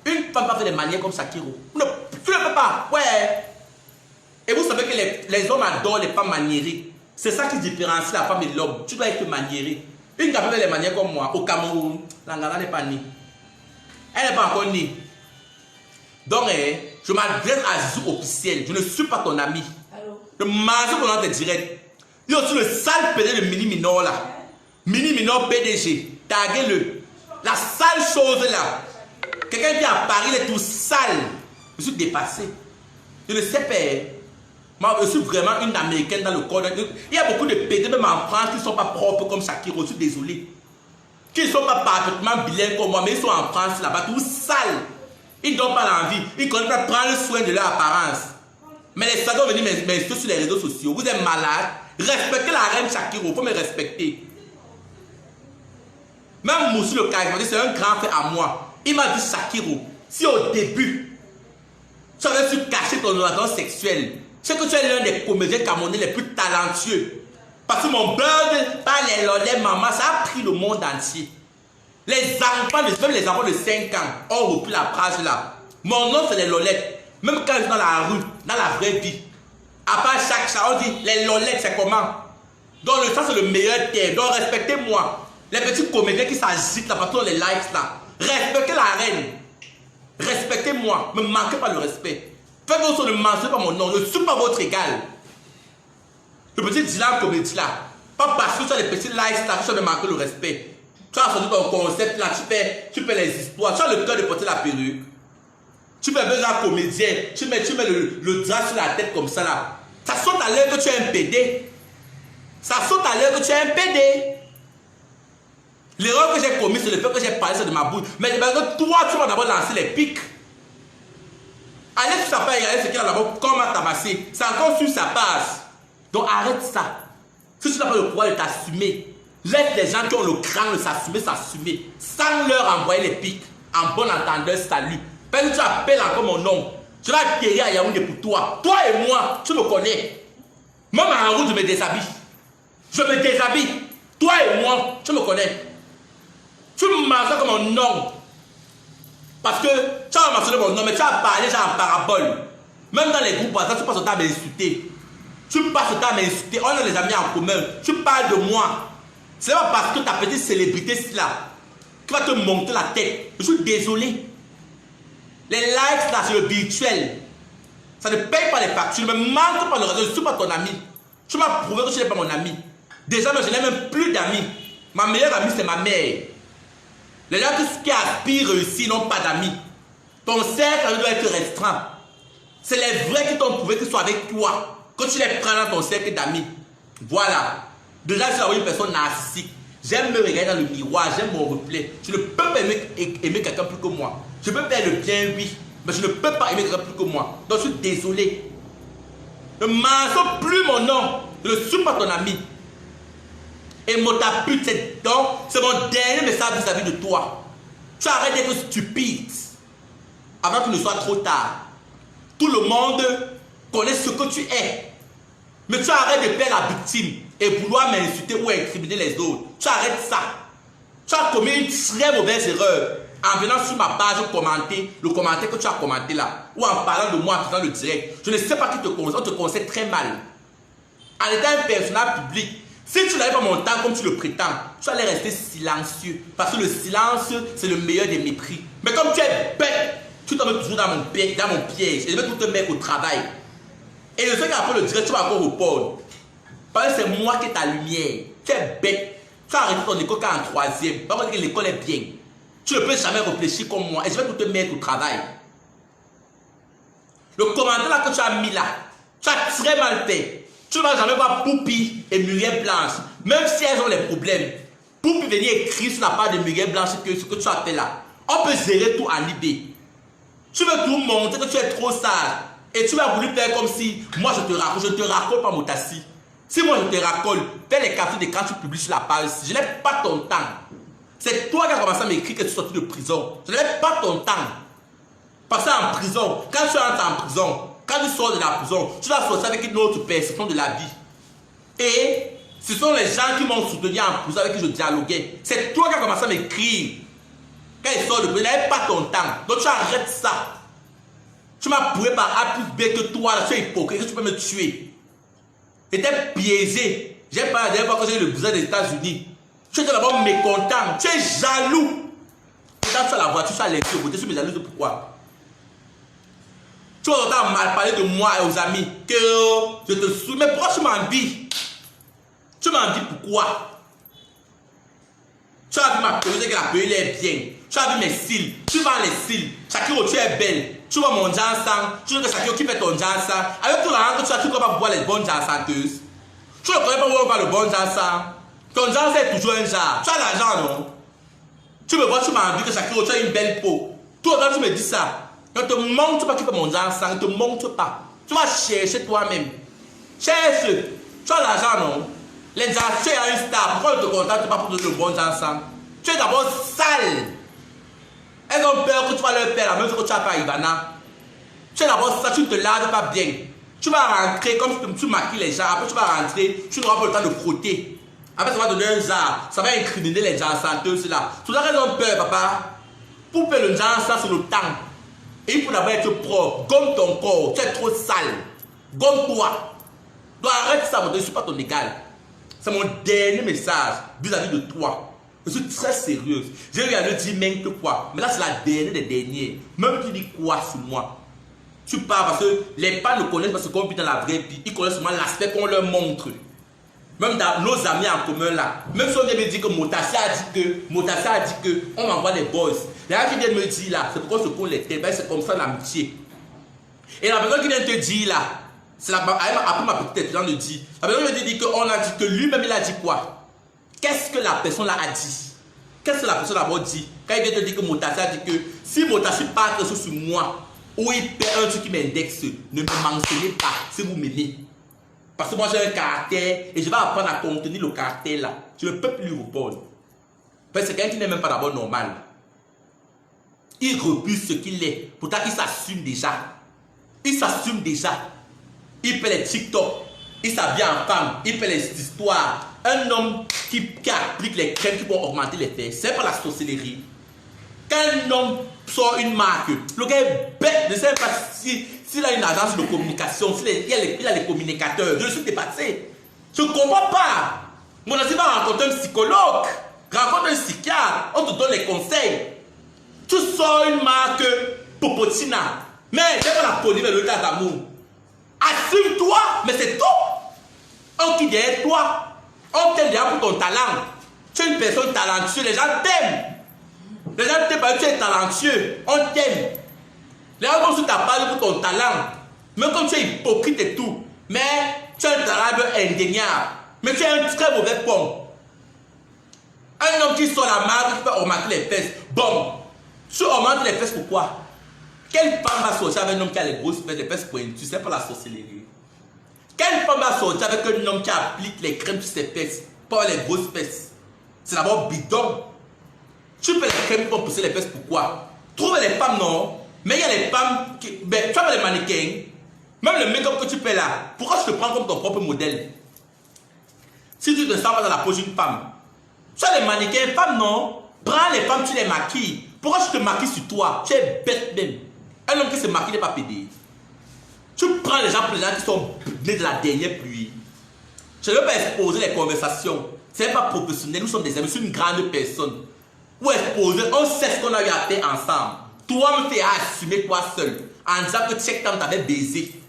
Une femme pas fait des manières comme Shakiro. Tu ne peux pas. Ouais. Et vous savez que les hommes adorent les femmes maniérées. C'est ça qui différencie la femme et l'homme. Tu dois être maniéré. Une qui a fait les manières comme moi, au Cameroun, la Ngala n'est pas née. Elle n'est pas encore née. Donc, je m'adresse à Zizou officiel. Je ne suis pas ton ami. Allô? Je mange pendant tes directs. Il y a aussi le sale PD de Mini Minor là. Mini Minor PDG. Taguez-le. La sale chose là. Quelqu'un vient à Paris, il est tout sale. Je suis dépassé. Je ne sais pas. Moi, je suis vraiment une américaine dans le corps. Il y a beaucoup de PD, même en France, qui ne sont pas propres comme Shakiro. Je suis désolé. qui ne sont pas parfaitement bilingues comme moi, mais ils sont en France là-bas, tout sales. Ils n'ont pas l'envie. Ils ne connaissent pas prendre soin de leur apparence. Mais les salauds vont venir m'insulter sur les réseaux sociaux. Vous êtes malade. Respectez la reine Shakiro. Il faut me respecter. Même Moussi le charismatique, c'est un grand frère à moi. Il m'a dit Shakiro, si au début, tu avais su cacher ton orientation sexuelle, c'est que tu es l'un des comédiens camerounais les plus talentueux. Parce que mon bird, par les lolets, maman, ça a pris le monde entier. Les enfants, même les enfants de 5 ans, ont repris la phrase là. Mon nom, c'est les lolettes. Même quand je suis dans la rue, dans la vraie vie. À part chaque chat, on dit les lolettes, c'est comment? Donc, ça, c'est le meilleur terme. Donc, respectez-moi. Les petits comédiens qui s'agitent là, partout dans les likes là. Respectez la reine. Respectez-moi. Ne me manquez pas le respect. Faites vos ne mentionnez pas mon nom. Je ne suis pas votre égal. Le petit Dylan comédie là. Pas parce que tu as les petits likes là, tu vas me manquer le respect. Tu as sorti ton concept là, tu fais les histoires. Tu as le cœur de porter la perruque. Tu fais besoin d'un comédien. Tu mets le drap sur la tête comme ça là. Ça saute à l'heure que tu es un PD. Ça saute à l'heure que tu es un PD. L'erreur que j'ai commise, c'est le fait que j'ai parlé de ma bouche. Mais parce que toi, tu vas d'abord lancer les pics. Allez sur sa page, regardez ce qu'il a d'abord, comment tabasser. C'est encore sur sa page. Donc arrête ça. Si tu n'as pas le pouvoir de t'assumer, laisse les gens qui ont le crâne de s'assumer, sans leur envoyer les pics. En bon entendeur, salut. Parce que tu appelles encore mon nom. Je vais atterrir à Yaoundé pour toi. Toi et moi, tu me connais. Même en route, je me déshabille. Je me déshabille. Toi et moi, tu me connais. Tu me mentionnes comme mon nom. Parce que tu as mentionné mon nom, mais tu as parlé genre en parabole. Même dans les groupes, tu passes ton temps à m'insulter. Tu passes ton temps à m'insulter. On a des amis en commun. Tu parles de moi. C'est pas parce que ta petite célébrité là qui va te monter la tête. Je suis désolé. Les likes là, c'est le virtuel. Ça ne paye pas les factures. Ne me manque pas le réseau. Je ne suis pas ton ami. Tu m'as prouvé que tu n'es pas mon ami. Déjà, je n'ai même plus d'amis. Ma meilleure amie, c'est ma mère. Les gens qui aspirent réussir n'ont pas d'amis. Ton cercle doit être restreint. C'est les vrais qui t'ont prouvé qu'ils sont avec toi. Quand tu les prends dans ton cercle d'amis. Voilà. Déjà, je suis une personne narcissique. J'aime me regarder dans le miroir, j'aime mon reflet. Je ne peux pas aimer quelqu'un plus que moi. Je peux faire le bien, oui, mais je ne peux pas aimer quelqu'un plus que moi. Donc, je suis désolé. Ne mentionne plus mon nom. Je ne suis pas ton ami. Et mon tapute, c'est mon dernier message vis-à-vis de toi. Tu arrêtes d'être stupide avant qu'il ne soit trop tard. Tout le monde connaît ce que tu es. Mais tu arrêtes de faire la victime et vouloir m'insulter ou incriminer les autres. Tu arrêtes ça. Tu as commis une très mauvaise erreur en venant sur ma page commenter le commentaire que tu as commenté là. Ou en parlant de moi en faisant le direct. Je ne sais pas qui te conseille. On te conseille très mal. En étant un personnage public, si tu n'avais pas mon temps comme tu le prétends, tu allais rester silencieux. Parce que le silence, c'est le meilleur des mépris. Mais comme tu es bête, tu t'en mets toujours dans mon piège. Et je vais tout te mettre au travail. Et le fait qu'après le direct, tu vas encore répondre. Parce que c'est moi qui ai ta lumière. Tu es bête. Tu as arrêté ton école en 3e. Pas parce que l'école est bien. Tu ne peux jamais réfléchir comme moi. Et je vais tout te mettre au travail. Le commentaire là que tu as mis là, tu as très mal fait. Tu ne vas jamais voir Poupi et Muriel Blanche. Même si elles ont les problèmes. Poupi venir écrire sur la page de Muriel Blanche ce que tu as fait là. On peut gérer tout en idée. Tu veux tout montrer que tu es trop sage. Et tu vas vouloir faire comme si moi je te racole. Je ne te racole pas, Motassi. Si moi je te racole, fais les captures d'écran, tu publies sur la page. Je n'ai pas ton temps. C'est toi qui as commencé à m'écrire que tu es sorti de prison. Je n'ai pas ton temps. Parce qu'en prison, quand tu entres en prison, quand tu sors de la prison, tu vas sortir avec une autre perception de la vie. Et ce sont les gens qui m'ont soutenu en prison avec qui je dialoguais. C'est toi qui as commencé à m'écrire. Quand il sort de prison, je n'avais pas ton temps. Donc tu arrêtes ça. Tu m'as prouvé par A plus B que toi, tu es hypocrite, que tu peux me tuer. J'étais piégé. J'ai pas la dernière fois que j'ai eu le besoin des États-Unis. Tu étais d'abord mécontent. Tu es jaloux. Quand tu as la voiture, tu as les yeux. Tu es jaloux, pourquoi? Tu vas mal parler de moi et aux amis. Que je te souviens. Mais pourquoi tu m'en dis? Tu m'en dis pourquoi? Tu as vu ma pelouse que la pelouse est bien. Tu as vu mes cils. Tu vends les cils. Shakiro, tu es belle. Tu vois mon jansan. Tu veux que Shakiro qui fait ton jansan. Avec tout l'argent que tu as, tu ne peux pas boire les bonnes jansanteuses. Tu ne connais pas où on va le bon jansan. Ton jansan est toujours un genre. Tu as l'argent, non? Tu me vois, tu m'as envie que Shakiro, tu as une belle peau. Toi, quand tu me dis ça, ne te montre pas qu'il fait mon sang, ne te montre pas. Tu vas chercher toi-même. Cherche. Tu as l'argent, non? Les gens, tu es un star. Pourquoi ne te contente pas pour donner le bon ensemble? Tu es d'abord sale. Elles ont peur que tu vas leur faire la même chose que tu as fait à Ivana. Tu es d'abord sale, tu ne te laves pas bien. Tu vas rentrer, comme tu maquilles les gens, après tu vas rentrer, tu n'auras pas le temps de frotter. Après ça va donner un genre, ça va incriminer les gens santeuses là. C'est là qu'elles ont peur, papa. Pour faire le genre ça sur le temps. Et il faut d'abord être propre. Gomme ton corps, tu es trop sale. Gomme-toi. Donc arrête ça, je ne suis pas ton égal. C'est mon dernier message vis-à-vis de toi. Je suis très sérieuse. J'ai eu à le dire maintes fois. Mais là, c'est la dernière des dernières. Même tu dis quoi sur moi? Tu parles parce que les pas ne connaissent pas ce qu'on vit dans la vraie vie. Ils connaissent seulement l'aspect qu'on leur montre. Même dans nos amis en commun là. Même si on vient me dire que Motassia a dit que, on m'envoie des boys. Les gens qui viennent me dire là, c'est pourquoi ce qu'on les tait, c'est comme ça l'amitié. Et la personne qui vient te dire là, c'est après ma petite étudiante le dit. La personne vient te dire qu'on a dit que lui-même il a dit quoi? Qu'est-ce que la personne là a dit? Qu'est-ce que la personne d'abord dit? Quand il vient te dire que Motassia a dit que si Motassia part quelque chose sur moi, ou il perd un truc qui m'indexe, ne me mentionnez pas si vous m'aimez. Parce que moi j'ai un caractère et je vais apprendre à contenir le caractère là. Je ne peux plus lui répondre. Parce que c'est quelqu'un qui n'est même pas d'abord normal. Il refuse ce qu'il est. Pourtant il s'assume déjà. Il s'assume déjà. Il fait les TikTok. Il s'habille en femme. Il fait les histoires. Un homme qui applique les crèmes qui vont augmenter les fesses. C'est pas la sorcellerie. Quand un homme sort une marque, le gars est bête. Je ne sais pas s'il a une agence de communication, il a les communicateurs. Je suis dépassé. Je ne comprends pas. Mon ami va rencontrer un psychologue, rencontre un psychiatre, on te donne les conseils. Tu sors une marque Popotina, mais c'est pas la police, mais le cas d'amour. Assume-toi, mais c'est tout. On qui derrière toi, on t'aime déjà pour ton talent. Tu es une personne talentueuse, les gens t'aiment. Les gens t'aiment parce que tu es talentueux, on t'aime. Les gens vont sur ta page pour ton talent. Même comme tu es hypocrite et tout, mais tu as un talent indéniable. Mais tu es un très mauvais pomme. Un homme qui sort la marque, qui fait augmenter les fesses. Bon, tu augmentes les fesses pourquoi? Quelle femme va sortir avec un homme qui a les grosses fesses, les fesses pointues? Tu sais pas la sorcellerie. Quelle femme va sortir avec un homme qui applique les crèmes sur ses fesses, pas les grosses fesses? C'est d'abord bidon. Tu fais les crèmes qui vont pousser les fesses pourquoi? Trouve les femmes non. Mais il y a les femmes qui. Ben, tu vois les mannequins. Même le make-up que tu fais là. Pourquoi je te prends comme ton propre modèle? Si tu te sens pas dans la peau d'une femme. Tu as les mannequins, femmes non. Prends les femmes, tu les maquilles. Pourquoi je te maquille sur toi? Tu es bête même. Un homme qui se maquille n'est pas pédé. Tu prends les gens pour les gens qui sont nés de la dernière pluie. Je ne veux pas exposer les conversations. Ce n'est pas professionnel, nous sommes des amis, je suis une grande personne. Ou exposer, on sait ce qu'on a eu à faire ensemble. Toi, me fais assumer toi seul. En disant que Check Tam t'avait baisé.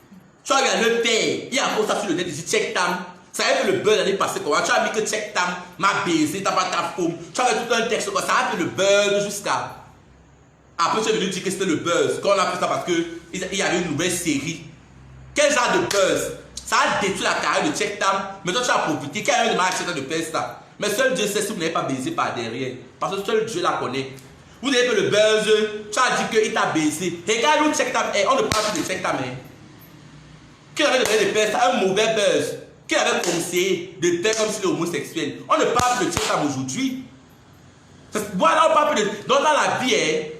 Tu as eu à le faire. Il y a encore ça sur le net, il dit Check Tam. Ça a fait le buzz l'année passée. Comment? Tu as mis que Check Tam m'a baisé, t'as pas ta faume. Tu as fait tout un texte. Ça a fait le buzz jusqu'à. Après, tu es venu dire que c'était le buzz. Quand on a fait ça parce qu'il y avait une nouvelle série. Quel genre de buzz? Ça a détruit la carrière de Check Tam. Mais toi, tu as profité. Quel a eu de mal à Check Tam de faire ça? Mais seul Dieu sait si vous n'avez pas baisé par derrière. Parce que seul Dieu la connaît. Vous avez fait le buzz, tu as dit qu'il t'a baisé. Regarde où Check Tam est. On ne parle plus de Check Tam. Qui avait demandé de faire ça? Un mauvais buzz. Qui avait conseillé de faire comme s'il est homosexuel? On ne parle plus de Check Tam aujourd'hui. Voilà, on parle plus de. Donc dans la vie,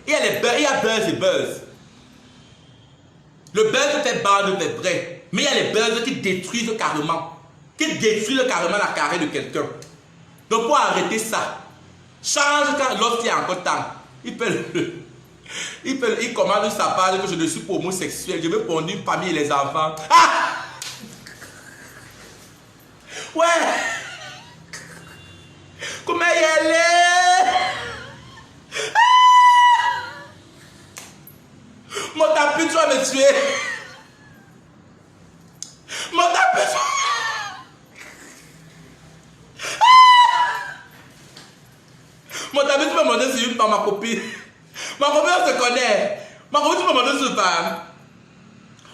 il y a les buzz, il y a buzz et buzz. Le buzz fait bande fait vrai. Mais il y a les buzz qui détruisent carrément. Qui détruisent carrément la carrière de quelqu'un. Donc pour arrêter ça, change lorsqu'il y a encore temps. Il commande sa page que je ne suis pas homosexuel. Je veux pondre une famille et les enfants. Ah! Ouais! Comment y aller? Ah! Mon tapis, tu vas me tuer. Mon tapis, tu vas... Mon ami, tu peux me demander si une femme, ma copine. Ma copine, on se connaît. Ma copine, tu peux me demander sur une femme.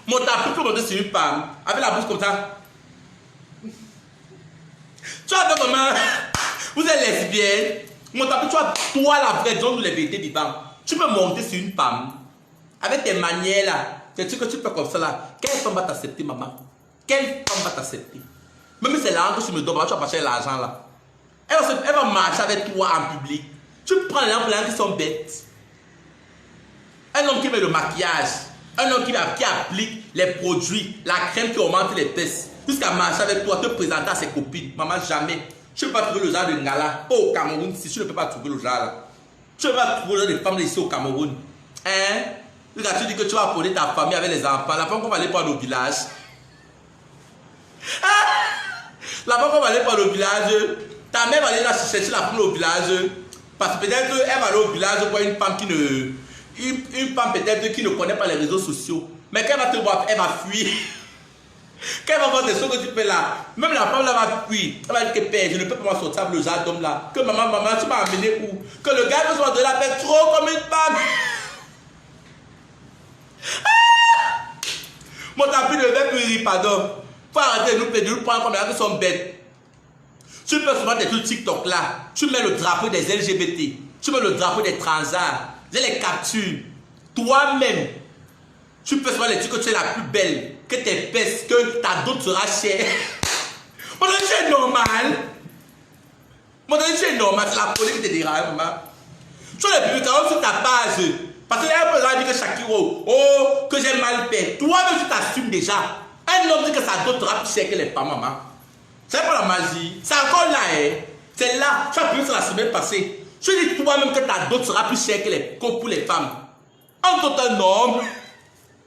Mon tapis, tu peux me demander sur une femme. Avec la bouche comme ça. Tu as fait comment? Vous êtes lesbienne. Mon tapis, tu vois, toi, la vraie, disons-nous les vérités vivantes. Tu peux monter sur une femme, avec tes manières là, tes trucs que tu fais comme ça là. Quelle femme va t'accepter, maman? Quelle femme va t'accepter? Même si c'est l'argent que tu me donnes, tu vas pas chercher l'argent là. Elle va marcher avec toi en public. Tu prends les gens qui sont bêtes. Un homme qui met le maquillage, un homme qui applique les produits, la crème qui augmente les fesses, jusqu'à marcher avec toi, te présenter à ses copines. Maman, jamais. Tu ne peux pas trouver le genre de ngala. Pas au Cameroun, si tu ne peux pas trouver le genre là. Tu ne peux pas trouver le genre de femmes ici au Cameroun. Hein? Regarde, tu dis que tu vas appeler ta famille avec les enfants. La femme qu'on va aller prendre au village. La femme qu'on va aller prendre au village. Ta mère va aller là chercher la femme au village. Parce que peut-être elle va aller au village pour une femme qui ne. Une femme peut-être qui ne connaît pas les réseaux sociaux. Mais quand elle va te voir, elle va fuir. Quand elle va voir des choses que tu fais là, même la femme là va fuir. Elle va dire que père, je ne peux pas sortir le genre d'homme là. Que maman, tu m'as amené où? Que le gars me soit de la fait trop comme une femme. Mon tapis ne veut plus rire, pardon. Faut arrêter de nous prendre comme les gens qui sont bêtes. Tu peux souvent des trucs TikTok là. Tu mets le drapeau des LGBT. Tu mets le drapeau des transards. Je les capture. Toi-même, tu peux souvent les dire que tu es la plus belle, que tes fesses, que ta dot sera chère. Mon Dieu, tu es normal. Mon Dieu, tu es normal. C'est la folie qui te dérange, maman. Tu as les publications sur ta page. Parce qu'il y a un peu de gens qui disent que Shakiro, oh, que j'ai mal fait. Toi-même, tu t'assumes déjà. Un homme dit que sa dot sera plus chère que les femmes, maman. C'est pas la magie. C'est encore là, hein. C'est là. Tu as pu sur la semaine passée. Tu dis toi-même que ta dot sera plus chère que pour les femmes. En d'autres un homme.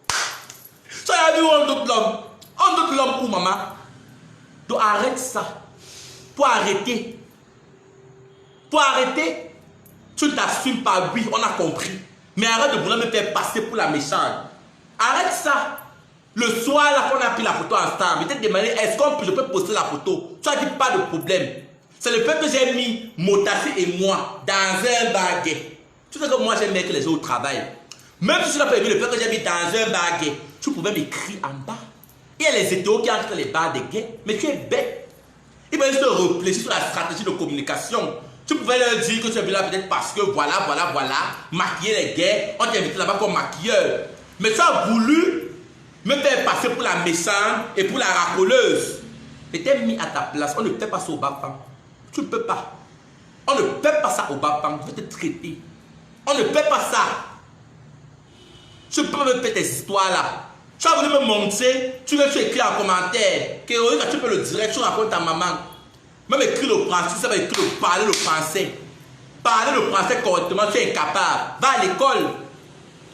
Tu as vu un autre homme. Un autre homme pour maman. Donc arrête ça. Pour arrêter. Pour arrêter. Tu ne t'assumes pas, oui, on a compris. Mais arrête de vouloir me faire passer pour la méchante. Arrête ça. Le soir là qu'on a pris la photo ensemble, je t'ai demandé est-ce que je peux poster la photo. Tu as dit pas de problème. C'est le fait que j'ai mis Motassi et moi dans un baguette. Tu sais que moi j'aime bien que les gens au travail. Même si tu n'as pas vu le fait que j'ai mis dans un baguette, tu pouvais m'écrire en bas. Il y a les hétéros qui entrent dans les bars des gays, mais tu es bête. Ils vont juste réfléchir sur la stratégie de communication. Tu pouvais leur dire que tu es venu là peut-être parce que voilà, maquiller les gays, on t'a invité là-bas comme maquilleur. Mais tu as voulu me faire passer pour la méchante et pour la racoleuse. Et t'es mis à ta place, on ne fait pas ça au Bafang. Tu ne peux pas. On ne fait pas ça au Bafang, je vais te traiter. On ne fait pas ça. Tu peux me faire tes histoires là. Tu as voulu me montrer, tu écris en commentaire, que tu peux le dire, tu racontes ta maman. Même écrire le français, ça va écrire parler le français. Parler le français correctement, tu es incapable. Va à l'école.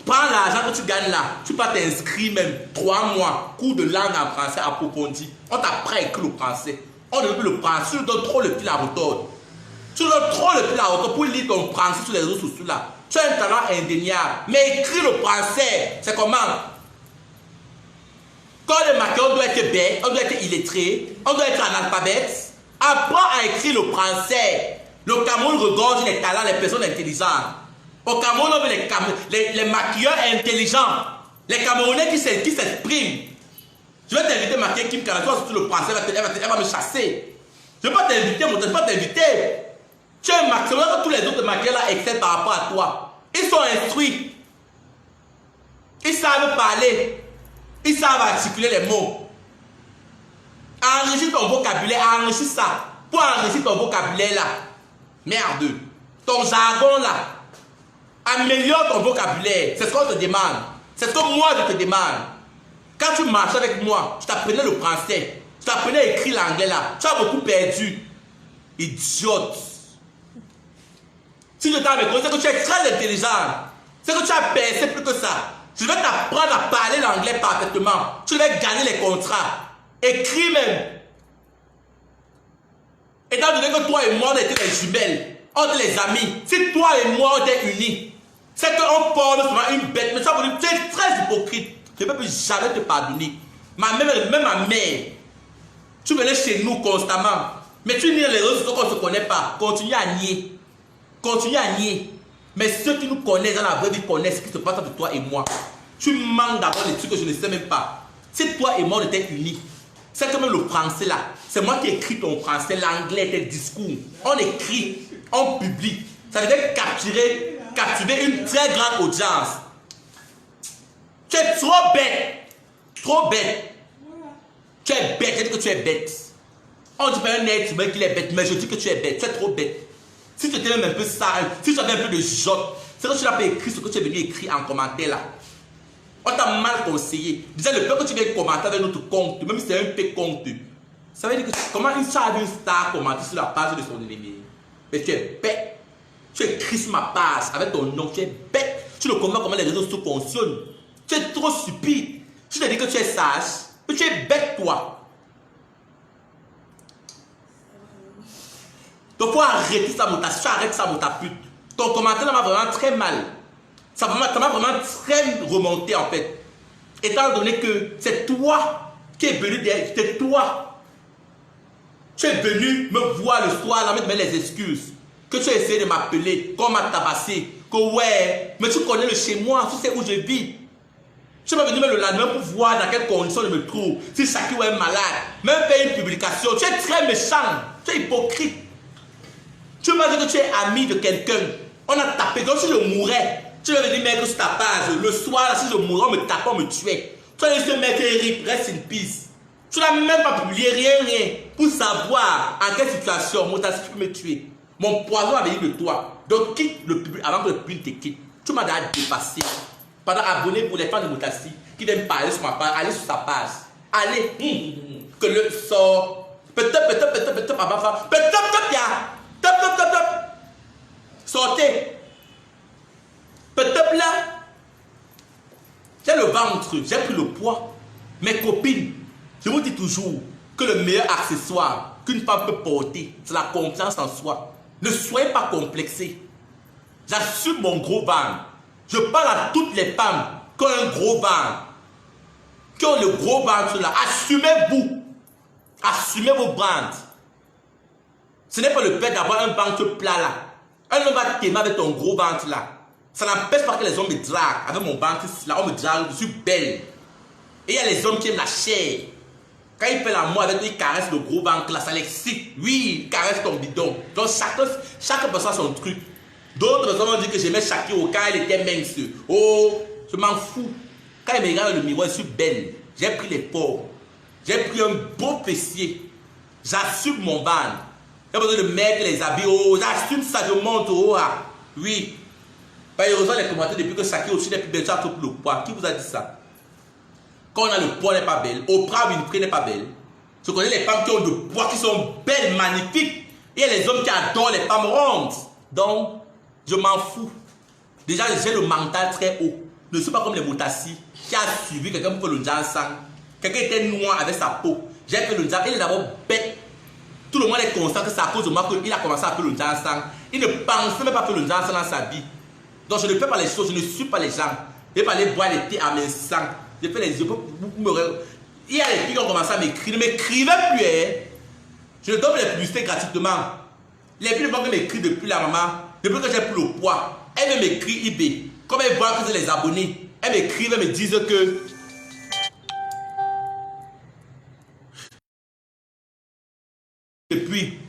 Prends l'argent que tu gagnes là, tu peux t'inscrire même 3 mois, cours de langue en français approfondi. On t'apprend à écrire le français. On ne veut plus le français, tu nous donnes trop le fil à retordre. Tu nous donnes trop le fil à retordre pour lire ton français sur les réseaux sociaux là. Tu as un talent indéniable. Mais écrire le français, c'est comment? Quand le maquilleur, on doit être bête, on doit être illettré, on doit être analphabète. Apprends à écrire le français. Le Cameroun regorge les talents, les personnes intelligentes. Au Cameroun, on veut les maquilleurs intelligents. Les Camerounais qui s'expriment. Je vais t'inviter, maquilleur Kim Kala, toi, sur le français, elle va me chasser. Je ne vais pas t'inviter, je ne vais pas t'inviter. Tu es un maquilleur, tous les autres maquilleurs là excellent par rapport à toi. Ils sont instruits. Ils savent parler. Ils savent articuler les mots. Enrichis ton vocabulaire, enrichis ça. Pour enrichir ton vocabulaire là. Merde. Ton jargon là. Améliore ton vocabulaire. C'est ce qu'on te demande. C'est ce que moi je te demande. Quand tu marchais avec moi, je t'apprenais le français. Je t'apprenais à écrire l'anglais là. Tu as beaucoup perdu. Idiote. Si je t'ai avec toi, c'est que tu es très intelligent. C'est que tu as percé plus que ça. Je vais t'apprendre à parler l'anglais parfaitement. Tu vas gagner les contrats. Écris même. Étant donné que toi et moi on était les jumelles, on était les amis. Si toi et moi on était unis, c'est qu'on forme souvent une bête. Mais ça, tu es très hypocrite. Je ne peux plus jamais te pardonner. Même ma mère, tu venais chez nous constamment. Mais tu nies les réseaux qu'on ne se connaît pas. Continue à nier. Continue à nier. Mais ceux qui nous connaissent dans la vraie vie connaissent ce qui se passe entre toi et moi. Tu manques d'abord des trucs que je ne sais même pas. Si toi et moi on était unis, c'est comme le français là. C'est moi qui écris ton français, l'anglais, tes discours. On écrit, on publie. Ça veut dire capturer une très grande audience. Tu es trop bête. Trop bête. Tu es bête, je dis que tu es bête. On dit pas un être humain qu'il est bête, mais je dis que tu es bête. Tu es trop bête. Si tu étais même un peu sale, si tu avais un peu de jotte, c'est que tu n'as pas écrit ce que tu es venu écrire en commentaire là. On t'a mal conseillé. Déjà, le peu que tu viens commenter avec notre compte, même si c'est un peu compte, ça veut dire que comment une star commenter sur la page de son ennemi. Mais tu es bête. Tu écris sur ma page avec ton nom, tu es bête. Tu ne comprends pas comment les réseaux sociaux fonctionnent. Tu es trop stupide. Tu te dis que tu es sage, mais tu es bête toi. Donc, il faut arrêter ça, arrête ça, ta pute. Ton commentaire m'a vraiment très mal. Ça m'a vraiment très remonté en fait. Étant donné que c'est toi qui es venu derrière, c'est toi. Tu es venu me voir le soir, là, me donner les excuses. Que tu as essayé de m'appeler, qu'on m'a tabassé. Que ouais, mais tu connais le chez moi, tu sais où je vis. Tu m'es venu même le lendemain pour voir dans quelles conditions je me trouve. Si Shakiro est malade, même faire une publication. Tu es très méchant, tu es hypocrite. Tu m'as dit que tu es ami de quelqu'un. On a tapé, comme si je mourais. Tu vas venir mettre sur ta page. Le soir, là, si je mourais, on me tapait, on me tuait. Tu as dit ce mec rip, reste in peace. Tu n'as même pas publié rien, pour savoir en quelle situation, Motassi, tu peux me tuer. Mon poison avait dit de toi. Donc quitte le public avant que le public te quitte. Tu m'as déjà dépassé. Pendant abonné pour les fans de Motassi qui viennent parler sur ma page, allez sur sa page. Allez, que le sort. Sortez. Peut-être là, j'ai le ventre, j'ai pris le poids. Mes copines, je vous dis toujours que le meilleur accessoire qu'une femme peut porter, c'est la confiance en soi. Ne soyez pas complexés. J'assume mon gros ventre. Je parle à toutes les femmes qui ont un gros ventre, qui ont le gros ventre là. Assumez-vous. Assumez vos ventres. Ce n'est pas le fait d'avoir un ventre plat là. Un homme va t'aimer avec ton gros ventre là. Ça n'empêche pas que les hommes me draguent avec mon ventre là. On me drague, je suis belle. Et il y a les hommes qui aiment la chair. Quand il fait l'amour avec lui, il caresse le gros ventre là, ça l'excite. Oui, il caresse ton bidon. Donc chaque personne a son truc. D'autres personnes ont dit que j'aimais Shakiro quand elle était mince. Oh, je m'en fous. Quand elle me regarde dans le miroir, je suis belle. J'ai pris les porcs. J'ai pris un beau fessier. J'assume mon ventre. J'ai besoin de mettre les habits. Oh, j'assume ça, je monte. Oh, ah. Oui. Heureusement, les commentaires depuis que Shakiro aussi n'est plus belle, ça pour le poids. Qui vous a dit ça? Quand on a le poids, n'est pas belle. Oprah Winfrey n'est pas belle. Je connais les femmes qui ont le poids, qui sont belles, magnifiques. Et il y a les hommes qui adorent les femmes rondes. Donc, je m'en fous. Déjà, j'ai le mental très haut. Je ne suis pas comme les Motassi qui a suivi quelqu'un pour faire le Jansang. Quelqu'un était noir avec sa peau. J'ai fait le Jansang. Il est d'abord bête. Tout le monde est conscient que c'est à cause de moi qu'il a commencé à faire le Jansang. Il ne pensait même pas faire le Jansang dans sa vie. Donc, je ne fais pas les choses. Je ne suis pas les gens. Je ne vais pas aller boire les thés à mes sangs. Je fais les yeux pour me... Il y a les filles qui ont commencé à m'écrire. Ne m'écrivez plus. Hein. Je donne les publicités gratuitement. Les filles vont m'écrire depuis la maman. Depuis que j'ai pris le poids. Elles m'écrivent eBay. Comme elles voient que c'est les abonnés. Elles m'écrivent et me disent que... Depuis.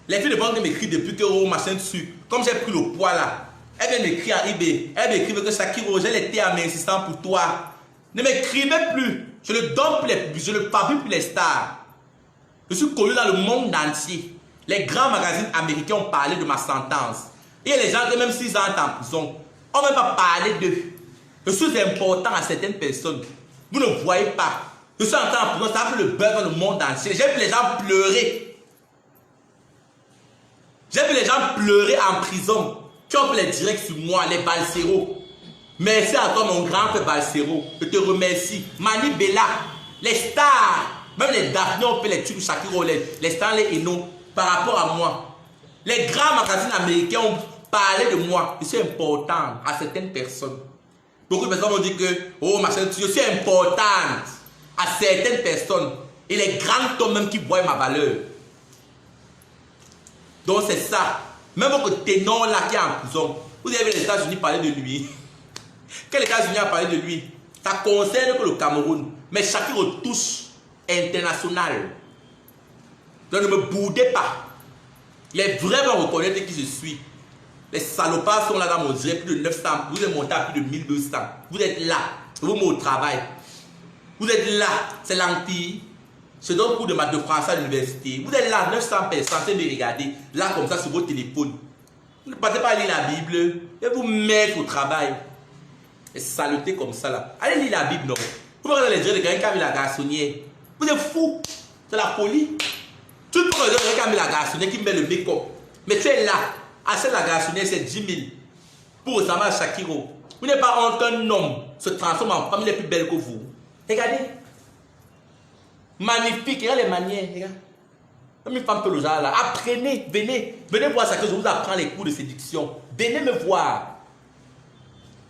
Les filles de banque m'écrivent depuis que oh machin dessus. Comme j'ai pris le poids là. Elles viennent m'écrire à eBay. Elles m'écrivent que Shakiro, j'ai l'été à mes insistants pour toi. Ne m'écrivez plus. Je le donne pour les, je le fabrique pour les stars. Je suis connu dans le monde entier. Les grands magazines américains ont parlé de ma sentence. Et il y a les gens qui même 6 ans en prison. On ne va pas parler d'eux. Je suis important à certaines personnes. Vous ne voyez pas. Je suis entré en prison, ça a fait le buzz dans le monde entier. J'ai vu les gens pleurer. J'ai vu les gens pleurer en prison. Qui ont fait les directs sur moi, les balséros. Merci à toi, mon grand frère Balsero. Je te remercie. Mani Bella, les stars, même les Daphne ont fait les tubes Shakiro, les stars, les Eno, par rapport à moi. Les grands magazines américains ont parlé de moi. Je suis important à certaines personnes. Beaucoup de personnes m'ont dit que, oh, machin, je suis importante à certaines personnes. Et les grands hommes même qui voient ma valeur. Donc c'est ça. Même votre ténor là qui est en prison, vous avez vu les États-Unis parler de lui. Quand les États-Unis ont parlé de lui, ça concerne que le Cameroun. Mais Shakiro touche international. Donc ne me boudez pas. Les vrais vont reconnaître qui je suis. Les salopards sont là dans mon direct, plus de 900, vous êtes monté à plus de 1200. Vous êtes là, vous au travail. Vous êtes là, c'est l'anti. Je donne cours de maths de français à l'université. Vous êtes là, 900 personnes, c'est de regarder, là comme ça sur votre téléphone. Vous ne partez pas à lire la Bible et vous mettez au travail. Et saleté comme ça là. Allez lire la Bible, non. Vous regardez les gens de quelqu'un qui a mis la garçonnière. Vous êtes fou. C'est la folie. Tu peux regarder quelqu'un qui a mis la garçonnière qui met le make-up. Mais tu es là. Acheter la garçonnière, c'est 10 000. Pour ressembler à Shakiro. Vous n'êtes pas honte qu'un homme se transforme en femme, il est plus belle que vous. Regardez. Magnifique. Regardez les manières. Regarde. Comme une femme peut le genre là. Apprenez. Venez. Venez voir ça que je vous apprends les cours de séduction. Venez me voir.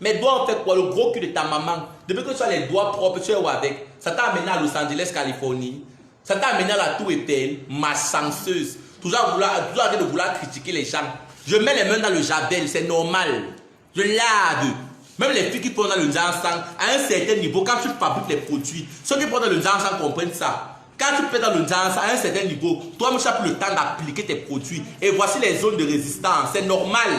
Mes doigts ont fait quoi? Le gros cul de ta maman. Depuis que tu as les doigts propres, tu es où avec? Ça t'a amené à Los Angeles, Californie. Ça t'a amené à la Tour Eiffel. Ma chanceuse. Toujours arrêter de vouloir critiquer les gens. Je mets les mains dans le javel, c'est normal. Je lave. Même les filles qui prennent dans le Jansan, à un certain niveau, quand tu fabriques les produits, ceux qui prennent dans le Jansan comprennent ça. Quand tu fais dans le Jansan, à un certain niveau, toi-même tu n'as plus le temps d'appliquer tes produits. Et voici les zones de résistance. C'est normal.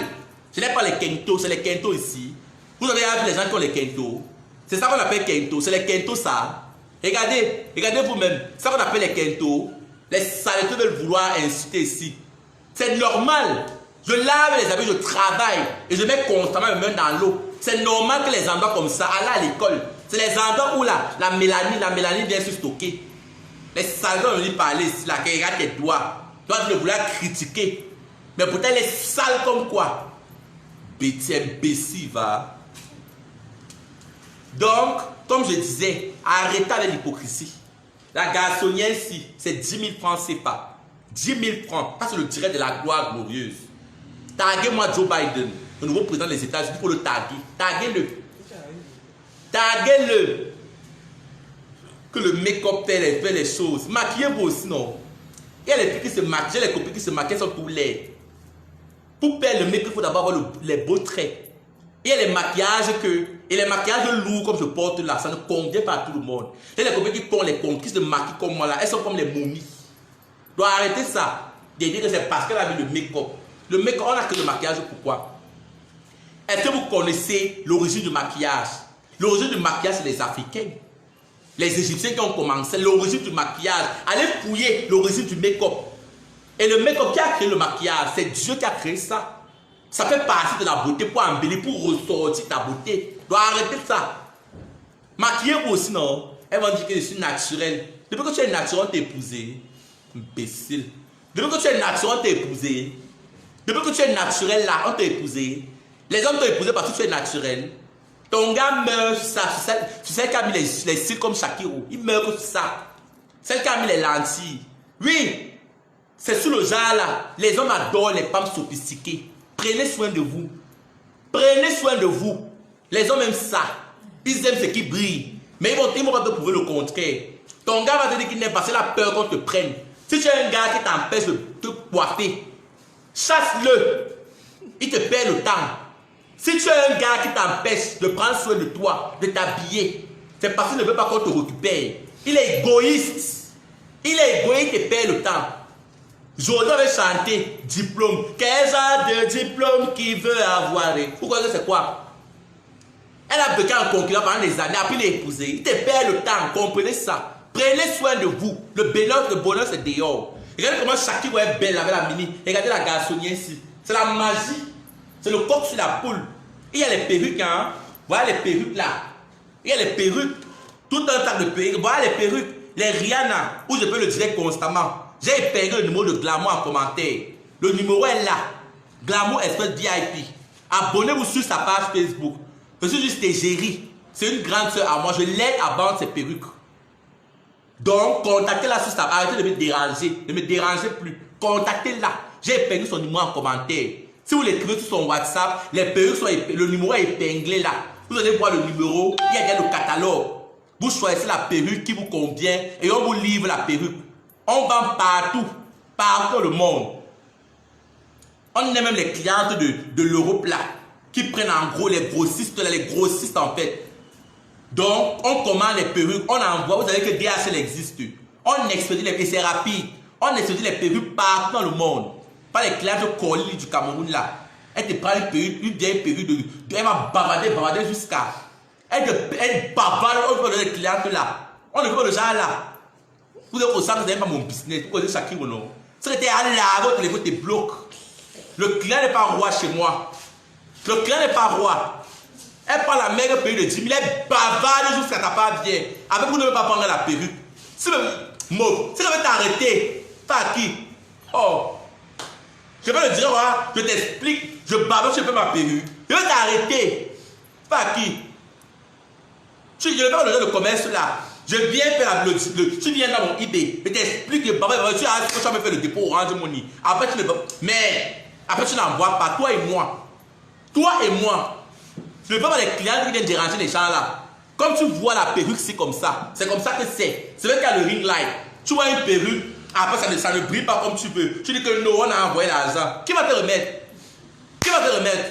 Ce n'est pas les kentos, c'est les kentos ici. Vous avez vu les gens qui ont les kentos. C'est ça qu'on appelle kentos. C'est les kentos ça. Regardez, regardez vous-même. C'est ça qu'on appelle les kentos. Les saletés veulent vouloir inciter ici. C'est normal. Je lave les habits, je travaille. Et je mets constamment mes mains dans l'eau. C'est normal que les endroits comme ça, aller à l'école. C'est les endroits où la mélanine vient se stocker. Les saletés on lui parler ici, là, qui regarde tes doigts. Toi, tu veux vouloir critiquer. Mais pourtant, elle est sale comme quoi? Bêtise, imbécile, va. Donc, comme je disais, arrêtez avec l'hypocrisie. La garçonnière ici, c'est 10 000 francs CFA. 10 000 francs. Ça, c'est le direct de la gloire glorieuse. Taguez-moi Joe Biden, le nouveau président des États-Unis, il faut le taguer. Taguez-le. Taguez-le. Que le make-up fait les choses. Maquillez-vous aussi, non? Il y a les filles qui se maquillent, les copines qui se maquillent sont tout laides. Pour faire le make-up, il faut d'abord avoir les beaux traits. Il y a les maquillages et les maquillages lourds comme je porte là, ça ne convient pas à tout le monde. Il y a les copines qui portent les comptes, qui se maquillent comme moi là, elles sont comme les momies. Donc arrêtez ça. De dire que c'est parce qu'elle a mis le make-up. Le make-up, on n'a que le maquillage, pourquoi? Est-ce que vous connaissez l'origine du maquillage? L'origine du maquillage, c'est les Africains. Les Égyptiens qui ont commencé l'origine du maquillage. Allez fouiller l'origine du make-up. Et le make-up qui a créé le maquillage, c'est Dieu qui a créé ça. Ça fait partie de la beauté pour embellir, pour ressortir ta beauté. Donc arrêtez ça. Maquillez-vous aussi, non? Elles vont dire que je suis naturel. Depuis que tu es naturel, on t'a épousé. Imbécile. Depuis que tu es naturel, on t'a épousé. Depuis que tu es naturel là, on t'a épousé. Les hommes t'ont épousé parce que tu es naturel. Ton gars meurt sur ça. Tu sais qui a mis les cils comme Shakiro. Il meurt sur ça. Celle qui a mis les lentilles. Oui. C'est sous le genre là. Les hommes adorent les femmes sophistiquées. Prenez soin de vous. Prenez soin de vous. Les hommes aiment ça. Ils aiment ce qui brille. Mais ils vont pas te prouver le contraire. Ton gars va te dire qu'il n'est pas. C'est la peur qu'on te prenne. Si tu as un gars qui t'empêche de te coiffer, chasse-le. Il te perd le temps. Si tu as un gars qui t'empêche de prendre soin de toi, de t'habiller, c'est parce qu'il ne veut pas qu'on te récupère. Il est égoïste. Il est égoïste et perd le temps. Jordan avait chanté diplôme. Quel genre de diplôme qu'il veut avoir? Pourquoi c'est quoi? Elle a vécu en concurrent pendant des années, après l'épouser. Il te perd le temps, comprenez ça. Prenez soin de vous. Le bonheur c'est dehors. Regardez comment Shakiro est belle avec la mini. Regardez la garçonnière ici. C'est la magie. C'est le coq sur la poule. Il y a les perruques, hein. Voilà les perruques là. Il y a les perruques. Tout un tas de perruques. Voilà les perruques. Les Rihanna, où je peux le dire constamment. J'ai épinglé le numéro de Glamour en commentaire. Le numéro est là. Glamour Express VIP. Abonnez-vous sur sa page Facebook. Je suis juste égérie. C'est une grande soeur à moi. Je l'aide à vendre ses perruques. Donc, contactez-la sur sa page. Arrêtez de me déranger. Ne me dérangez plus. Contactez-la. J'ai épinglé son numéro en commentaire. Si vous l'écrivez sur son WhatsApp, les perruques sont le numéro est épinglé là. Vous allez voir le numéro. Il y a le catalogue. Vous choisissez la perruque qui vous convient et on vous livre la perruque. On vend partout dans le monde. On est même les clientes de l'Europe là, qui prennent en gros les grossistes là, les grossistes en fait. Donc, on commande les perruques, on envoie, vous savez que DHL existe. On expédie les perruques, c'est rapide. On expédie les perruques partout dans le monde. Pas les clients de Colli du Cameroun là. Elle te prend une perruque, une vieille perruque, elle va bavarder jusqu'à... Elle bavarde, on veut les clientes là. On ne veut pas le genre là. Vous êtes au centre, vous n'avez pas mon business. Vous connaissez Shakira ou non? Si tu es à là, votre téléphone te bloque. Le client n'est pas roi chez moi. Le client n'est pas roi. Elle prend la maigre perruque de 10 000, elle bavarde jusqu'à ta part bien. Avec vous ne pouvez pas prendre la perruque. Si elle veut t'arrêter, pas à qui? Oh. Je vais le dire, je t'explique, je bavarde, je fais ma perruque. Je vais t'arrêter. Pas à qui? Je ne vais pas donner le commerce là. Je viens faire tu viens dans mon eBay. Je t'explique que tu vas me faire le dépôt Orange Money. Après tu ne veux. Mais après tu n'envoies pas, toi et moi. Toi et moi. Je ne veux pas les clients qui viennent déranger les gens là. Comme tu vois la perruque, c'est comme ça. C'est comme ça que c'est. C'est vrai qu'il y a le ring light. Tu vois une perruque, après ça ne brille pas comme tu veux. Tu dis que non, on a envoyé l'argent. Qui va te remettre? Qui va te remettre?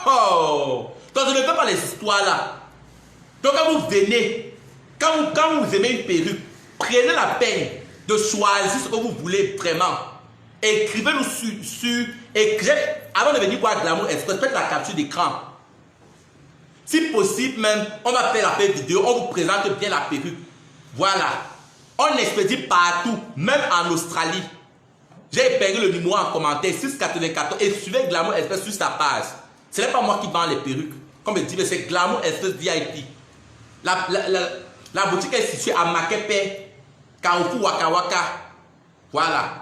Oh! Donc je ne veux pas les histoires là. Donc quand vous venez, quand vous aimez une perruque, prenez la peine de choisir ce que vous voulez vraiment. Écrivez-nous avant de venir voir Glamour Express, faites la capture d'écran. Si possible même, on va faire l'appel vidéo, on vous présente bien la perruque. Voilà. On expédie partout, même en Australie. J'ai épinglé le numéro en commentaire, 694, et suivez Glamour Express sur sa page. Ce n'est pas moi qui vends les perruques. Comme je dis, mais c'est Glamour Express VIP. La boutique est située à Makepe, Carrefour Waka Waka. Voilà.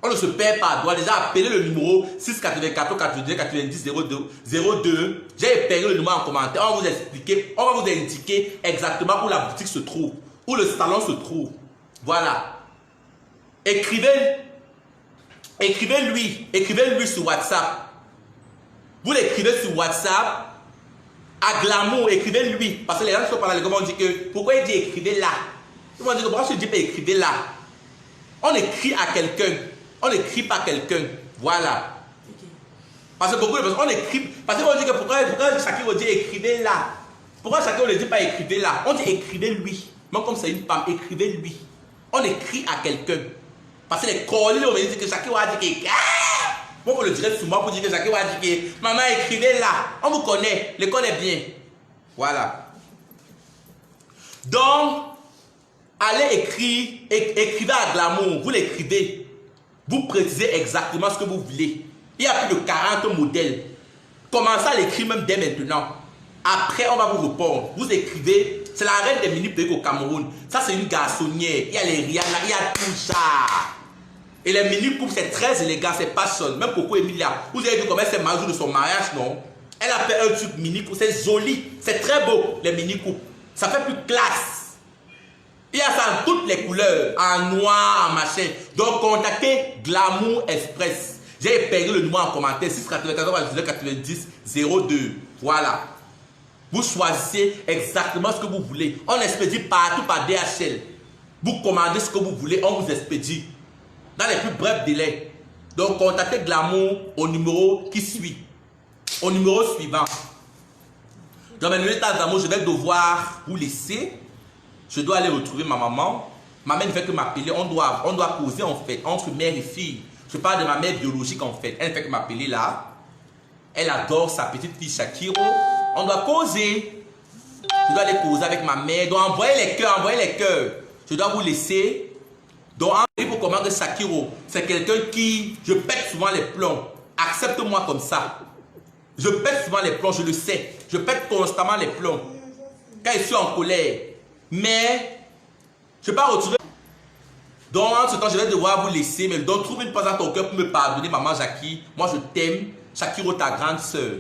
On ne se perd pas. On doit déjà appeler le numéro 694 92 90 02. J'ai épinglé le numéro en commentaire. On va vous expliquer, on va vous indiquer exactement où la boutique se trouve, où le salon se trouve. Voilà. Écrivez-lui sur WhatsApp. Vous l'écrivez sur WhatsApp. À Glamour, écrivez-lui. Parce que les gens sont pas là, comment on dit que, pourquoi il dit écrivez là? Ils vont dire, pourquoi je dis pas écrivez là? On écrit à quelqu'un. On n'écrit pas quelqu'un. Voilà. Okay. Parce que beaucoup de personnes, on écrit. Parce qu'on dit que pourquoi chacun va dire écrivez là? Pourquoi chacun ne dit pas écrivez là? On dit écrivez-lui. Même comme c'est une femme, écrivez-lui. On écrit à quelqu'un. Parce que les collègues, on dit que chacun va dire que. Moi, on le dirait souvent pour dire que chacun va dire que maman, écrivez là. On vous connaît. L'école est bien. Voilà. Donc, allez écrire. Écrivez à Glamour. Vous l'écrivez. Vous précisez exactement ce que vous voulez. Il y a plus de 40 modèles. Commencez à l'écrire même dès maintenant. Après, on va vous répondre. Vous écrivez. C'est la reine des mini-perruques au Cameroun. Ça, c'est une garçonnière. Il y a les Rihanna, il y a tout ça. Et les mini-coupes, c'est très élégant, c'est pas seul. Même Coco Emilia. Vous avez vu comment c'est le jour de son mariage, non? Elle a fait un truc mini-coupe. C'est joli. C'est très beau, les mini-coupes. Ça fait plus classe. Il y a ça en toutes les couleurs, en noir, en machin. Donc, contactez Glamour Express. J'ai épinglé le numéro en commentaire, 694 90 02. Voilà. Vous choisissez exactement ce que vous voulez. On expédie partout par DHL. Vous commandez ce que vous voulez, on vous expédie. Dans les plus brefs délais. Donc, contactez Glamour au numéro qui suit. Au numéro suivant. Dans mes minutes d'amour, je vais devoir vous laisser. Je dois aller retrouver ma maman. Ma mère ne fait que m'appeler. On doit causer en fait entre mère et fille. Je parle de ma mère biologique en fait. Elle ne fait que m'appeler là. Elle adore sa petite fille Shakiro. On doit causer. Je dois aller causer avec ma mère. Donc envoyez les cœurs, envoyez les cœurs. Je dois vous laisser. Donc il faut comprendre que Shakiro, c'est quelqu'un qui, je pète souvent les plombs. Accepte-moi comme ça. Je pète souvent les plombs, je le sais. Je pète constamment les plombs. Quand je suis en colère. Mais, je ne vais pas retrouver. Donc, en ce temps, je vais devoir vous laisser. Mais donc, trouve une place dans ton cœur pour me pardonner, maman Jackie. Moi, je t'aime. Shakiro, ta grande soeur.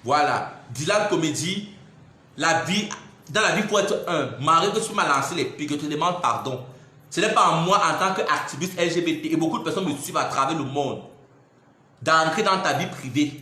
Voilà. Dylan Comédie. Dans la vie, il faut être un. Marie, que tu m'as lancé les pics, je te demande pardon. Ce n'est pas moi, en tant qu'activiste LGBT, et beaucoup de personnes me suivent à travers le monde, d'entrer dans ta vie privée.